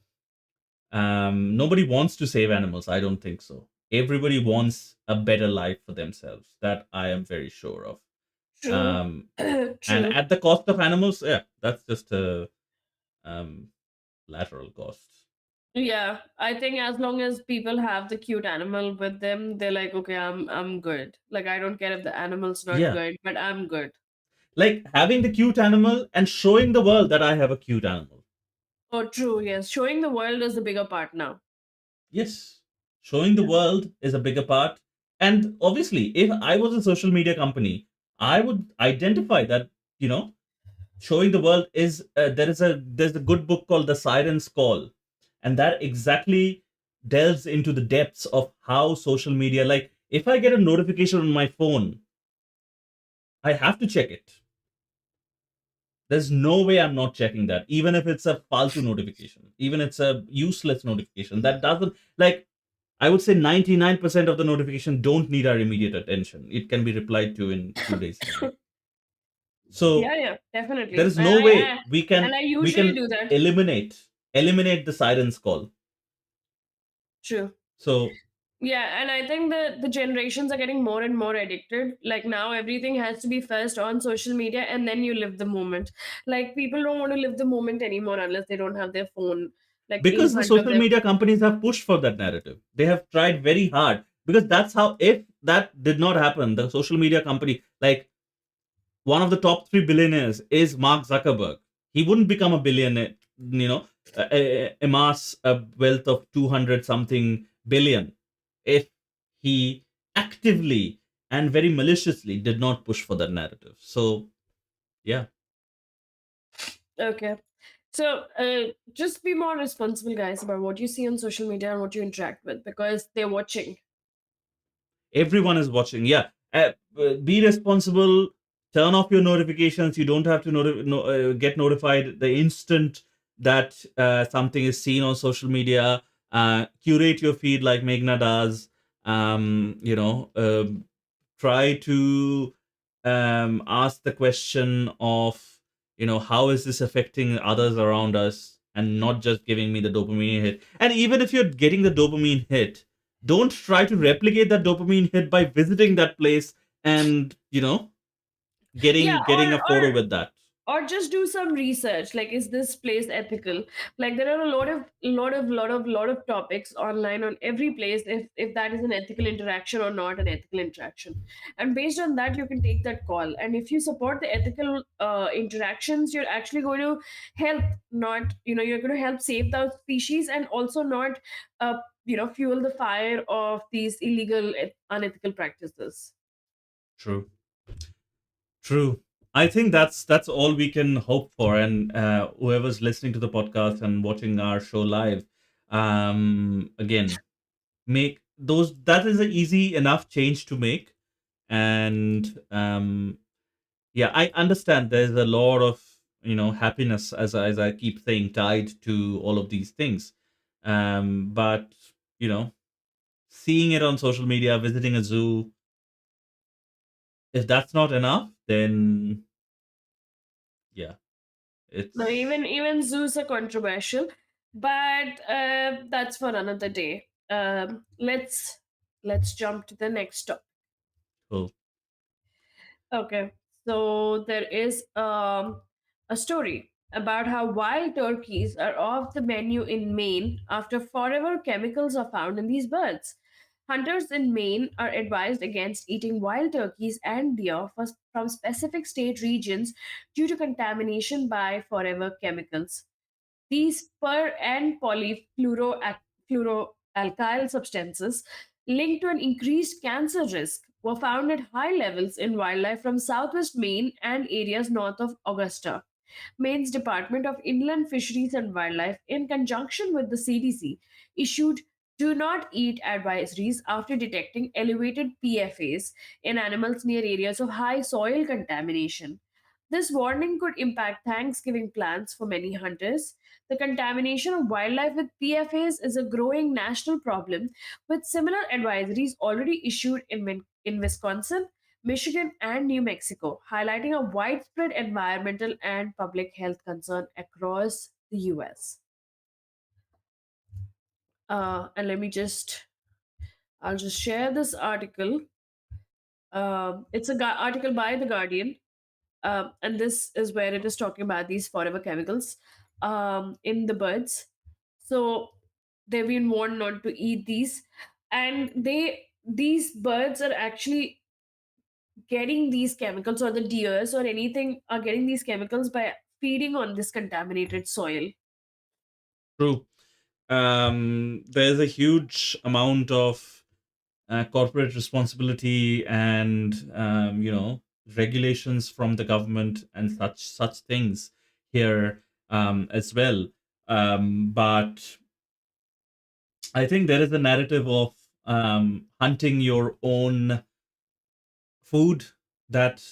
Speaker 2: nobody wants to save animals. I don't think so. Everybody wants a better life for themselves. That I am very sure of.
Speaker 1: True.
Speaker 2: Um, and
Speaker 1: True.
Speaker 2: at the cost of animals, yeah, that's just a um, lateral cost.
Speaker 1: Yeah, I think as long as people have the cute animal with them, they're like, okay, I'm good. Like, I don't care if the animal's not
Speaker 2: Yeah,
Speaker 1: good, but I'm good.
Speaker 2: like having the cute animal and showing the world that I have a cute animal.
Speaker 1: Oh, true. Yes, showing the world is the bigger part now.
Speaker 2: Yes, showing the
Speaker 1: Yeah.
Speaker 2: world is a bigger part. And obviously, if I was a social media company, I would identify that, you know, showing the world is there's a good book called The Siren's Call, and that exactly delves into the depths of how social media, like if I get a notification on my phone, I have to check it. There's no way I'm not checking that, even if it's a faltu notification, even it's a useless notification that doesn't, like, I would say 99% of the notification don't need our immediate attention. It can be replied to in 2 days time.
Speaker 1: Yeah,
Speaker 2: So
Speaker 1: yeah,
Speaker 2: there
Speaker 1: definitely.
Speaker 2: is no way
Speaker 1: And I
Speaker 2: we
Speaker 1: usually
Speaker 2: can
Speaker 1: do that.
Speaker 2: eliminate the siren's call.
Speaker 1: True.
Speaker 2: So
Speaker 1: Yeah, and I think the generations are getting more and more addicted. Like now, everything has to be first on social media, and then you live the moment. Like people don't want to live the moment anymore unless they don't have their phone like in
Speaker 2: because the
Speaker 1: front of
Speaker 2: social
Speaker 1: them.
Speaker 2: media companies have pushed for that narrative, they have tried very hard, because that's how, if that did not happen, the social media company, like, one of the top 3 billionaires is Mark Zuckerberg. He wouldn't become a billionaire, amass a wealth of 200 something billion, if he actively and very maliciously did not push for that narrative. So, yeah,
Speaker 1: Okay. So, just be more responsible, guys, about what you see on social media and what you interact with because they're watching.
Speaker 2: everyone is watching. Yeah, be responsible. Turn off your notifications. You don't have to get notified the instant that something is seen on social media. Curate your feed like Meghna does. Try to ask the question of, how is this affecting others around us, and not just giving me the dopamine hit. And even if you're getting the dopamine hit, don't try to replicate that dopamine hit by visiting that place and,
Speaker 1: Yeah,
Speaker 2: getting a photo with that.
Speaker 1: or just do some research. Like, is this place ethical? Like, there are a lot of topics online on every place. If that is an ethical interaction or not an ethical interaction, and based on that, you can take that call. And if you support the ethical interactions, you're actually going to help. Not you're going to help save those species and also not fuel the fire of these illegal unethical practices.
Speaker 2: True. True. I think that's all we can hope for. And whoever's listening to the podcast and watching our show live, again, make those. That is an easy enough change to make. And yeah, I understand. There's a lot of, happiness, as I keep saying, tied to all of these things. But, you know, seeing it on social media, visiting a zoo, if that's not enough, then yeah,
Speaker 1: No,
Speaker 2: it's
Speaker 1: even zoos are controversial, but that's for another day. Let's jump to the next topic.
Speaker 2: cool.
Speaker 1: Okay, so there is a story about how wild turkeys are off the menu in Maine after forever chemicals are found in these birds. Hunters in Maine are advised against eating wild turkeys and deer from specific state regions due to contamination by forever chemicals. These per and polyfluoroalkyl substances linked to an increased cancer risk were found at high levels in wildlife from southwest Maine and areas north of Augusta. Maine's Department of Inland Fisheries and Wildlife, in conjunction with the CDC, issued do not eat advisories after detecting elevated PFAs in animals near areas of high soil contamination. This warning could impact Thanksgiving plans for many hunters. The contamination of wildlife with PFAs is a growing national problem, with similar advisories already issued in Wisconsin, Michigan, and New Mexico, highlighting a widespread environmental and public health concern across the US. And I'll just share this article. It's a article by The Guardian, and this is where it is talking about these forever chemicals in the birds. So they've been warned not to eat these, and these birds are actually getting these chemicals, or the deers or anything are getting these chemicals by feeding on this contaminated soil.
Speaker 2: True. There's a huge amount of corporate responsibility and, regulations from the government and such things here, as well. But I think there is a narrative of hunting your own food that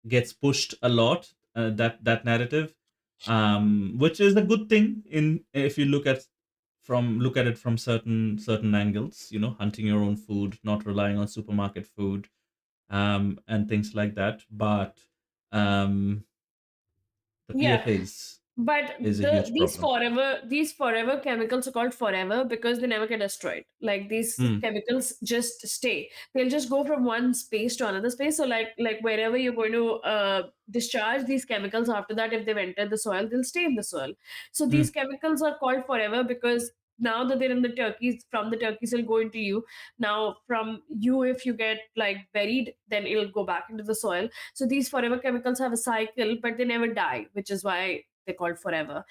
Speaker 2: gets pushed a lot. That narrative, which is a good thing, in if you look at it from certain angles. Hunting your own food, not relying on supermarket food, and things like that. But the
Speaker 1: Yeah,
Speaker 2: PFAs.
Speaker 1: But
Speaker 2: is a huge problem.
Speaker 1: these forever chemicals are called forever because they never get destroyed. Like these
Speaker 2: Hmm.
Speaker 1: chemicals just stay. They'll just go from one space to another space. So like wherever you're going to discharge these chemicals after that, if they've entered the soil, they'll stay in the soil. So
Speaker 2: Hmm.
Speaker 1: these chemicals are called forever because now that they're in the turkeys, from the turkeys they'll go into you. Now from you, if you get like buried, then it'll go back into the soil. So these forever chemicals have a cycle, but they never die, which is why they're called forever,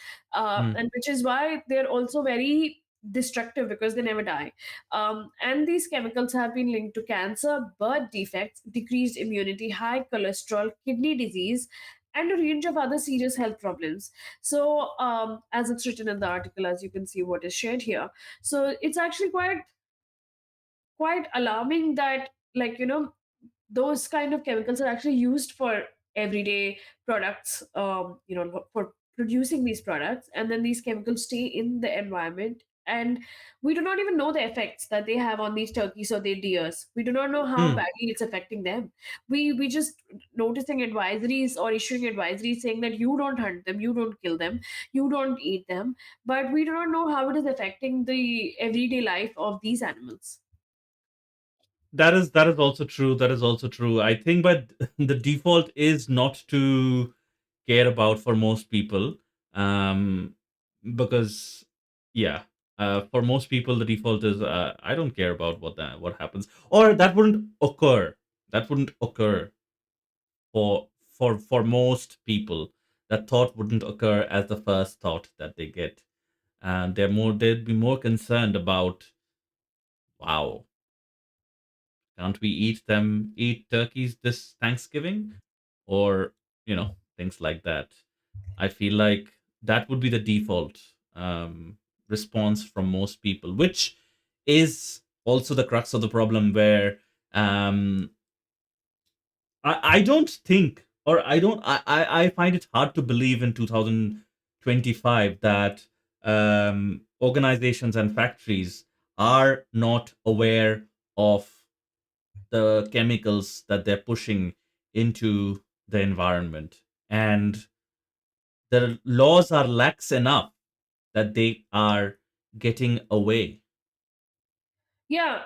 Speaker 2: Hmm.
Speaker 1: and which is why they're also very destructive because they never die. And these chemicals have been linked to cancer, birth defects, decreased immunity, high cholesterol, kidney disease, and a range of other serious health problems. So, as it's written in the article, as you can see what is shared here, so it's actually quite alarming that, like, those kind of chemicals are actually used for everyday products, for producing these products, and then these chemicals stay in the environment, and we do not even know the effects that they have on these turkeys or their deers. We do not know how
Speaker 2: Hmm.
Speaker 1: badly it's affecting them. We just noticing advisories or issuing advisories saying that you don't hunt them, you don't kill them, you don't eat them, but we do not know how it is affecting the everyday life of these animals.
Speaker 2: That is also true. That is also true. I think, but the default is not to care about for most people, um, because yeah, for most people the default is I don't care about what happens, or that wouldn't occur. That wouldn't occur for most people. That thought wouldn't occur as the first thought that they get, and they'd be more concerned about, wow, can't we eat turkeys this Thanksgiving? Or, things like that. I feel like that would be the default response from most people, which is also the crux of the problem where um, I don't think, or I find it hard to believe in 2025 that organizations and factories are not aware of the chemicals that they're pushing into the environment. And the laws are lax enough that they are getting away.
Speaker 1: Yeah,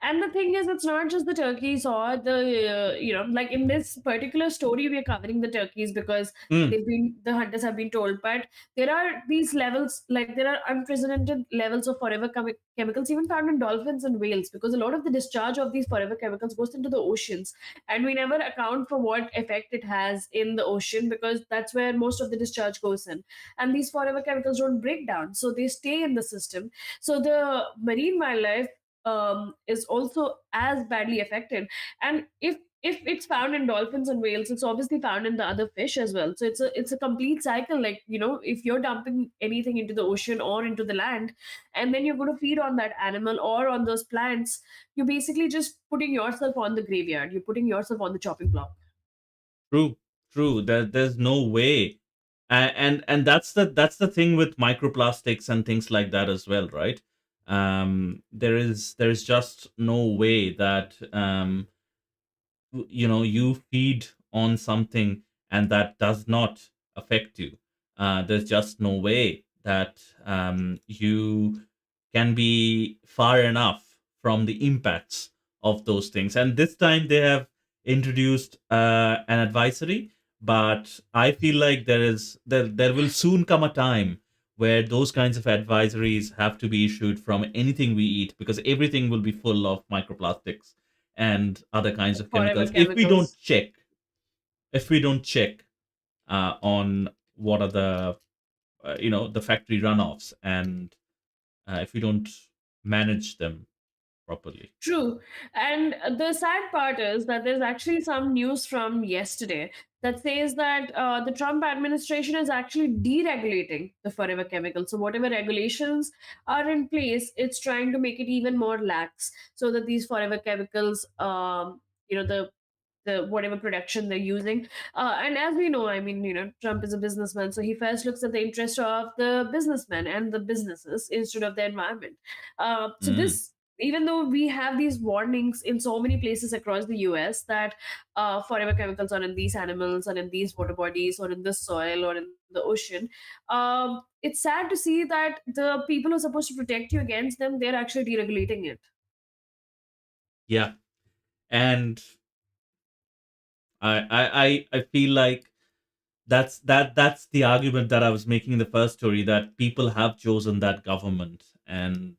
Speaker 1: and the thing is, it's not just the turkeys or the like in this particular story, we are covering the turkeys because
Speaker 2: Mm,
Speaker 1: the hunters have been told, but there are these levels, like there are unprecedented levels of forever chemicals even found in dolphins and whales, because a lot of the discharge of these forever chemicals goes into the oceans, and we never account for what effect it has in the ocean because that's where most of the discharge goes in, and these forever chemicals don't break down, so they stay in the system. So the marine wildlife is also as badly affected. And if it's found in dolphins and whales, it's obviously found in the other fish as well. So it's a complete cycle. Like, if you're dumping anything into the ocean or into the land, and then you're going to feed on that animal or on those plants, you're basically just putting yourself on the graveyard. You're putting yourself on the chopping block.
Speaker 2: true, true. There's no way, and that's the thing with microplastics and things like that as well, right? There is just no way that you feed on something and that does not affect you. There's just no way that you can be far enough from the impacts of those things. And this time they have introduced an advisory, but I feel like there will soon come a time where those kinds of advisories have to be issued from anything we eat, because everything will be full of microplastics and other kinds of
Speaker 1: Forever
Speaker 2: chemicals if we
Speaker 1: chemicals.
Speaker 2: don't check, on what are the factory runoffs, and if we don't manage them properly.
Speaker 1: True. And the sad part is that there's actually some news from yesterday that says that the Trump administration is actually deregulating the forever chemicals. So, whatever regulations are in place, it's trying to make it even more lax so that these forever chemicals, the whatever production they're using. And as we know, I mean, Trump is a businessman, so he first looks at the interest of the businessmen and the businesses instead of the environment. So
Speaker 2: Mm.
Speaker 1: even though we have these warnings in so many places across the US that forever chemicals are in these animals or in these water bodies or in the soil or in the ocean, it's sad to see that the people who are supposed to protect you against them, they're actually deregulating it.
Speaker 2: Yeah, and I feel like that's the argument that I was making in the first story, that people have chosen that government, and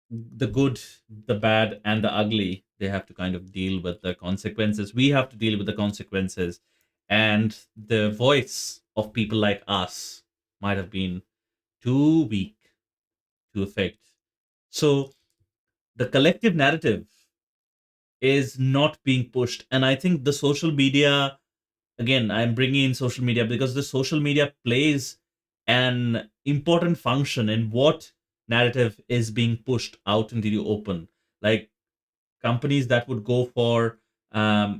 Speaker 2: the good, the bad, and the ugly, they have to kind of deal with the consequences. We have to deal with the consequences, and the voice of people like us might have been too weak to affect. So the collective narrative is not being pushed, and I think the social media, again, I'm bringing in social media because the social media plays an important function in what narrative is being pushed out into the open. Like, companies that would go for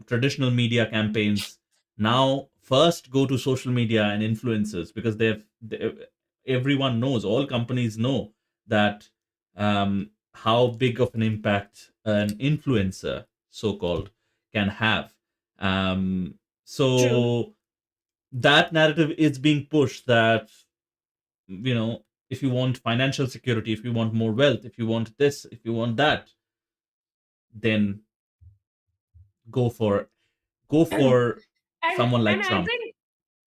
Speaker 2: traditional media campaigns now first go to social media and influencers, because everyone knows, all companies know that how big of an impact an influencer, so called, can have.
Speaker 1: True.
Speaker 2: So that narrative is being pushed, that, if you want financial security, if you want more wealth, if you want this, if you want that, then go for go
Speaker 1: and
Speaker 2: for someone like
Speaker 1: and I
Speaker 2: Trump.
Speaker 1: think,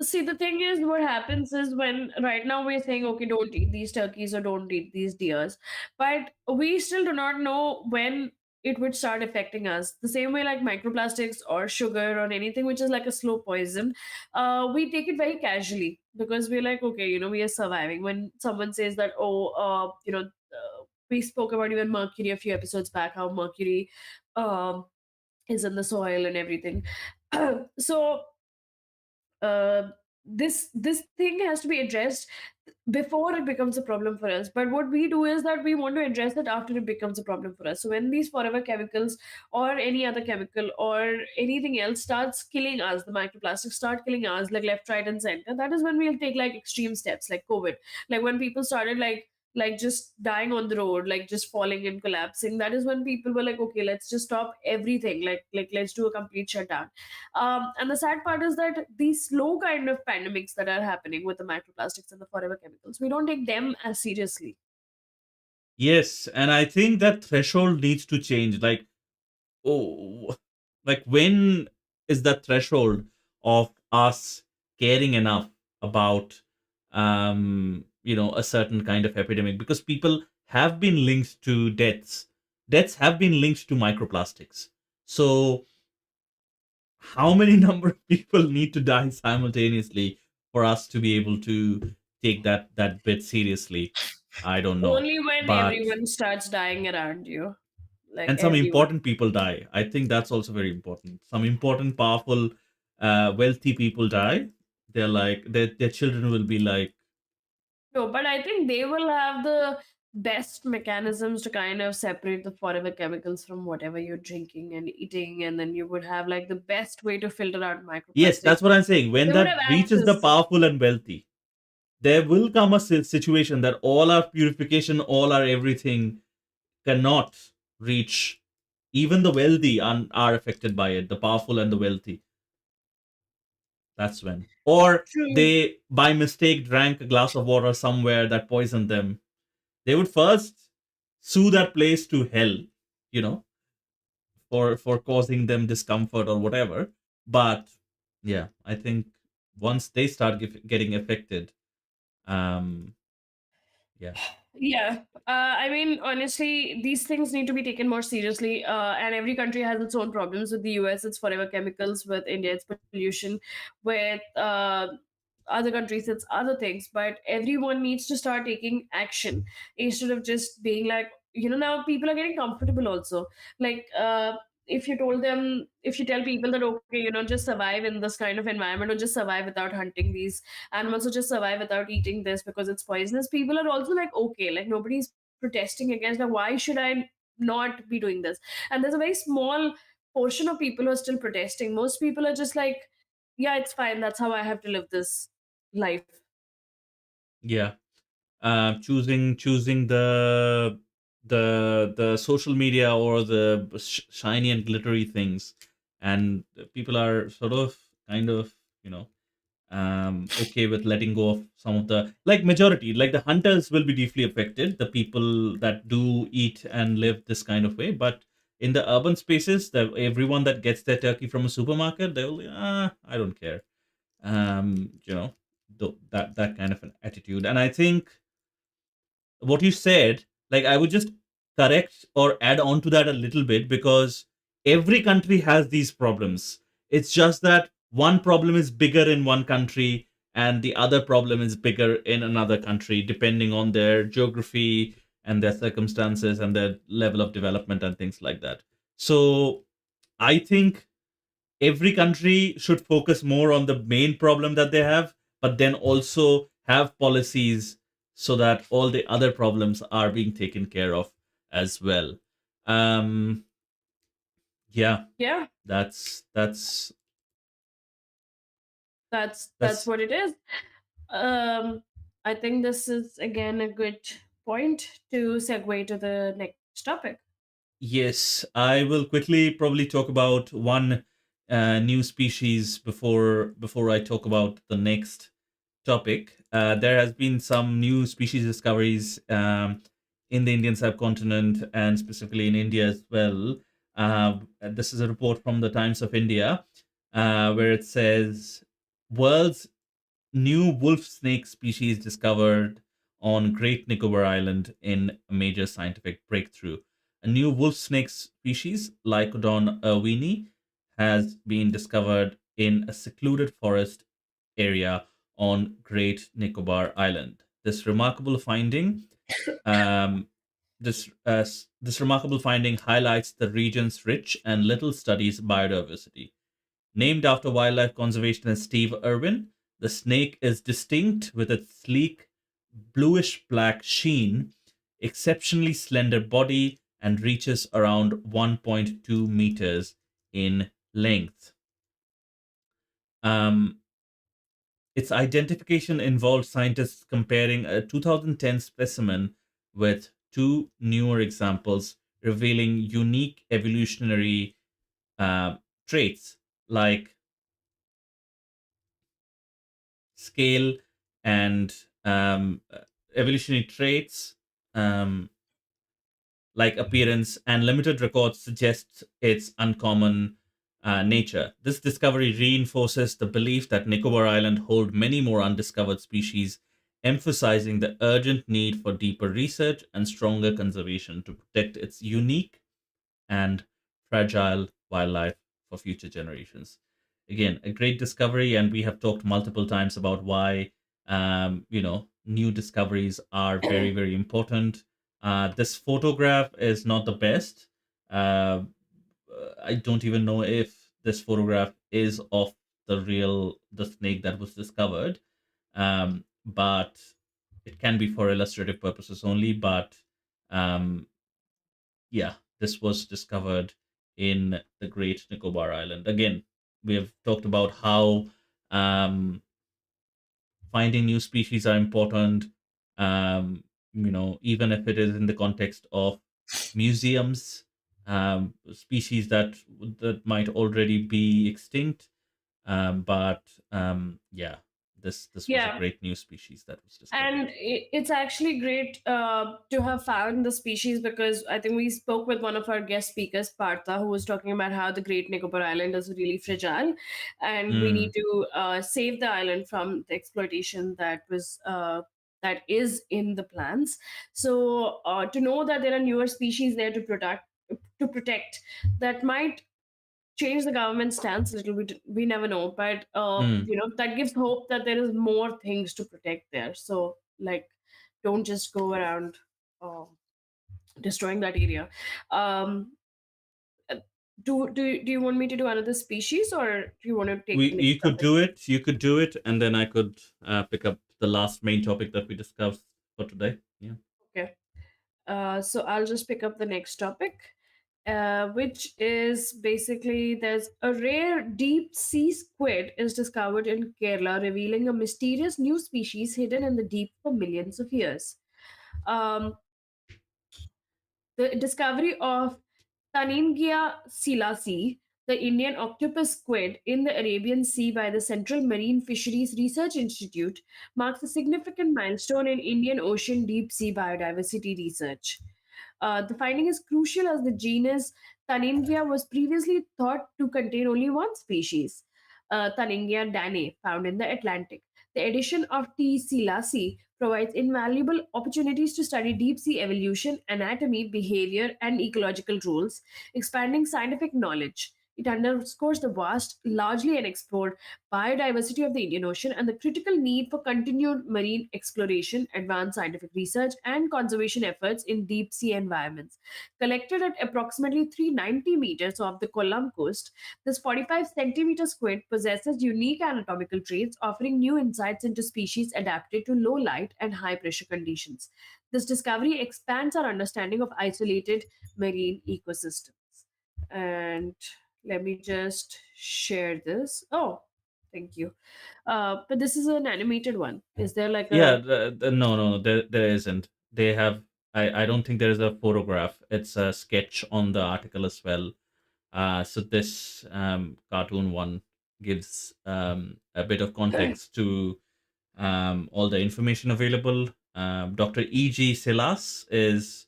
Speaker 1: see, the thing is, what happens is, when right now we're saying, okay, don't eat these turkeys or don't eat these deers, but we still do not know when it would start affecting us. The same way, like microplastics or sugar or anything which is like a slow poison, we take it very casually because we're like, okay, we are surviving. When someone says that, oh, we spoke about even mercury a few episodes back, how mercury um, is in the soil and everything. So uh, this thing has to be addressed before it becomes a problem for us. But what we do is that we want to address it after it becomes a problem for us. So when these forever chemicals or any other chemical or anything else starts killing us, the microplastics start killing us like left, right, and center, that is when we'll take like extreme steps like COVID. Like when people started like just dying on the road, like just falling and collapsing, that is when people were like, okay, let's just stop everything, like let's do a complete shutdown. And the sad part is that these slow kind of pandemics that are happening with the microplastics and the forever chemicals, we don't take them as seriously.
Speaker 2: Yes, and I think that threshold needs to change. Like, oh, like, when is that threshold of us caring enough about a certain kind of epidemic? Because people have been linked to deaths have been linked to microplastics. So how many number of people need to die simultaneously for us to be able to take that bit seriously? I don't know.
Speaker 1: Only when
Speaker 2: But
Speaker 1: everyone starts dying around you, like
Speaker 2: and some
Speaker 1: everyone.
Speaker 2: important people die. I think that's also very important. Some important, powerful, wealthy people die. They're like, their children will be like,
Speaker 1: No, but I think they will have the best mechanisms to kind of separate the forever chemicals from whatever you're drinking and eating, and then you would have like the best way to filter out
Speaker 2: yes,
Speaker 1: microplastics.
Speaker 2: that's what I'm saying. When
Speaker 1: They would
Speaker 2: that
Speaker 1: have
Speaker 2: reaches the
Speaker 1: access.
Speaker 2: powerful and wealthy, there will come a situation that all our purification, all our everything cannot reach. Even the wealthy are affected by it, the powerful and the wealthy. That's when. Or
Speaker 1: True.
Speaker 2: they, by mistake, drank a glass of water somewhere that poisoned them. They would first sue that place to hell, you know, for causing them discomfort or whatever. But yeah, I think once they start getting affected, um, yeah,
Speaker 1: Yeah, I mean, honestly, these things need to be taken more seriously. And every country has its own problems. With the US, it's forever chemicals. With India, it's pollution. With other countries, it's other things. But everyone needs to start taking action instead of just being like, now people are getting comfortable also. Like, if you tell people that, okay, just survive in this kind of environment or just survive without hunting these animals or just survive without eating this because it's poisonous, people are also like, okay, like nobody's protesting against that, why should I not be doing this? And there's a very small portion of people who are still protesting. Most people are just like, yeah, it's fine, that's how I have to live this life.
Speaker 2: yeah. Choosing the social media or the shiny and glittery things, and people are sort of kind of you know okay with letting go of some of the, like, majority, like the hunters will be deeply affected, the people that do eat and live this kind of way. But in the urban spaces, the everyone that gets their turkey from a supermarket, they'll, I don't care, you know, that kind of an attitude. And I think what you said, like, I would just correct or add on to that a little bit, because every country has these problems. It's just that one problem is bigger in one country and the other problem is bigger in another country, depending on their geography and their circumstances and their level of development and things like that. So I think every country should focus more on the main problem that they have, but then also have policies so that all the other problems are being taken care of as well. Um, yeah,
Speaker 1: Yeah,
Speaker 2: that's
Speaker 1: that's
Speaker 2: that's
Speaker 1: what it is. Um, I think this is again a good point to segue to the next topic.
Speaker 2: yes. I will quickly probably talk about one new species before I talk about the next topic. There has been some new species discoveries in the Indian subcontinent and specifically in India as well. This is a report from the Times of India, where it says world's new wolf snake species discovered on Great Nicobar Island in a major scientific breakthrough. A new wolf snake species, Lycodon irwini, has been discovered in a secluded forest area on Great Nicobar Island. Um, this remarkable finding highlights the region's rich and little studied biodiversity. Named after wildlife conservationist Steve Irwin, the snake is distinct with its sleek, bluish black sheen, exceptionally slender body, and reaches around 1.2 meters in length. Um, its identification involved scientists comparing a 2010 specimen with two newer examples, revealing unique evolutionary uh, traits like scale and evolutionary traits, um, like appearance, and limited records suggest its uncommon nature. This discovery reinforces the belief that Nicobar Island hold many more undiscovered species, emphasizing the urgent need for deeper research and stronger conservation to protect its unique and fragile wildlife for future generations. Again, a great discovery, and we have talked multiple times about why new discoveries are very, very important. This photograph is not the best. Uh, I don't even know if this photograph is of the snake that was discovered, but it can be for illustrative purposes only. But um, yeah, this was discovered in the Great Nicobar Island. Again, we have talked about how um, finding new species are important. Even if it is in the context of museums, species that might already be extinct. But yeah, this was a
Speaker 1: Yeah,
Speaker 2: great new species that was discovered.
Speaker 1: and it's actually great to have found the species, because I think we spoke with one of our guest speakers, Partha, who was talking about how the Great Nicobar Island is really fragile, and we need
Speaker 2: Mm,
Speaker 1: to save the island from the exploitation that is in the plans. So to know that there are newer species there to protect, that might change the government stance a little bit. We never know, but
Speaker 2: mm.
Speaker 1: that gives hope that there is more things to protect there. So, like, don't just go around uh, destroying that area. Um, uh, do you want me to do another species, or do you want to take
Speaker 2: We
Speaker 1: the
Speaker 2: You
Speaker 1: next
Speaker 2: could
Speaker 1: topic?
Speaker 2: do it. You could do it, and then I could pick up the last main topic that we discussed for today. Yeah.
Speaker 1: Okay. So I'll just pick up the next topic, which is basically there's a rare deep sea squid is discovered in Kerala, revealing a mysterious new species hidden in the deep for millions of years. Um, The discovery of Taningia silasi, the Indian octopus squid, in the Arabian Sea by the Central Marine Fisheries Research Institute marks a significant milestone in Indian Ocean deep sea biodiversity research. The finding is crucial as the genus Taningia was previously thought to contain only one species, Taningia danae, found in the Atlantic. The addition of T. silasi provides invaluable opportunities to study deep sea evolution, anatomy, behavior, and ecological rules, expanding scientific knowledge. It underscores the vast, largely unexplored biodiversity of the Indian Ocean and the critical need for continued marine exploration, advanced scientific research, and conservation efforts in deep sea environments. Collected at approximately 390 meters off the Kollam coast, this 45-centimeter squid possesses unique anatomical traits, offering new insights into species adapted to low light and high pressure conditions. This discovery expands our understanding of isolated marine ecosystems. And let me just share this. Oh, thank you. But this is an animated one. Is there like
Speaker 2: Yeah,
Speaker 1: a.
Speaker 2: no, there isn't. They have. I don't think there is a photograph. It's a sketch on the article as well. So this cartoon one gives a bit of context to all the information available. Dr. E.G. Silas is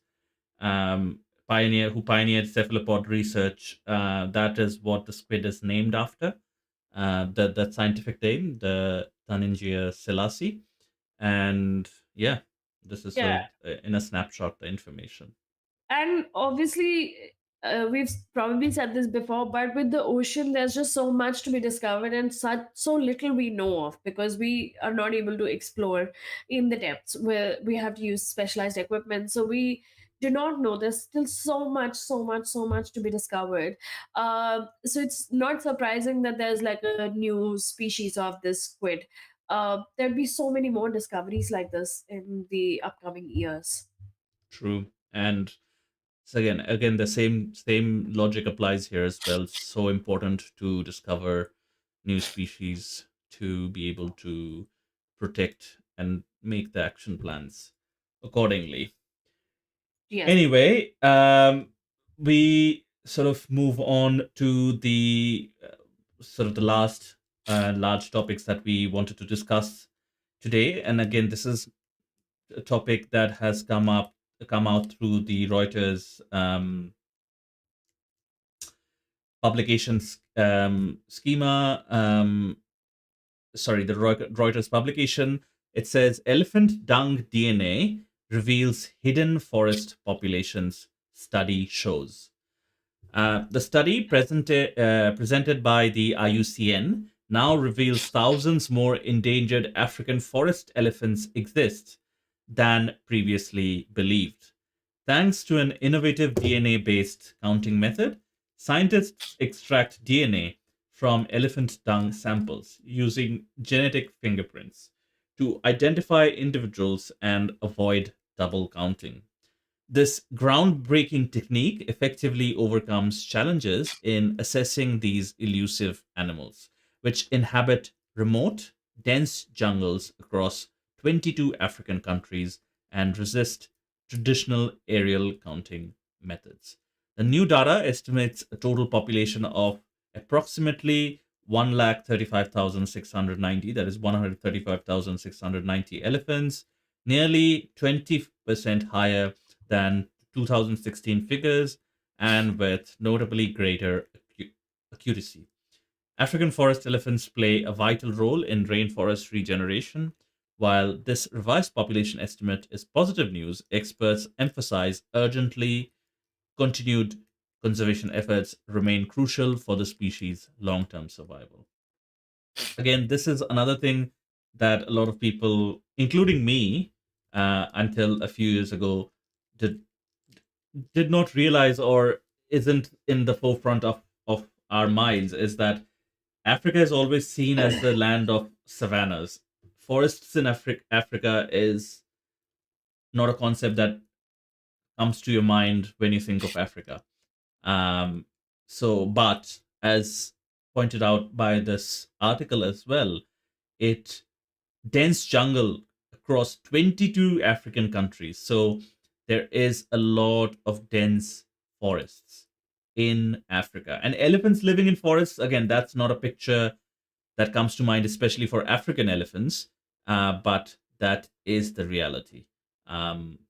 Speaker 2: pioneered cephalopod research. That is what the squid is named after. That scientific name, the Taningia selasi. And yeah, this is sort
Speaker 1: Yeah,
Speaker 2: of in a snapshot the information.
Speaker 1: and obviously we've probably said this before, but with the ocean there's just so much to be discovered and such so little we know of because we are not able to explore in the depths where we have to use specialized equipment, so we do not know. There's still so much to be discovered. So it's not surprising that there's like a new species of this squid. There'll be so many more discoveries like this in the upcoming years.
Speaker 2: True. And so again, the same logic applies here as well. It's so important to discover new species to be able to protect and make the action plans accordingly.
Speaker 1: Yes.
Speaker 2: Anyway, we sort of move on to the sort of the last large topics that we wanted to discuss today. And again, this is a topic that has come out through the Reuters publications schema. Sorry, the Reuters publication. It says elephant dung DNA reveals hidden forest populations. Study shows. The study presented by the IUCN now reveals thousands more endangered African forest elephants exist than previously believed. Thanks to an innovative DNA based counting method, scientists extract DNA from elephant dung samples using genetic fingerprints to identify individuals and avoid double counting. This groundbreaking technique effectively overcomes challenges in assessing these elusive animals, which inhabit remote, dense jungles across 22 African countries and resist traditional aerial counting methods. The new data estimates a total population of approximately 135,690, that is 135,690 elephants, nearly 20% higher than 2016 figures and with notably greater accuracy. African forest elephants play a vital role in rainforest regeneration. While this revised population estimate is positive news, experts emphasize urgently continued conservation efforts remain crucial for the species' long term survival. Again, this is another thing that a lot of people, including me, until a few years ago, did did not realize or isn't in the forefront of our minds is that Africa is always seen as the land of savannas. Forests in Africa is not a concept that comes to your mind when you think of Africa. Um, but as pointed out by this article as well, it dense jungle across 22 African countries. So there is a lot of dense forests in Africa. And elephants living in forests, again, that's not a picture that comes to mind, especially for African elephants, but that is the reality. Um,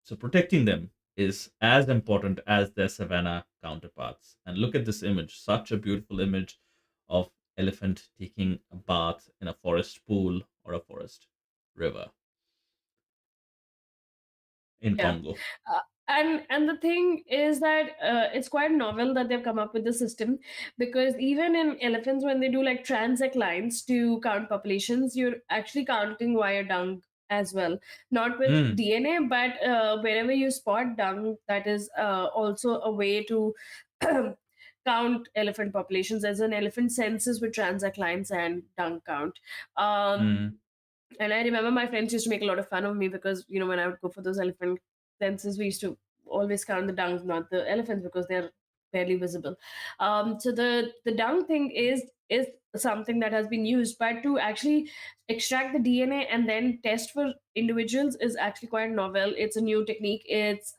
Speaker 2: so protecting them is as important as their savanna counterparts. And look at this image, such a beautiful image of elephant taking a bath in a forest pool or a forest river in
Speaker 1: Yeah.
Speaker 2: Congo.
Speaker 1: And the thing is that it's quite novel that they've come up with the system, because even in elephants, when they do like transect lines to count populations, you're actually counting via dung as well, not with
Speaker 2: Mm,
Speaker 1: DNA, but wherever you spot dung, that is also a way to count elephant populations, as an elephant census with transect lines and dung count. um,
Speaker 2: mm,
Speaker 1: and I remember my friends used to make a lot of fun of me because, when I would go for those elephant dances, we used to always count the dung, not the elephants, because they're barely visible. So the dung thing is something that has been used, but to actually extract the DNA and then test for individuals is actually quite novel. It's a new technique. It's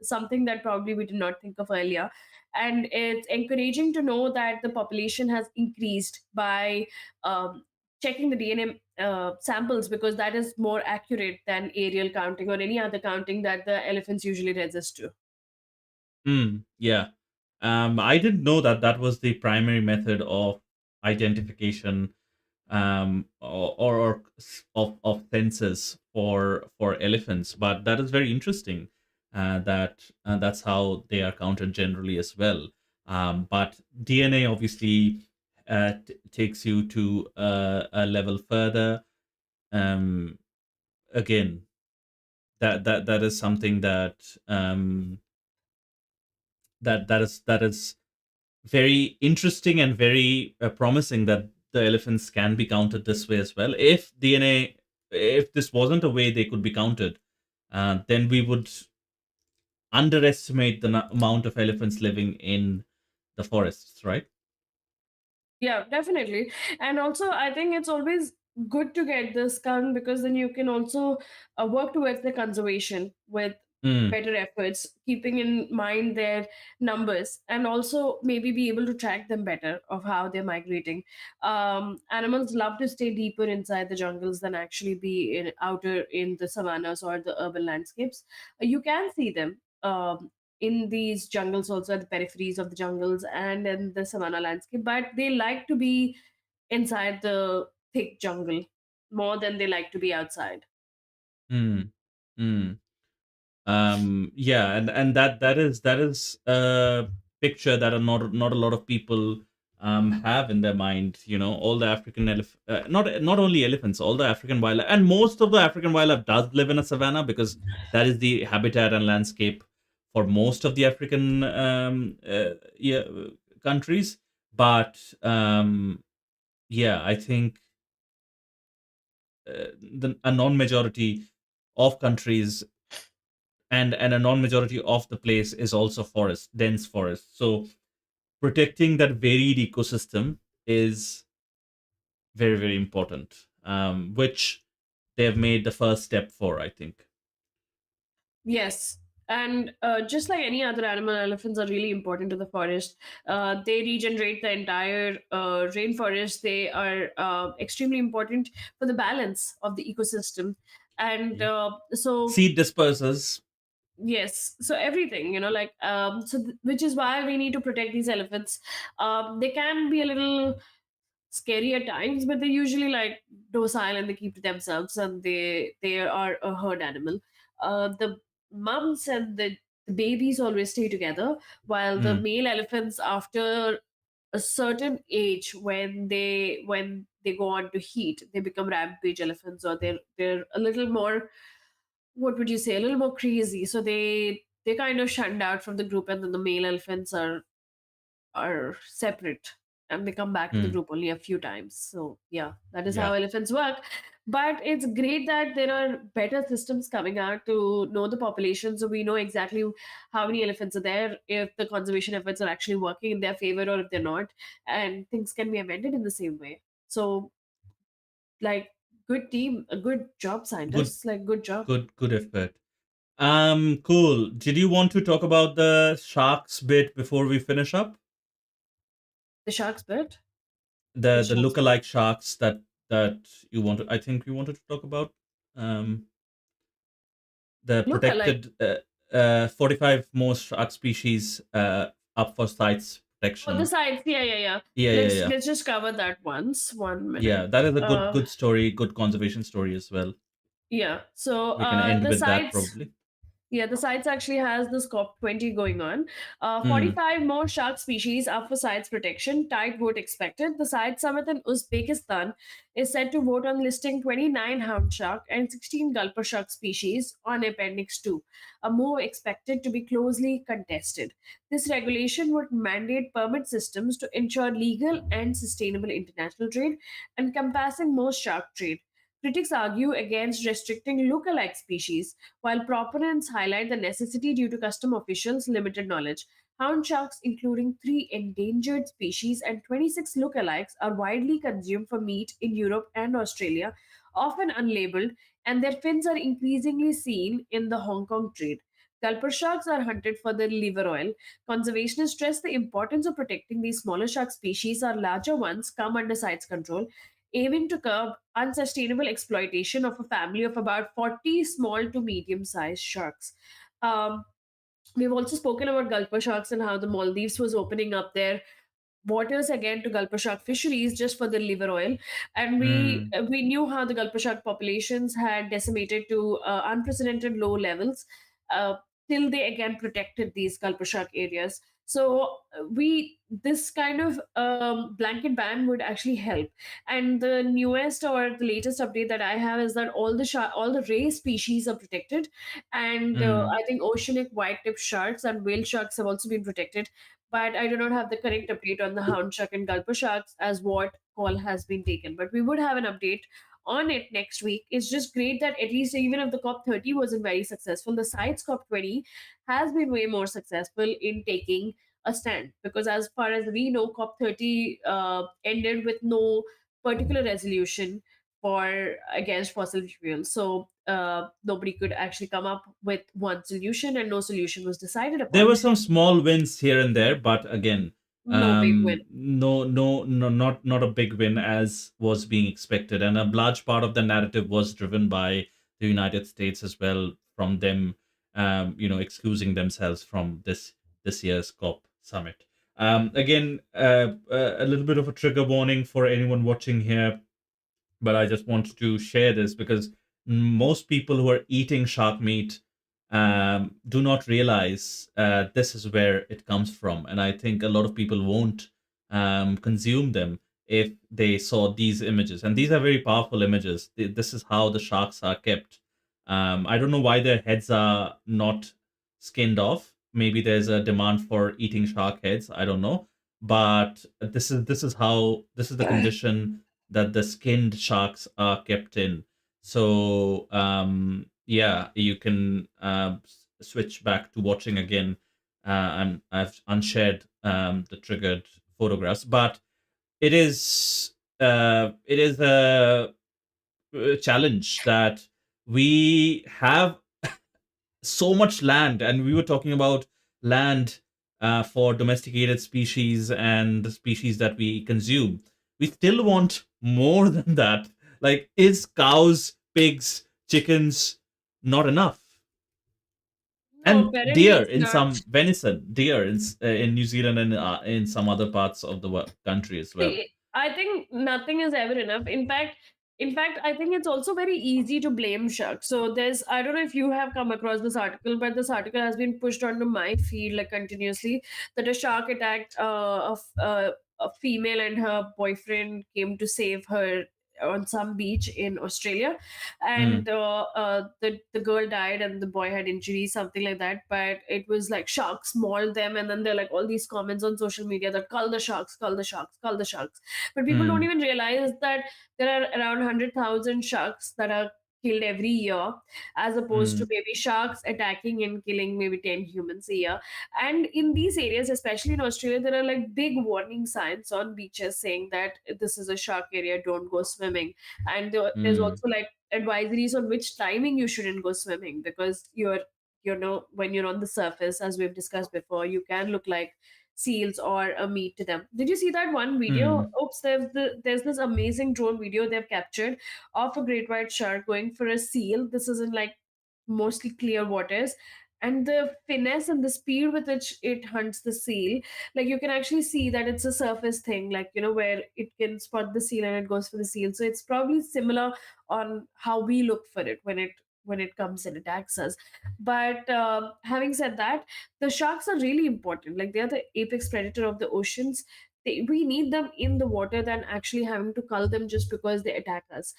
Speaker 1: something that probably we did not think of earlier, and it's encouraging to know that the population has increased by checking the DNA samples, because that is more accurate than aerial counting or any other counting that the elephants usually resist to.
Speaker 2: yeah. I didn't know that that was the primary method of identification, of census for elephants, but that is very interesting. That That's how they are counted generally as well. But DNA obviously takes you to a level further. Um, Again, that is something that is very interesting and very promising, that the elephants can be counted this way as well. If DNA, if this wasn't a way they could be counted, then we would underestimate the amount of elephants living in the forests, right?
Speaker 1: Yeah, definitely. And also, I think it's always good to get this done, because then you can also work towards the conservation with
Speaker 2: Mm,
Speaker 1: better efforts, keeping in mind their numbers, and also maybe be able to track them better of how they're migrating. Animals love to stay deeper inside the jungles than actually be outer in the savannas or the urban landscapes. You can see them. In these jungles, also at the peripheries of the jungles and in the savanna landscape, but they like to be inside the thick jungle more than they like to be outside.
Speaker 2: mm, mm. Yeah, and that is a picture that not a lot of people have in their mind. All the not only elephants, all the African wildlife, and most of the African wildlife does live in a savanna, because that is the habitat and landscape for most of the African yeah, countries. But yeah, I think a non-majority of countries and a non-majority of the place is also forest, dense forest. So protecting that varied ecosystem is very, very important, which they have made the first step for, I think.
Speaker 1: Yes. And just like any other animal, elephants are really important to the forest. They regenerate the entire rainforest. They are extremely important for the balance of the ecosystem. And
Speaker 2: Yeah.
Speaker 1: so
Speaker 2: Seed dispersers.
Speaker 1: yes, so everything, like which is why we need to protect these elephants. They can be a little scary at times, but they're usually like docile and they keep to themselves, and they are a herd animal. The mums and the babies always stay together, while the
Speaker 2: Mm,
Speaker 1: male elephants, after a certain age, when they go on to heat, they become rampage elephants, or they're a little more, what would you say, a little more crazy. So they kind of shunned out from the group, and then the male elephants are separate, and they come back to the
Speaker 2: mm,
Speaker 1: group only a few times. So yeah, that is how
Speaker 2: yeah.
Speaker 1: elephants work. But it's great that there are better systems coming out to know the population, so we know exactly how many elephants are there, if the conservation efforts are actually working in their favor or if they're not, and things can be amended in the same way. So, like, good team, a good job,
Speaker 2: Good,
Speaker 1: scientists, like, good job.
Speaker 2: good effort. Cool. Did you want to talk about the sharks bit before we finish up?
Speaker 1: The sharks bit?
Speaker 2: The
Speaker 1: Which
Speaker 2: the
Speaker 1: sharks?
Speaker 2: lookalike sharks that you wanted. I think we wanted to talk about. Um, the
Speaker 1: Look alike.
Speaker 2: protected 45 more shark species up for CITES
Speaker 1: Oh, the
Speaker 2: protection.
Speaker 1: sides. Yeah, yeah, yeah.
Speaker 2: Yeah, yeah,
Speaker 1: Let's
Speaker 2: yeah.
Speaker 1: let's just cover that once. One
Speaker 2: Yeah,
Speaker 1: minute.
Speaker 2: that is a good
Speaker 1: Uh,
Speaker 2: good story, good conservation story as well.
Speaker 1: yeah. So
Speaker 2: We can end
Speaker 1: the
Speaker 2: with that
Speaker 1: sides.
Speaker 2: probably.
Speaker 1: Yeah, the CITES actually has this COP20 going on.
Speaker 2: Hmm.
Speaker 1: 45 more shark species up for CITES protection. Tight vote expected. The CITES summit in Uzbekistan is set to vote on listing 29 hound shark and 16 gulper shark species on Appendix 2, a move expected to be closely contested. This regulation would mandate permit systems to ensure legal and sustainable international trade, encompassing most shark trade. Critics argue against restricting lookalike species while proponents highlight the necessity due to custom officials' limited knowledge. Hound sharks, including three endangered species and 26 lookalikes, are widely consumed for meat in Europe and Australia, often unlabeled, and their fins are increasingly seen in the Hong Kong trade. Gulper sharks are hunted for their liver oil. Conservationists stress the importance of protecting these smaller shark species, or larger ones come under CITES control, aiming to curb unsustainable exploitation of a family of about 40 small to medium sized sharks. Um, we've also spoken about gulper sharks and how the Maldives was opening up their waters again to gulper shark fisheries just for the liver oil, and
Speaker 2: Hmm.
Speaker 1: we knew how the gulper shark populations had decimated to unprecedented low levels, uh, till they again protected these gulper shark areas. So we this kind of blanket ban would actually help. And the newest or the latest update that I have is that all the ray species are protected, and
Speaker 2: Hmm.
Speaker 1: I think oceanic white-tip sharks and whale sharks have also been protected, but I do not have the correct update on the hound shark and gulper sharks as what call has been taken. But we would have an update on it next week. It's just great that at least even if the COP30 wasn't very successful, the CITES COP20 has been way more successful in taking a stand. Because as far as we know, COP30 ended with no particular resolution for against fossil fuels. So nobody could actually come up with one solution, and no solution was decided
Speaker 2: There
Speaker 1: upon.
Speaker 2: were some small wins here and there, but again,
Speaker 1: No big win.
Speaker 2: no, not a big win as was being expected, and a large part of the narrative was driven by the United States as well, from them, excusing themselves from this year's COP summit. Again, a little bit of a trigger warning for anyone watching here, but I just wanted to share this because most people who are eating shark meat do not realize this is where it comes from. And I think a lot of people won't consume them if they saw these images. And these are very powerful images. This is how the sharks are kept. I don't know why their heads are not skinned off. Maybe there's a demand for eating shark heads. I don't know. But this is the condition that the skinned sharks are kept in. So yeah, you can switch back to watching again. And I've unshared the triggered photographs, but it is a challenge that we have so much land, and we were talking about land for domesticated species and the species that we consume. We still want more than that. Like, is cows, pigs, chickens not enough?
Speaker 1: No,
Speaker 2: And
Speaker 1: apparently
Speaker 2: deer
Speaker 1: it's
Speaker 2: in
Speaker 1: not.
Speaker 2: some venison, deer in New Zealand and in some other parts of the country as well.
Speaker 1: See, I think nothing is ever enough. In fact, I think it's also very easy to blame sharks. So I don't know if you have come across this article, but this article has been pushed onto my feed like continuously, that a shark attacked a female, and her boyfriend came to save her on some beach in Australia, and
Speaker 2: Mm,
Speaker 1: the girl died and the boy had injuries, something like that. But it was like sharks mauled them, and then there are like all these comments on social media that cull the sharks, cull the sharks, cull the sharks. But people don't
Speaker 2: mm,
Speaker 1: even realize that there are around 100,000 sharks that are killed every year, as opposed to
Speaker 2: mm,
Speaker 1: maybe sharks attacking and killing maybe 10 humans a year. And in these areas, especially in Australia, there are like big warning signs on beaches saying that this is a shark area, don't go swimming. And there's
Speaker 2: mm,
Speaker 1: also like advisories on which timing you shouldn't go swimming, because you're when you're on the surface, as we've discussed before, you can look like seals or a meat to them. Did you see that one video?
Speaker 2: Hmm.
Speaker 1: Oops, there's this amazing drone video they've captured of a great white shark going for a seal. This is in like mostly clear waters, and the finesse and the speed with which it hunts the seal, like you can actually see that it's a surface thing, like where it can spot the seal and it goes for the seal. So it's probably similar on how we look for it when it comes and attacks us. But having said that, the sharks are really important. Like they're the apex predator of the oceans. We need them in the water than actually having to cull them just because they attack us.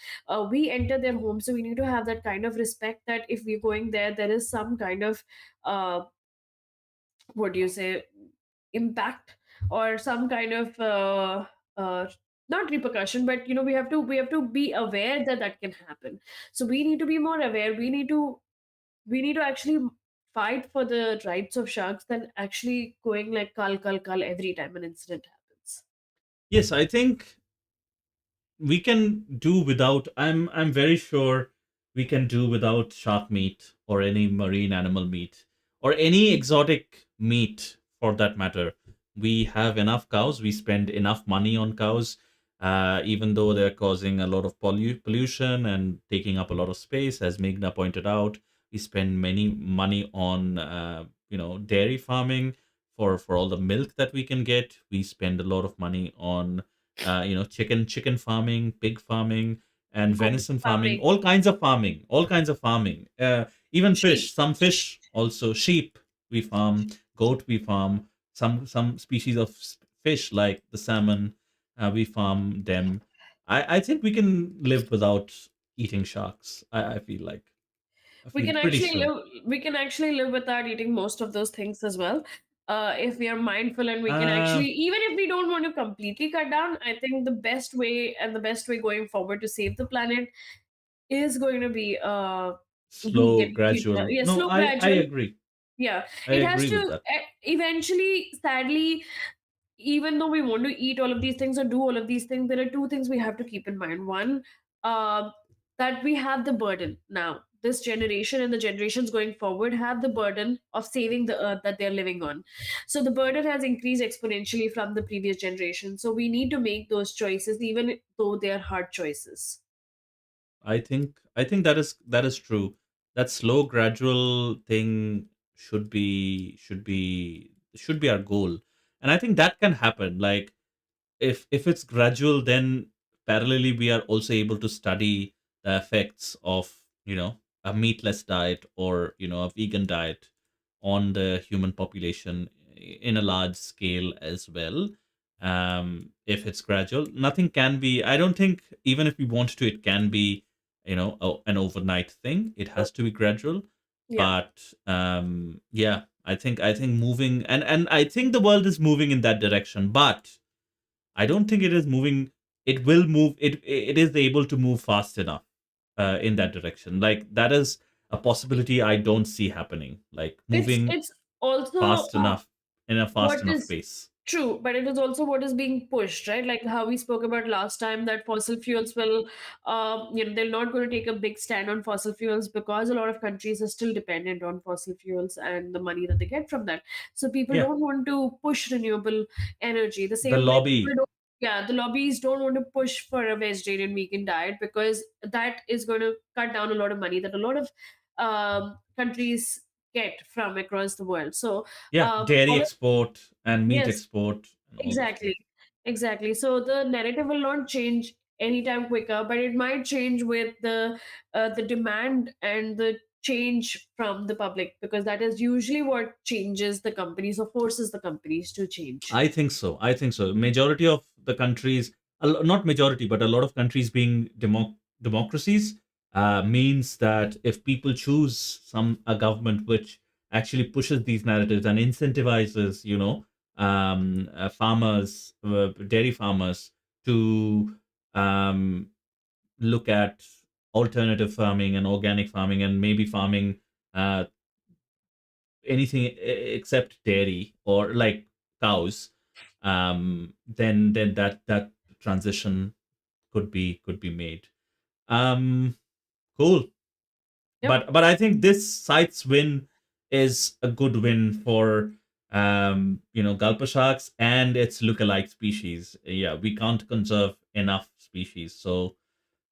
Speaker 1: We enter their home, so we need to have that kind of respect that if we're going there, there is some kind of uh, what do you say, impact, or some kind of uh, not repercussion, but we have to be aware that that can happen. So we need to be more aware. We need to actually fight for the rights of sharks than actually going like cull cull cull every time an incident happens.
Speaker 2: Yes, I think we can do without. I'm very sure we can do without shark meat or any marine animal meat or any exotic meat for that matter. We have enough cows. We spend enough money on cows, even though they're causing a lot of pollution and taking up a lot of space. As Meghna pointed out, we spend many money on dairy farming for all the milk that we can get. We spend a lot of money on chicken farming, pig farming, and
Speaker 1: Goat
Speaker 2: venison farming,
Speaker 1: farming,
Speaker 2: all kinds of farming. Even
Speaker 1: sheep.
Speaker 2: fish, some fish also, sheep we farm, goat we farm, some species of fish like the salmon, we farm them. I think we can live without eating sharks. I feel like I
Speaker 1: we
Speaker 2: feel
Speaker 1: can
Speaker 2: pretty
Speaker 1: actually
Speaker 2: sure.
Speaker 1: live we can actually live without eating most of those things as well, if we are mindful, and we can
Speaker 2: Uh,
Speaker 1: actually, even if we don't want to completely cut down, I think the best way going forward to save the planet is going to be
Speaker 2: Slow,
Speaker 1: vegan future.
Speaker 2: gradual.
Speaker 1: Yeah,
Speaker 2: No,
Speaker 1: slow
Speaker 2: I
Speaker 1: gradual.
Speaker 2: agree.
Speaker 1: Yeah,
Speaker 2: I
Speaker 1: it has
Speaker 2: agree
Speaker 1: to
Speaker 2: with that.
Speaker 1: eventually, sadly, even though we want to eat all of these things or do all of these things, there are two things we have to keep in mind. One, uh, that we have the burden now. This generation and the generations going forward have the burden of saving the earth that they're living on. So the burden has increased exponentially from the previous generation. So we need to make those choices, even though they are hard choices.
Speaker 2: I think that is true. That slow, gradual thing should be our goal, and I think that can happen. Like if it's gradual, then parallelly we are also able to study the effects of a meatless diet or a vegan diet on the human population in a large scale as well. If it's gradual, nothing can be. I don't think even if we want to, it can be an overnight thing. It has to be gradual.
Speaker 1: Yeah.
Speaker 2: But yeah, I think moving, and I think the world is moving in that direction, but I don't think it is moving. It will move. It is able to move fast enough in that direction. Like that is a possibility I don't see happening. Like moving
Speaker 1: It's also
Speaker 2: fast enough in a fast
Speaker 1: what
Speaker 2: enough
Speaker 1: is
Speaker 2: pace.
Speaker 1: true, but it is also what is being pushed, right? Like how we spoke about last time, that fossil fuels will, they're not going to take a big stand on fossil fuels because a lot of countries are still dependent on fossil fuels and the money that they get from that. So people
Speaker 2: Yeah,
Speaker 1: don't want to push renewable energy the
Speaker 2: the
Speaker 1: same way people
Speaker 2: lobby.
Speaker 1: don't. Yeah, the lobbies don't want to push for a vegetarian vegan diet because that is going to cut down a lot of money that a lot of countries get from across the world. So
Speaker 2: Yeah, dairy
Speaker 1: all of,
Speaker 2: export and meat
Speaker 1: yes,
Speaker 2: export and all those
Speaker 1: exactly,
Speaker 2: things.
Speaker 1: exactly. So the narrative will not change anytime quicker, but it might change with the demand and the change from the public, because that is usually what changes the companies or forces the companies to change.
Speaker 2: I think so. I think so. Majority of the countries, not majority, but a lot of countries being democracies, means that if people choose a government which actually pushes these narratives and incentivizes, farmers, dairy farmers to um, look at alternative farming and organic farming and maybe farming uh, anything except dairy or like cows, then that transition could be made. um cool.
Speaker 1: Yep.
Speaker 2: But I think this CITES win is a good win for gulper sharks and its lookalike species. Yeah, we can't conserve enough species, so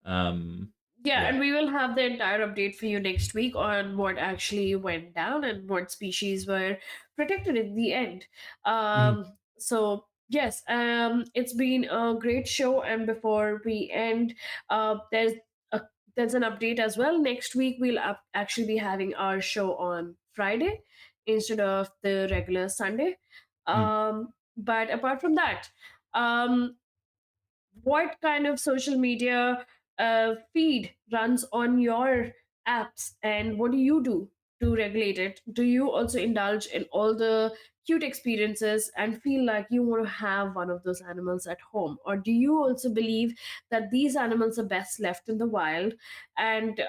Speaker 2: um,
Speaker 1: Yeah,
Speaker 2: yeah.
Speaker 1: and we will have the entire update for you next week on what actually went down and what species were protected in the end.
Speaker 2: Mhm.
Speaker 1: So yes, it's been a great show. And before we end, a, there's an update as well. Next week we'll actually be having our show on Friday instead of the regular Sunday.
Speaker 2: Mm.
Speaker 1: But apart from that, um, what kind of social media feed runs on your apps, and what do you do to regulate it? Do you also indulge in all the cute experiences and feel like you want to have one of those animals at home, or do you also believe that these animals are best left in the wild, and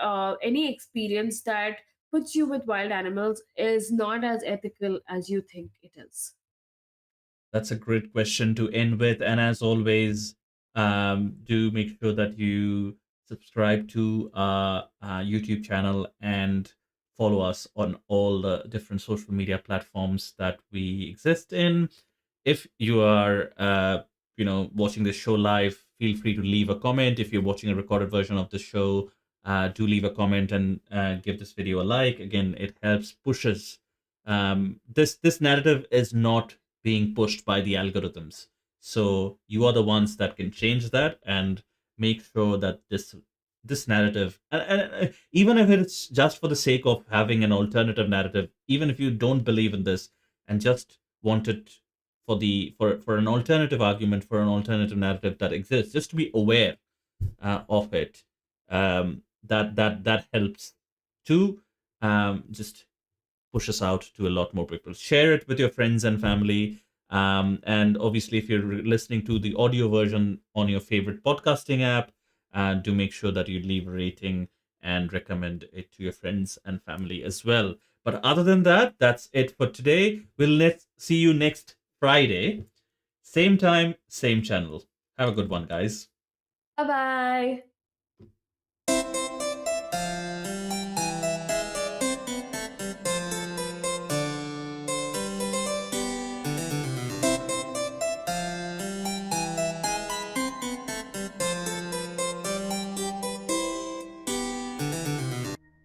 Speaker 1: any experience that puts you with wild animals is not as ethical as you think it is?
Speaker 2: That's a great question to end with. And as always, do make sure that you subscribe to our YouTube channel and follow us on all the different social media platforms that we exist in. If you are, watching this show live, feel free to leave a comment. If you're watching a recorded version of the show, do leave a comment and give this video a like. Again, it helps pushes. This narrative is not being pushed by the algorithms. So you are the ones that can change that and make sure that this narrative, and even if it's just for the sake of having an alternative narrative, even if you don't believe in this and just want it for an alternative argument, for an alternative narrative that exists, just to be aware of it, that helps to just push us out to a lot more people. Share it with your friends and family. And obviously, if you're listening to the audio version on your favorite podcasting app, do make sure that you leave a rating and recommend it to your friends and family as well. But other than that, that's it for today. See you next Friday. Same time, same channel. Have a good one, guys.
Speaker 1: Bye bye.